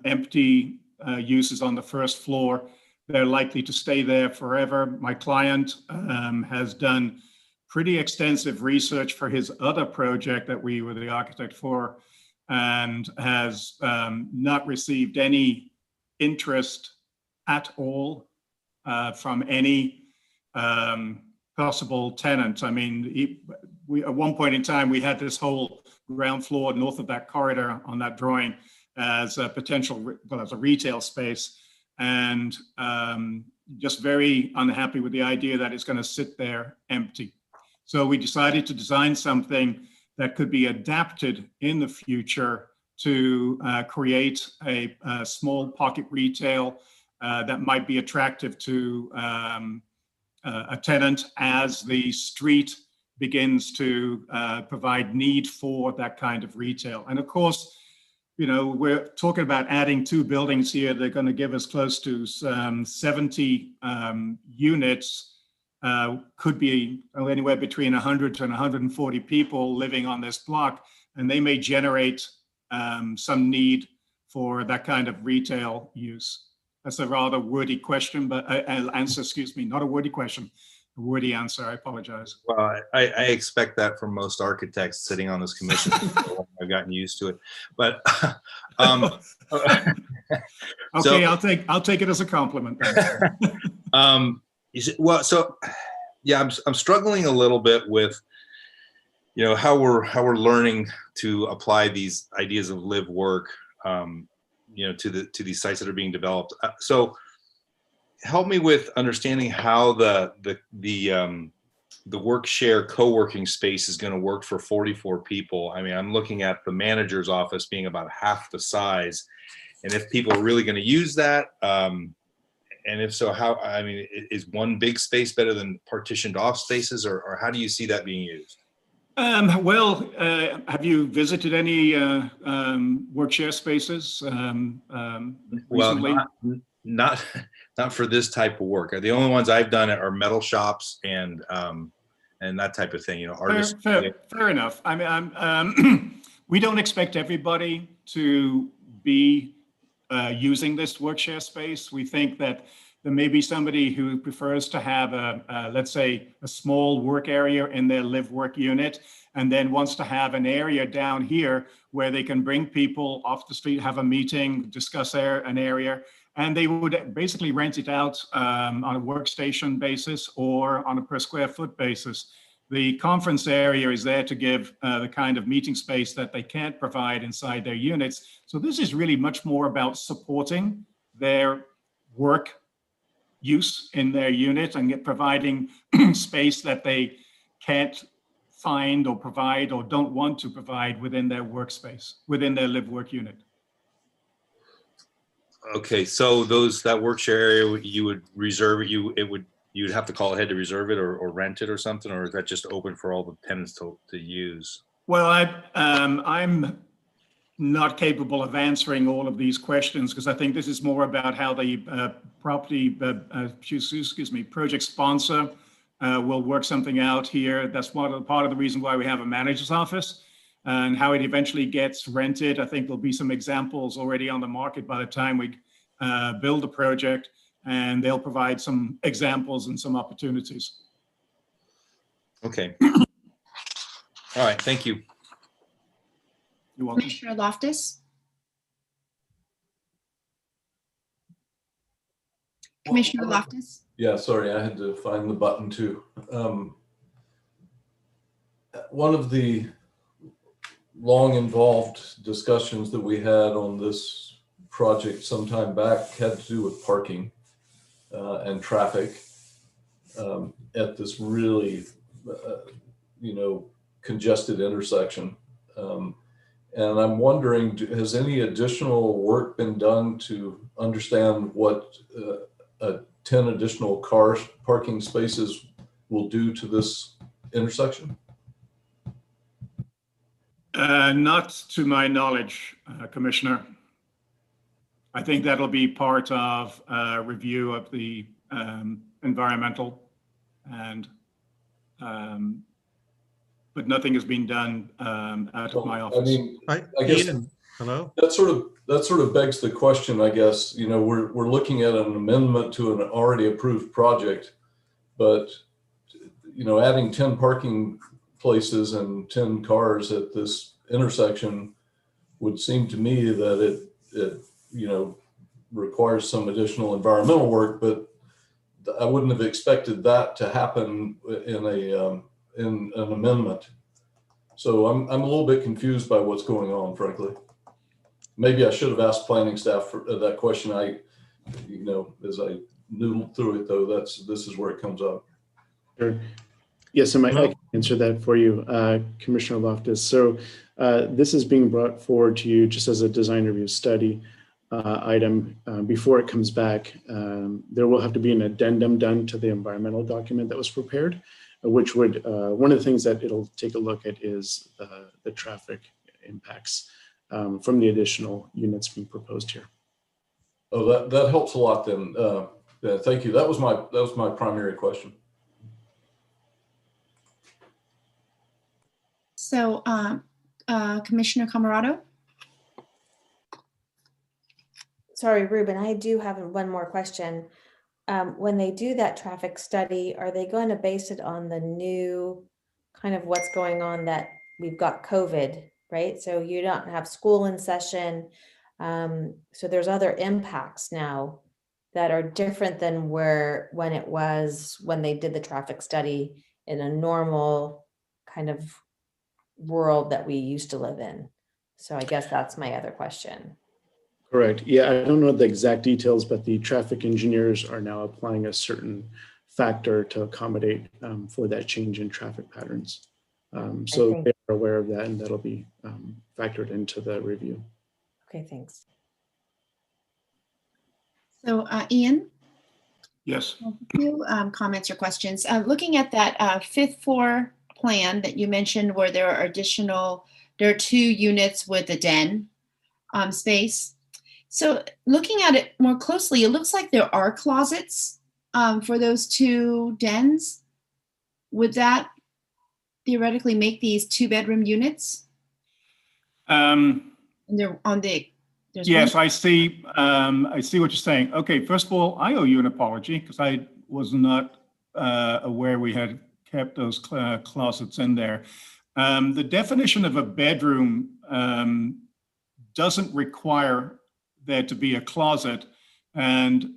empty uses on the first floor. They're likely to stay there forever. My client has done pretty extensive research for his other project that we were the architect for, and has not received any interest at all from any possible tenant. I mean, at one point in time, we had this whole ground floor north of that corridor on that drawing as a potential, well, as a retail space, and just very unhappy with the idea that it's going to sit there empty. So we decided to design something that could be adapted in the future to create a small pocket retail that might be attractive to a tenant as the street begins to provide need for that kind of retail. And of course, you know, we're talking about adding 2 buildings here. They're going to give us close to 70 units could be anywhere between 100 to 140 people living on this block, and they may generate some need for that kind of retail use. That's a rather wordy question, but answer, excuse me, not a wordy question, a wordy answer. I apologize. Well, I expect that from most architects sitting on this commission. I've gotten used to it, but okay, so, I'll take it as a compliment. Well, so yeah, I'm struggling a little bit with, you know, how we're learning to apply these ideas of live work, you know, to these sites that are being developed. So help me with understanding how the work share co-working space is going to work for 44 people. I mean, I'm looking at the manager's office being about half the size, and if people are really going to use that, and if so, how? I mean, is one big space better than partitioned off spaces, or how do you see that being used? Well, have you visited any work share spaces recently? Well, not for this type of work. The only ones I've done are metal shops and that type of thing. You know, artists. Fair enough. I mean, we don't expect everybody to be using this work share space. We think that there may be somebody who prefers to have let's say, a small work area in their live work unit, and then wants to have an area down here where they can bring people off the street, have a meeting, discuss an area, and they would basically rent it out on a workstation basis or on a per square foot basis. The conference area is there to give the kind of meeting space that they can't provide inside their units. So this is really much more about supporting their work use in their unit and providing space that they can't find or provide or don't want to provide within their workspace, within their live work unit. Okay, so that work share area, you would reserve it. You'd have to call ahead to reserve it or rent it or something, or is that just open for all the tenants to use? Well, I'm not capable of answering all of these questions because I think this is more about how the project sponsor will work something out here. That's part of the reason why we have a manager's office, and how it eventually gets rented. I think there'll be some examples already on the market by the time we build a project, and they'll provide some examples and some opportunities. Okay. All right, thank you. You're welcome. Commissioner Loftus? Commissioner Loftus? Yeah, sorry, I had to find the button too. One of the long involved discussions that we had on this project some time back had to do with parking and traffic at this really, congested intersection. And I'm wondering, has any additional work been done to understand what 10 additional car parking spaces will do to this intersection? Not to my knowledge, Commissioner. I think that'll be part of a review of the environmental and but nothing has been done out of my office. I mean, I guess hello. That sort of begs the question. I guess we're looking at an amendment to an already approved project, but adding 10 parking places and 10 cars at this intersection would seem to me that it requires some additional environmental work. But I wouldn't have expected that to happen in an amendment. So I'm a little bit confused by what's going on, frankly. Maybe I should have asked planning staff for that question. As I noodled through it, though, this is where it comes up. Sure. Yes, I can answer that for you, Commissioner Loftus. So this is being brought forward to you just as a design review study item. Before it comes back, there will have to be an addendum done to the environmental document that was prepared, which would, one of the things that it'll take a look at is the traffic impacts from the additional units being proposed here. Oh, that helps a lot then. Yeah, thank you. That was my primary question. So Commissioner Camarado? Sorry, Ruben, I do have one more question. When they do that traffic study, are they going to base it on the new kind of what's going on that we've got COVID, right? So you don't have school in session. So there's other impacts now that are different than when it was when they did the traffic study in a normal kind of world that we used to live in. So I guess that's my other question. Correct. Yeah, I don't know the exact details, but the traffic engineers are now applying a certain factor to accommodate for that change in traffic patterns. So they are aware of that, and that'll be factored into the review. Okay, thanks. So Ian? Yes. A few comments or questions. Looking at that fifth floor plan that you mentioned where there are 2 units with a den space. So looking at it more closely, it looks like there are closets for those 2 dens. Would that theoretically make these 2-bedroom units? And they're on the. Yes, I see. I see what you're saying. Okay, first of all, I owe you an apology because I was not aware we had kept those closets in there. The definition of a bedroom doesn't require there to be a closet. And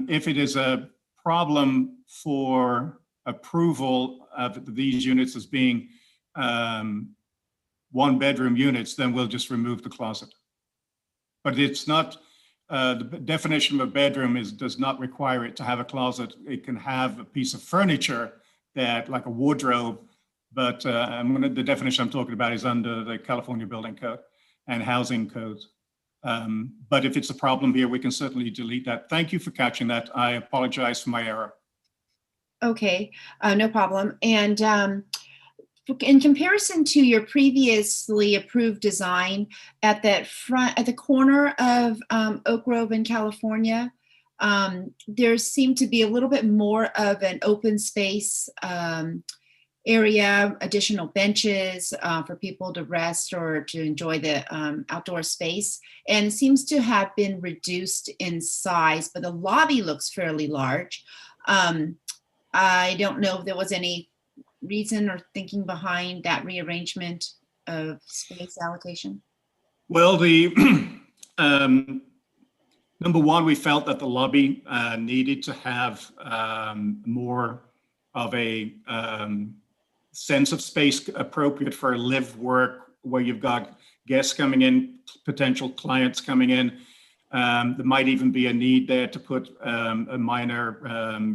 if it is a problem for approval of these units as being 1-bedroom units, then we'll just remove the closet. But it's not, the definition of a bedroom does not require it to have a closet. It can have a piece of furniture that, like a wardrobe, but the definition I'm talking about is under the California Building Code and Housing Code. But if it's a problem here, we can certainly delete that. Thank you for catching that. I apologize for my error. Okay, no problem. And in comparison to your previously approved design at the corner of Oak Grove in California, there seemed to be a little bit more of an open space area, additional benches for people to rest or to enjoy the outdoor space. And it seems to have been reduced in size, but the lobby looks fairly large. I don't know if there was any reason or thinking behind that rearrangement of space allocation. Well, the number one, we felt that the lobby needed to have more of a sense of space appropriate for live work, where you've got guests coming in, potential clients coming in. There might even be a need there to put a minor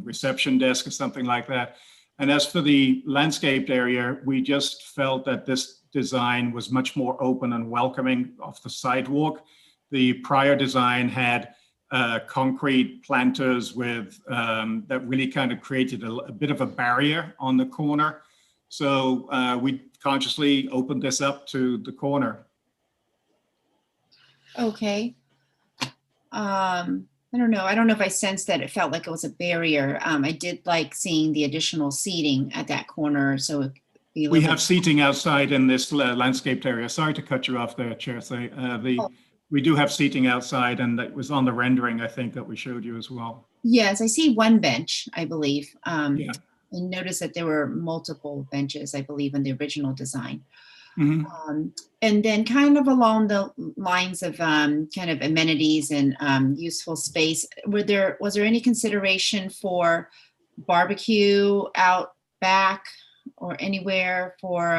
reception desk or something like that. And as for the landscaped area, we just felt that this design was much more open and welcoming off the sidewalk. The prior design had concrete planters with that really kind of created a bit of a barrier on the corner. So we consciously opened this up to the corner. Okay. I don't know. I don't know if I sensed that it felt like it was a barrier. I did like seeing the additional seating at that corner. So we have seating outside in this landscaped area. Sorry to cut you off there, Chair. We do have seating outside, and that was on the rendering, I think, that we showed you as well. Yes, I see one bench, I believe. Yeah. And notice that there were multiple benches, I believe, in the original design. Mm-hmm. And then kind of along the lines of kind of amenities and useful space, was there any consideration for barbecue out back or anywhere for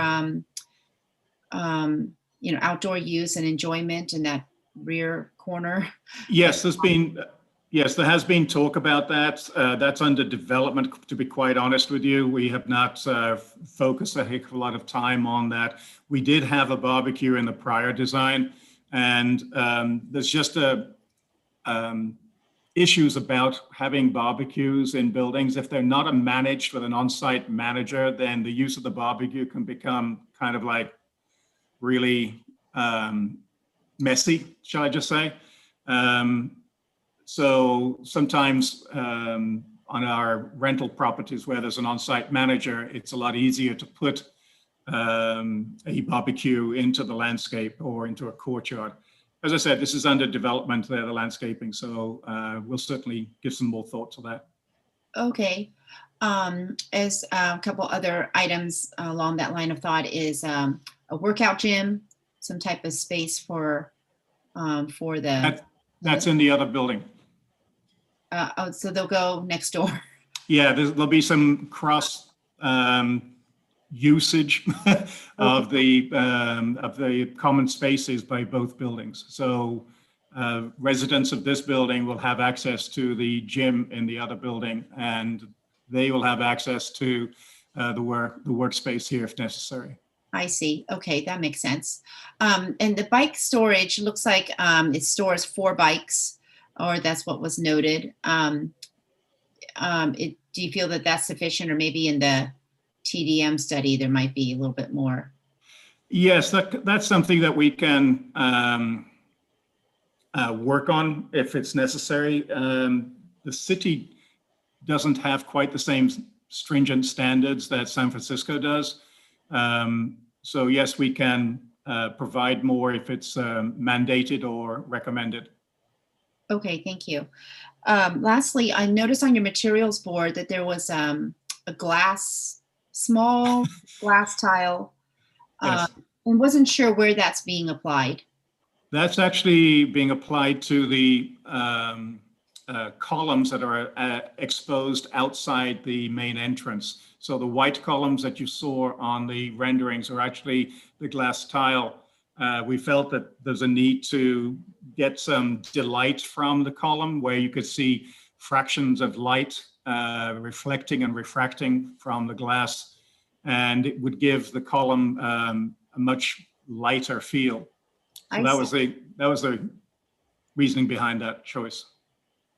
outdoor use and enjoyment in that rear corner? Yes, there has been talk about that. That's under development, to be quite honest with you. We have not focused a heck of a lot of time on that. We did have a barbecue in the prior design, and there's just issues about having barbecues in buildings. If they're not managed with an on-site manager, then the use of the barbecue can become kind of like really messy, shall I just say. So sometimes on our rental properties where there's an on-site manager, it's a lot easier to put a barbecue into the landscape or into a courtyard. As I said, this is under development there, the landscaping, so we'll certainly give some more thought to that. Okay. As a couple other items along that line of thought is a workout gym, some type of space for the. That's in the other building. Oh, so they'll go next door. Yeah, there'll be some cross usage of the common spaces by both buildings. So residents of this building will have access to the gym in the other building, and they will have access to the workspace here if necessary. I see. Okay, that makes sense. And the bike storage looks like it stores 4 bikes, or that's what was noted. Do you feel that that's sufficient, or maybe in the TDM study there might be a little bit more? Yes, that's something that we can work on if it's necessary. The city doesn't have quite the same stringent standards that San Francisco does. So yes, we can provide more if it's mandated or recommended. Okay, thank you. Lastly, I noticed on your materials board that there was a small glass tile, Yes. and wasn't sure where that's being applied. That's actually being applied to the columns that are exposed outside the main entrance. So the white columns that you saw on the renderings are actually the glass tile. We felt that there's a need to get some delight from the column where you could see fractions of light reflecting and refracting from the glass, and it would give the column a much lighter feel. So that was the reasoning behind that choice.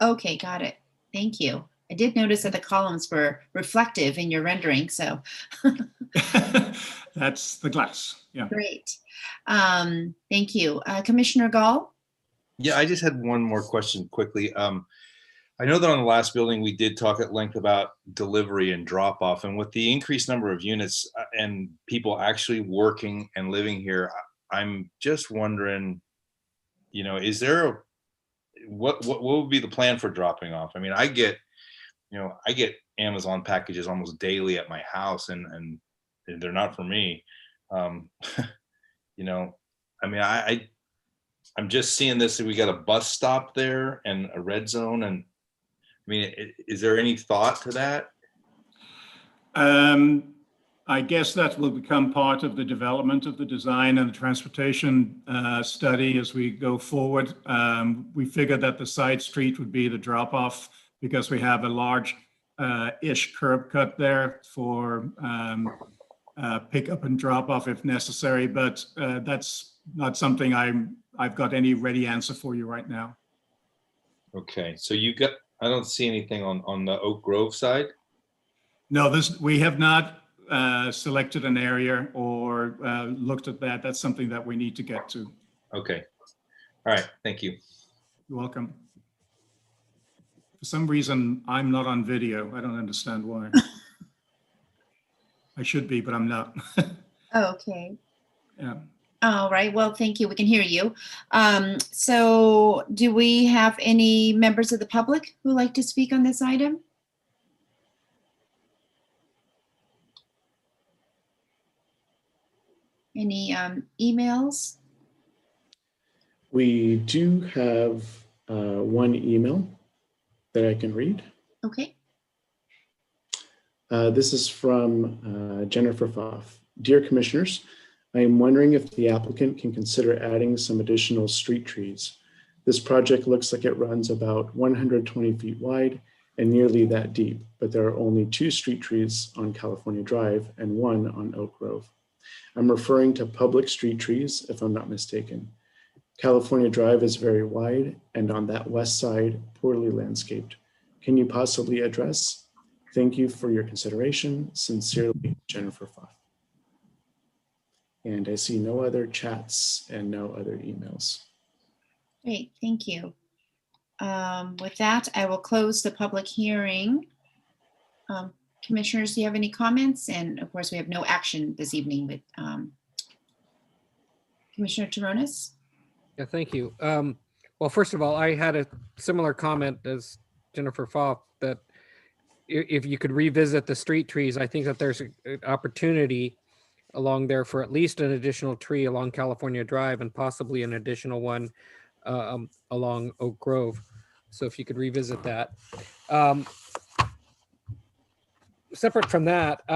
Okay, got it. Thank you. I did notice that the columns were reflective in your rendering, so. That's the glass, yeah. Great. Thank you. Commissioner Gall? Yeah, I just had one more question quickly. I know that on the last building, we did talk at length about delivery and drop off, and with the increased number of units and people actually working and living here, I'm just wondering, is there what would be the plan for dropping off? I mean, I get Amazon packages almost daily at my house, and they're not for me. I mean, I'm just seeing this, that we got a bus stop there and a red zone. And I mean, is there any thought to that? I guess that will become part of the development of the design and the transportation study as we go forward. We figured that the side street would be the drop off because we have a large-ish curb cut there for pick up and drop off if necessary, but that's not something I've got any ready answer for you right now. Okay, so I don't see anything on the Oak Grove side. No, we have not selected an area or looked at that. That's something that we need to get to. Okay. All right. Thank you. You're welcome. For some reason, I'm not on video. I don't understand why. I should be, but I'm not. Okay. Yeah. All right. Well, thank you. We can hear you. So do we have any members of the public who would like to speak on this item? Any emails? We do have one email that I can read. Okay. This is from Jennifer Pfaff. Dear Commissioners, I am wondering if the applicant can consider adding some additional street trees. This project looks like it runs about 120 feet wide and nearly that deep, but there are only 2 street trees on California Drive and 1 on Oak Grove. I'm referring to public street trees, if I'm not mistaken. California Drive is very wide and on that west side, poorly landscaped. Can you possibly address? Thank you for your consideration. Sincerely, Jennifer Pfaff. And I see no other chats and no other emails. Great, thank you. With that, I will close the public hearing. Commissioners, do you have any comments? And of course, we have no action this evening, but Commissioner Toronis? Yeah, thank you. Well, first of all, I had a similar comment as Jennifer Foff that if you could revisit the street trees, I think that there's an opportunity along there for at least an additional tree along California Drive and possibly an additional one along Oak Grove. So if you could revisit that. Separate from that,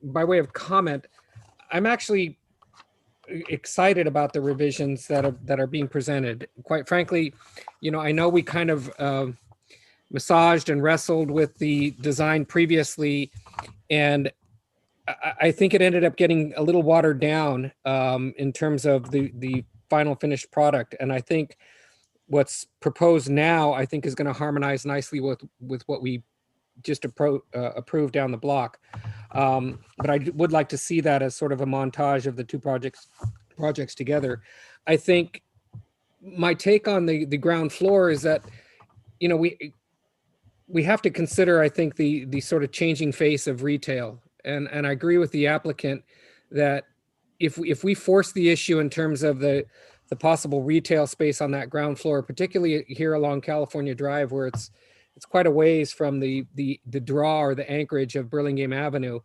by way of comment, I'm actually excited about the revisions that are being presented. Quite frankly, you know, I know we kind of massaged and wrestled with the design previously, and I think it ended up getting a little watered down in terms of the final finished product. And I think what's proposed now, I think, is going to harmonize nicely with what we just approved down the block. But I would like to see that as sort of a montage of the two projects together. I think my take on the ground floor is that, you know, we have to consider, I think, the sort of changing face of retail. And I agree with the applicant that if we force the issue in terms of the possible retail space on that ground floor, particularly here along California Drive, where it's quite a ways from the draw or the anchorage of Burlingame Avenue,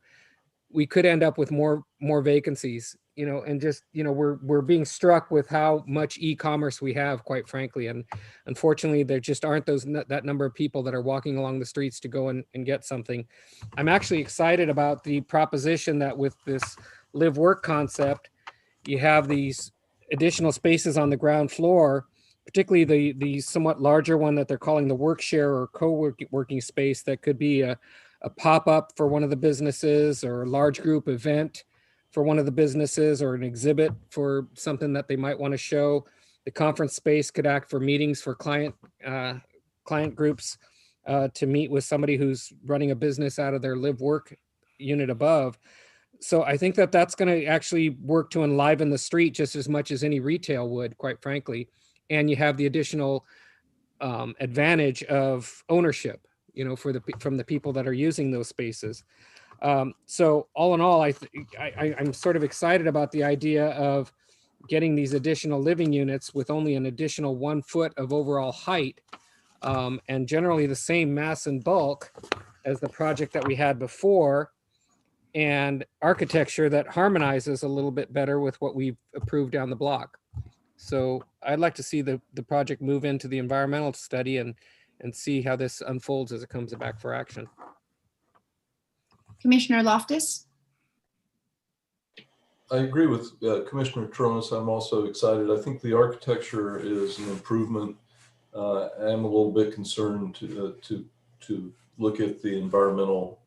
we could end up with more vacancies, you know, and just, you know, we're being struck with how much e-commerce we have, quite frankly. And unfortunately, there just aren't that number of people that are walking along the streets to go and get something. I'm actually excited about the proposition that with this live work concept, you have these additional spaces on the ground floor, particularly the somewhat larger one that they're calling the work share or co-working space that could be a pop-up for one of the businesses or a large group event for one of the businesses or an exhibit for something that they might want to show. The conference space could act for meetings for client groups to meet with somebody who's running a business out of their live work unit above. So I think that that's going to actually work to enliven the street just as much as any retail would, quite frankly. And you have the additional advantage of ownership, you know, from the people that are using those spaces. So all in all, I'm sort of excited about the idea of getting these additional living units with only an additional 1 foot of overall height, and generally the same mass and bulk as the project that we had before, and architecture that harmonizes a little bit better with what we've approved down the block. So I'd like to see the project move into the environmental study and see how this unfolds as it comes back for action. Commissioner Loftus? I agree with Commissioner Toronis. I'm also excited. I think the architecture is an improvement. I'm a little bit concerned to look at the environmental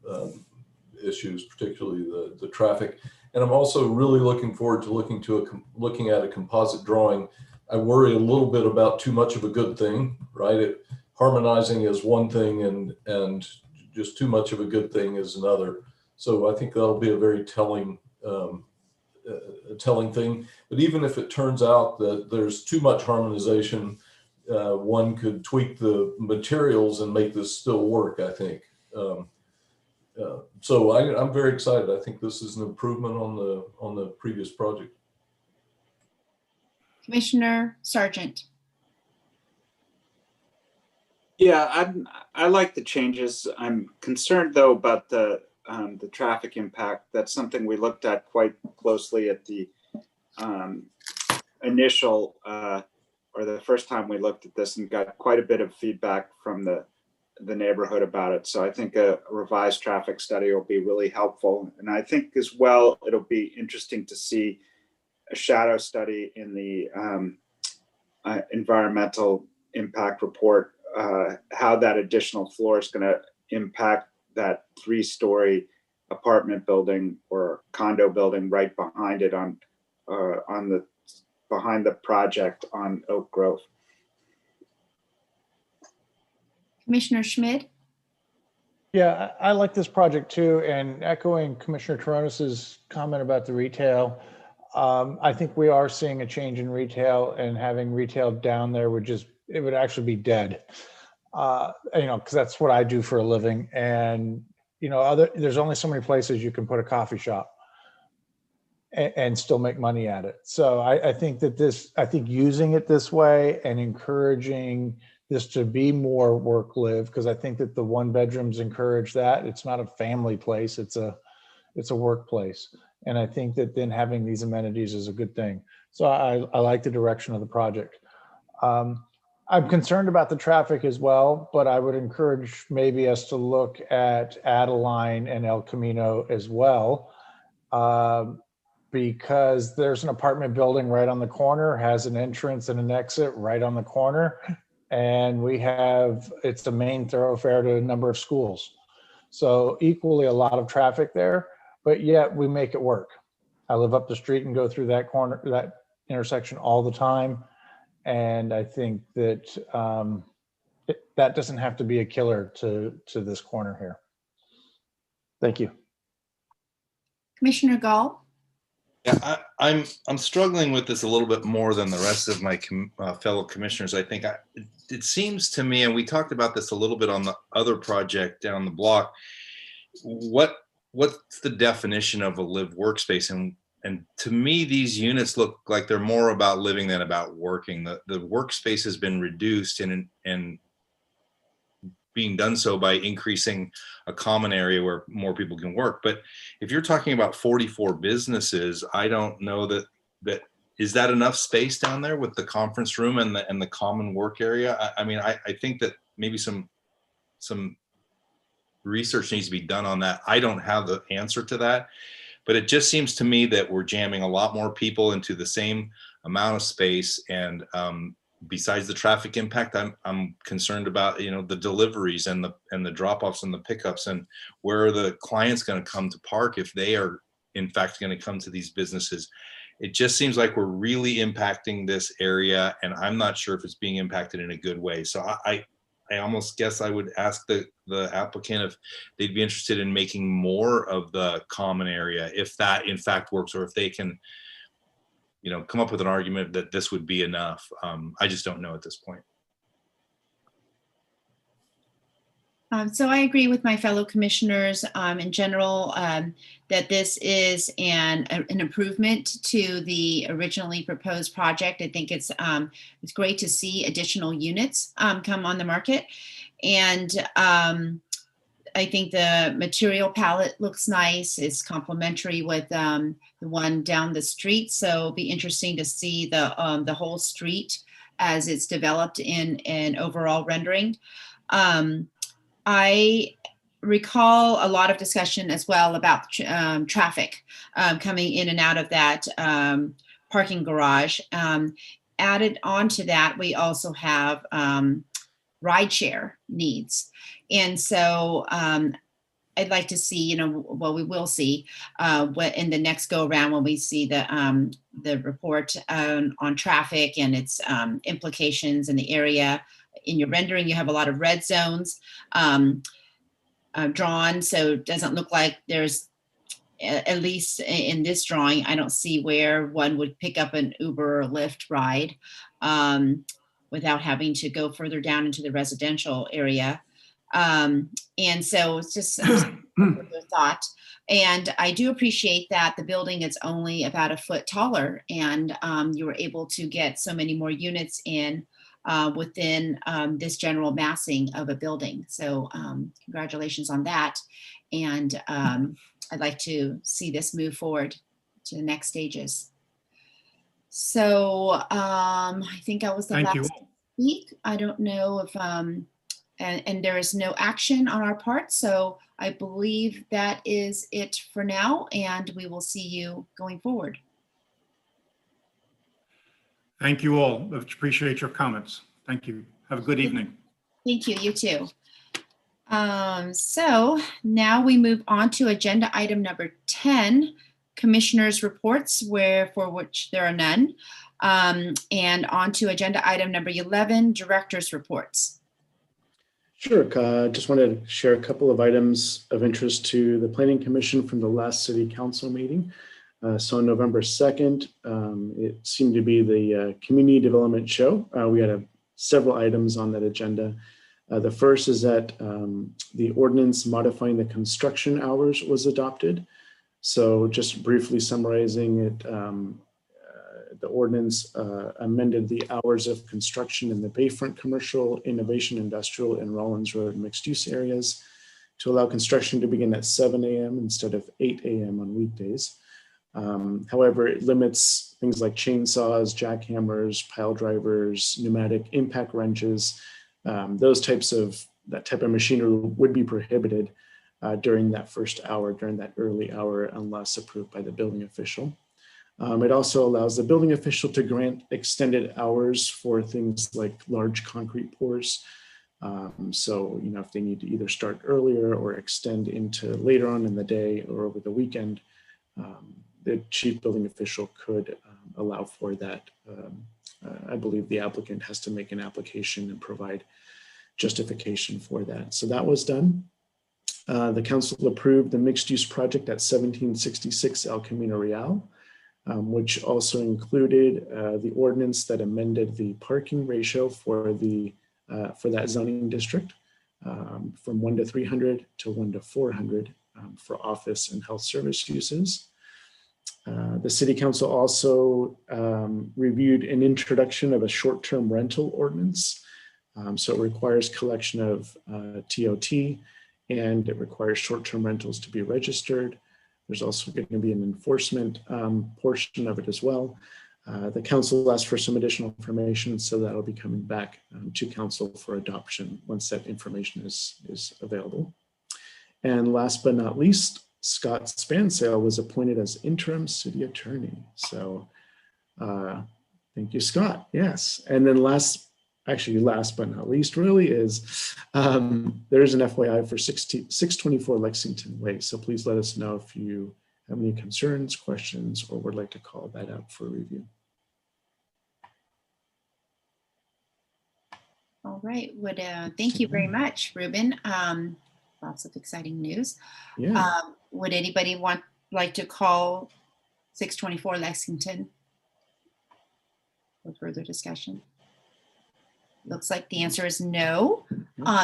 issues, particularly the traffic. And I'm also really looking forward to looking at a composite drawing. I worry a little bit about too much of a good thing, right? Harmonizing is one thing and just too much of a good thing is another. So I think that'll be a very telling thing. But even if it turns out that there's too much harmonization, one could tweak the materials and make this still work, I think. So I'm very excited. I think this is an improvement on the previous project. Commissioner Sargent. Yeah, I like the changes. I'm concerned though about the traffic impact. That's something we looked at quite closely at the initial or the first time we looked at this, and got quite a bit of feedback from the neighborhood about it. So I think a revised traffic study will be really helpful. And I think as well, it'll be interesting to see a shadow study in the environmental impact report, how that additional floor is going to impact that 3-story apartment building or condo building right behind it behind the project on Oak Grove. Commissioner Schmidt. Yeah, I like this project too. And echoing Commissioner Toronis's comment about the retail, I think we are seeing a change in retail, and having retail down there it would actually be dead. You know, because that's what I do for a living. And there's only so many places you can put a coffee shop and still make money at it. So I think using it this way and encouraging this to be more work live, because I think that the 1 bedrooms encourage that. It's not a family place, it's a workplace. And I think that then having these amenities is a good thing. So I like the direction of the project. I'm concerned about the traffic as well, but I would encourage maybe us to look at Adeline and El Camino as well, because there's an apartment building right on the corner, has an entrance and an exit right on the corner. And it's the main thoroughfare to a number of schools. So equally a lot of traffic there, but yet we make it work. I live up the street and go through that intersection all the time. And I think that that doesn't have to be a killer to this corner here. Thank you. Commissioner Gall? Yeah, I'm struggling with this a little bit more than the rest of my fellow commissioners. I think it seems to me, and we talked about this a little bit on the other project down the block, what's the definition of a live workspace? And to me, these units look like they're more about living than about working. The workspace has been reduced and being done so by increasing a common area where more people can work. But if you're talking about 44 businesses, I don't know that is that enough space down there with the conference room and the common work area? I mean, I think that maybe some research needs to be done on that. I don't have the answer to that, but it just seems to me that we're jamming a lot more people into the same amount of space. And besides the traffic impact, I'm concerned about, the deliveries and the drop-offs and the pickups, and where are the clients going to come to park if they are in fact going to come to these businesses. It just seems like we're really impacting this area, and I'm not sure if it's being impacted in a good way. So I almost guess I would ask the applicant if they'd be interested in making more of the common area, if that in fact works, or if they can come up with an argument that this would be enough. I just don't know at this point. So I agree with my fellow commissioners in general that this is an improvement to the originally proposed project. I think it's great to see additional units come on the market, and I think the material palette looks nice. It's complementary with the one down the street. So it'll be interesting to see the whole street as it's developed in overall rendering. I recall a lot of discussion as well about traffic coming in and out of that parking garage. Added on to that, we also have rideshare needs. And so I'd like to see, we will see what in the next go around when we see the report on traffic and its implications in the area. In your rendering, you have a lot of red zones drawn, so it doesn't look like there's, at least in this drawing, I don't see where one would pick up an Uber or Lyft ride without having to go further down into the residential area. And so it's just a thought. And I do appreciate that the building is only about a foot taller, and you were able to get so many more units in within this general massing of a building. So congratulations on that. And I'd like to see this move forward to the next stages. So I think I was the last to speak. I don't know if, and there is no action on our part. So I believe that is it for now, and we will see you going forward. Thank you all. Appreciate your comments. Thank you. Have a good evening. Thank you. You too. So now we move on to agenda item number 10, commissioners' reports, for which there are none, and on to agenda item number 11, directors' reports. Sure. Just wanted to share a couple of items of interest to the Planning Commission from the last City Council meeting. So on November 2nd, it seemed to be the Community Development Show. We had several items on that agenda. The first is that the ordinance modifying the construction hours was adopted. So just briefly summarizing it, the ordinance amended the hours of construction in the Bayfront Commercial, Innovation Industrial, and Rollins Road mixed use areas to allow construction to begin at 7 a.m. instead of 8 a.m. on weekdays. However, it limits things like chainsaws, jackhammers, pile drivers, pneumatic impact wrenches. That type of machinery would be prohibited during that first hour, during that early hour, unless approved by the building official. It also allows the building official to grant extended hours for things like large concrete pours. So, if they need to either start earlier or extend into later on in the day or over the weekend, the chief building official could allow for that. I believe the applicant has to make an application and provide justification for that. So that was done. The council approved the mixed use project at 1766 El Camino Real, which also included the ordinance that amended the parking ratio for that zoning district from 1 to 300 to 1 to 400 for office and health service uses. The city council also reviewed an introduction of a short-term rental ordinance. So it requires collection of TOT, and it requires short-term rentals to be registered. There's also going to be an enforcement portion of it as well. The council asked for some additional information, so that'll be coming back to council for adoption once that information is available. And last but not least, Scott Spansale was appointed as interim city attorney. So thank you, Scott. Yes. And then last but not least really is there's an FYI for 624 Lexington Way. So please let us know if you have any concerns, questions, or would like to call that out for review. All right. Thank you very much, Ruben. Lots of exciting news. Yeah. Would anybody like to call 624 Lexington for further discussion? Looks like the answer is no.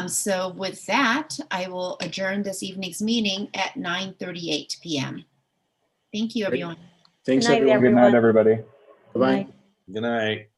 So with that, I will adjourn this evening's meeting at 9:38 p.m. Thank you, everyone. Thanks, Good night, everyone. Good night, everybody. Bye-bye. Good night.